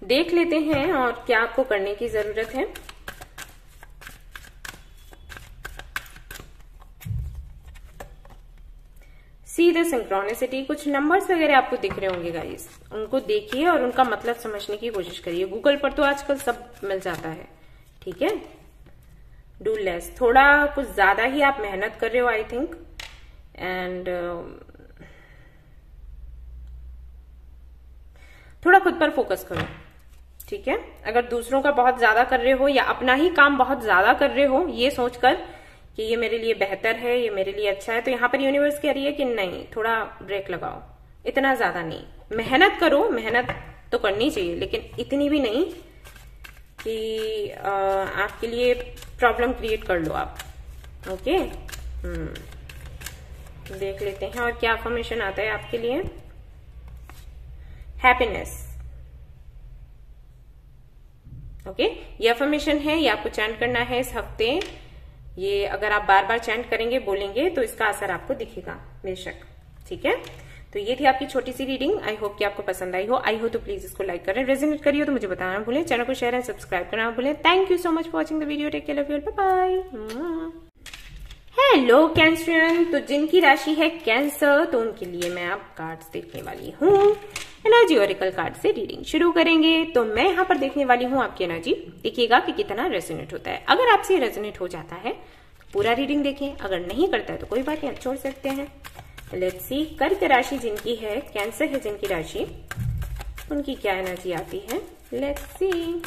देख लेते हैं और क्या आपको करने की जरूरत है। सी द सिंक्रोनिसिटी, कुछ नंबर्स वगैरह आपको दिख रहे होंगे गाइस, उनको देखिए और उनका मतलब समझने की कोशिश करिए। गूगल पर तो आजकल सब मिल जाता है। ठीक है, डू लेस, थोड़ा कुछ ज्यादा ही आप मेहनत कर रहे हो आई थिंक, एंड थोड़ा खुद पर फोकस करो। ठीक है, अगर दूसरों का बहुत ज्यादा कर रहे हो या अपना ही काम बहुत ज्यादा कर रहे हो ये सोचकर कि ये मेरे लिए बेहतर है, ये मेरे लिए अच्छा है, तो यहाँ पर यूनिवर्स कह रही है कि नहीं, थोड़ा ब्रेक लगाओ, इतना ज्यादा नहीं। मेहनत करो, मेहनत तो करनी चाहिए, लेकिन इतनी भी नहीं कि आपके लिए प्रॉब्लम क्रिएट कर लो आप। ओके, देख लेते हैं और क्या अफर्मेशन आता है आपके लिए। हैप्पीनेस, ओके, ये अफर्मेशन है, ये आपको चैंट करना है इस हफ्ते। ये अगर आप बार बार चैंट करेंगे, बोलेंगे, तो इसका असर आपको दिखेगा बेशक। ठीक है, तो ये थी आपकी छोटी सी रीडिंग। आई होप कि आपको पसंद आई हो। आई हो तो प्लीज इसको लाइक करें, रेजोनेट करिए तो मुझे बताना ना भूलें, चैनल को शेयर एंड सब्सक्राइब करना ना भूलें। Thank you so much for watching the video, take care, love you, bye bye. Hello Cancerian, तो जिनकी राशि है कैंसर, तो उनके लिए मैं अब कार्ड्स देखने वाली हूँ। एनर्जी ओरेकल कार्ड से रीडिंग शुरू करेंगे। तो मैं यहाँ पर देखने वाली हूँ आपकी एनर्जी, देखिएगा कि कितना रेजोनेट होता है। अगर आपसे रेजोनेट हो जाता है तो पूरा रीडिंग देखें, अगर नहीं करता है तो कोई बात नहीं, छोड़ सकते हैं। लेट्स सी, कर्क राशि जिनकी है, कैंसर है जिनकी राशि, उनकी क्या एनर्जी आती है। Let's see,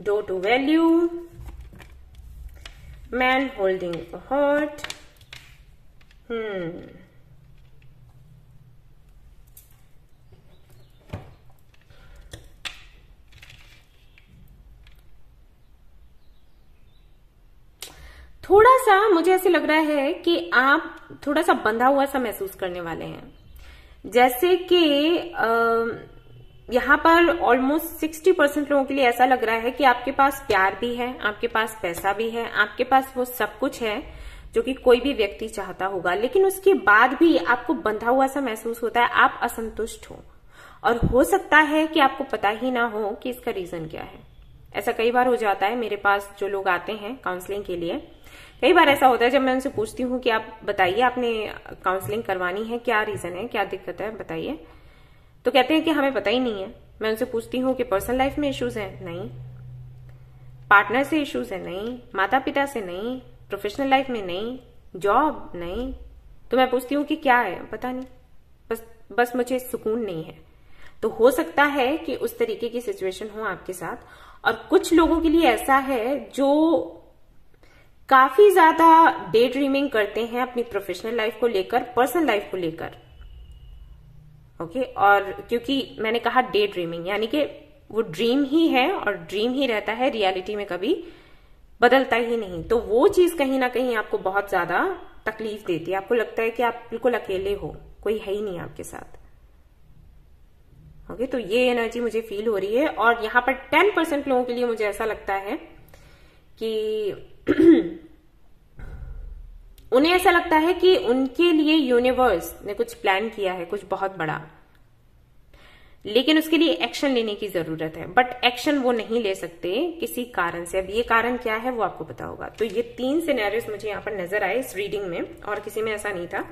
door to value, man holding a heart, थोड़ा सा मुझे ऐसे लग रहा है कि आप थोड़ा सा बंधा हुआ सा महसूस करने वाले हैं। जैसे कि यहाँ पर ऑलमोस्ट 60% लोगों के लिए ऐसा लग रहा है कि आपके पास प्यार भी है, आपके पास पैसा भी है, आपके पास वो सब कुछ है जो कि कोई भी व्यक्ति चाहता होगा, लेकिन उसके बाद भी आपको बंधा हुआ सा महसूस होता है, आप असंतुष्ट हो। और हो सकता है कि आपको पता ही ना हो कि इसका रीजन क्या है। ऐसा कई बार हो जाता है, मेरे पास जो लोग आते हैं काउंसलिंग के लिए, कई बार ऐसा होता है जब मैं उनसे पूछती हूँ कि आप बताइए आपने काउंसलिंग करवानी है, क्या रीजन है, क्या दिक्कत है बताइए, तो कहते हैं कि हमें पता ही नहीं है। मैं उनसे पूछती हूँ कि पर्सनल लाइफ में इश्यूज है, नहीं। पार्टनर से इश्यूज है, नहीं। माता पिता से, नहीं। प्रोफेशनल लाइफ में, नहीं। जॉब, नहीं। तो मैं पूछती हूँ कि क्या है, पता नहीं, बस मुझे सुकून नहीं है। तो हो सकता है कि उस तरीके की सिचुएशन हो आपके साथ। और कुछ लोगों के लिए ऐसा है जो काफी ज्यादा डे ड्रीमिंग करते हैं अपनी प्रोफेशनल लाइफ को लेकर, पर्सनल लाइफ को लेकर। ओके, और क्योंकि मैंने कहा डे ड्रीमिंग, यानी कि वो ड्रीम ही है और ड्रीम ही रहता है, रियलिटी में कभी बदलता ही नहीं। तो वो चीज कहीं ना कहीं आपको बहुत ज्यादा तकलीफ देती है। आपको लगता है कि आप बिल्कुल अकेले हो, कोई है ही नहीं आपके साथ। ओके, तो ये एनर्जी मुझे फील हो रही है। और यहां पर 10% लोगों के लिए मुझे ऐसा लगता है कि उन्हें ऐसा लगता है कि उनके लिए यूनिवर्स ने कुछ प्लान किया है, कुछ बहुत बड़ा, लेकिन उसके लिए एक्शन लेने की जरूरत है। बट एक्शन वो नहीं ले सकते किसी कारण से। अब ये कारण क्या है वो आपको पता होगा। तो ये 3 सिनेरियोस मुझे यहाँ पर नजर आए इस रीडिंग में, और किसी में ऐसा नहीं था।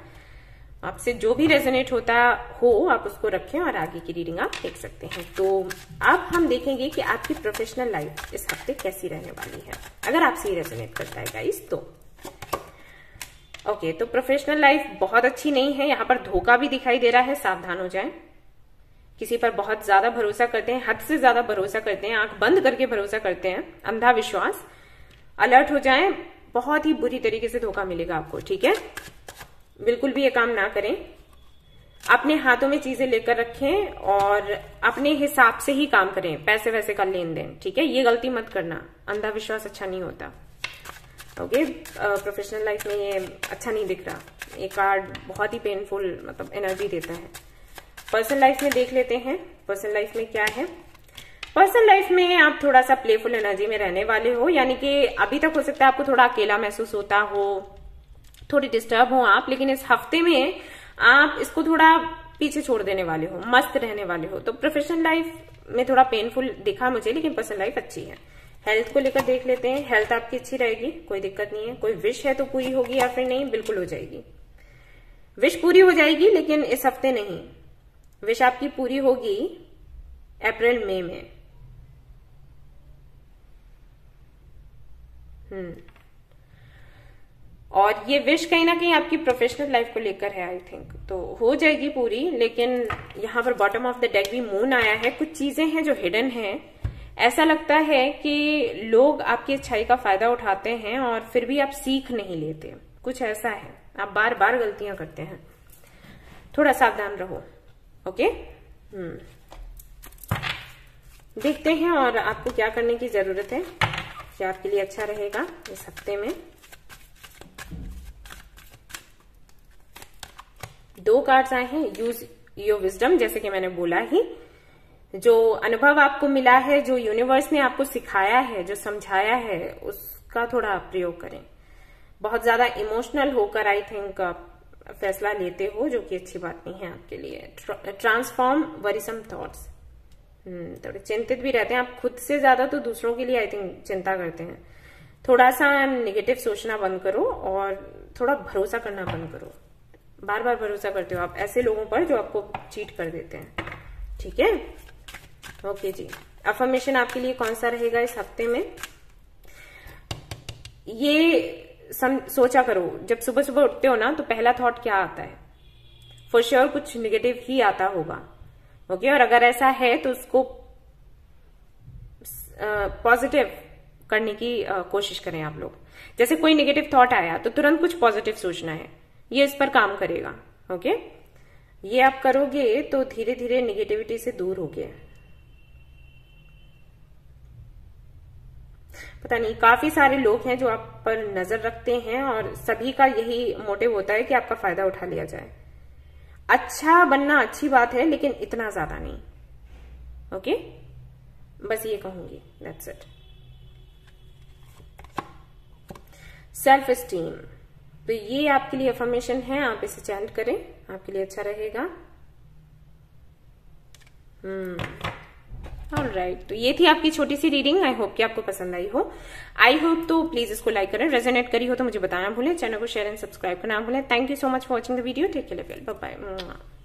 आपसे जो भी रेजोनेट होता हो आप उसको रखें और आगे की रीडिंग आप देख सकते हैं। तो अब हम देखेंगे कि आपकी प्रोफेशनल लाइफ इस हफ्ते कैसी रहने वाली है, अगर आपसे ये रेजोनेट करता है गाइस तो। ओके, तो प्रोफेशनल लाइफ बहुत अच्छी नहीं है। यहाँ पर धोखा भी दिखाई दे रहा है, सावधान हो जाएं। किसी पर बहुत ज्यादा भरोसा करते हैं, हद से ज्यादा भरोसा करते हैं, आंख बंद करके भरोसा करते हैं, अंधा विश्वास। अलर्ट हो जाएं, बहुत ही बुरी तरीके से धोखा मिलेगा आपको, ठीक है। बिल्कुल भी ये काम ना करें। अपने हाथों में चीजें लेकर रखें और अपने हिसाब से ही काम करें, पैसे वैसे का लेन देन, ठीक है। ये गलती मत करना, अंधा विश्वास अच्छा नहीं होता। ओके, प्रोफेशनल लाइफ में ये अच्छा नहीं दिख रहा। ये कार्ड बहुत ही पेनफुल मतलब एनर्जी देता है। पर्सनल लाइफ में देख लेते हैं, पर्सनल लाइफ में क्या है। पर्सनल लाइफ में आप थोड़ा सा प्लेफुल एनर्जी में रहने वाले हो, यानी कि अभी तक हो सकता है आपको थोड़ा अकेला महसूस होता हो, थोड़ी डिस्टर्ब हो आप, लेकिन इस हफ्ते में आप इसको थोड़ा पीछे छोड़ देने वाले हो, मस्त रहने वाले हो। तो प्रोफेशनल लाइफ में थोड़ा पेनफुल दिखा मुझे, लेकिन पर्सनल लाइफ अच्छी है। हेल्थ को लेकर देख लेते हैं। हेल्थ आपकी अच्छी रहेगी, कोई दिक्कत नहीं है। कोई विश है तो पूरी होगी या फिर नहीं, बिल्कुल हो जाएगी। विश पूरी हो जाएगी, लेकिन इस हफ्ते नहीं। विश आपकी पूरी होगी अप्रैल मई में। और ये विश कहीं ना कहीं आपकी प्रोफेशनल लाइफ को लेकर है, आई थिंक। तो हो जाएगी पूरी, लेकिन यहाँ पर बॉटम ऑफ द डेक भी मून आया है। कुछ चीजें हैं जो हिडन हैं। ऐसा लगता है कि लोग आपकी अच्छाई का फायदा उठाते हैं और फिर भी आप सीख नहीं लेते, कुछ ऐसा है। आप बार बार गलतियां करते हैं, थोड़ा सावधान रहो। ओके, देखते हैं और आपको क्या करने की जरूरत है, क्या आपके लिए अच्छा रहेगा इस हफ्ते में। 2 कार्ड्स आए हैं, यूज योर विजडम। जैसे कि मैंने बोला ही, जो अनुभव आपको मिला है, जो यूनिवर्स ने आपको सिखाया है, जो समझाया है, उसका थोड़ा प्रयोग करें। बहुत ज्यादा इमोशनल होकर आई थिंक फैसला लेते हो, जो कि अच्छी बात नहीं है आपके लिए। Transform worrisome thoughts. थोड़े चिंतित भी रहते हैं आप, खुद से ज्यादा तो दूसरों के लिए आई थिंक चिंता करते हैं। थोड़ा सा नेगेटिव सोचना बंद करो और थोड़ा भरोसा करना बंद करो। बार बार भरोसा करते हो आप ऐसे लोगों पर जो आपको चीट कर देते हैं, ठीक है। ओके जी, अफर्मेशन आपके लिए कौन सा रहेगा इस हफ्ते में? ये सोचा करो, जब सुबह सुबह उठते हो ना तो पहला थॉट क्या आता है? फॉर श्योर कुछ नेगेटिव ही आता होगा। ओके, और अगर ऐसा है तो उसको पॉजिटिव करने की कोशिश करें आप लोग। जैसे कोई नेगेटिव थॉट आया तो तुरंत कुछ पॉजिटिव सोचना है, ये इस पर काम करेगा। ओके, ये आप करोगे तो धीरे धीरे नेगेटिविटी से दूर होगे। पता नहीं, काफी सारे लोग हैं जो आप पर नजर रखते हैं और सभी का यही मोटिव होता है कि आपका फायदा उठा लिया जाए। अच्छा बनना अच्छी बात है, लेकिन इतना ज्यादा नहीं। ओके, बस ये कहूंगी, दैट्स इट। सेल्फ एस्टीम, तो ये आपके लिए अफर्मेशन है, आप इसे चैंट करें, आपके लिए अच्छा रहेगा। ऑलराइट, तो ये थी आपकी छोटी सी रीडिंग। आई होप कि आपको पसंद आई हो। आई होप तो प्लीज इसको लाइक करें, रेजोनेट करी हो तो मुझे बताना भूलें, चैनल को शेयर एंड सब्सक्राइब करना भूलें। Thank you so much for watching the video. Take care, bye bye.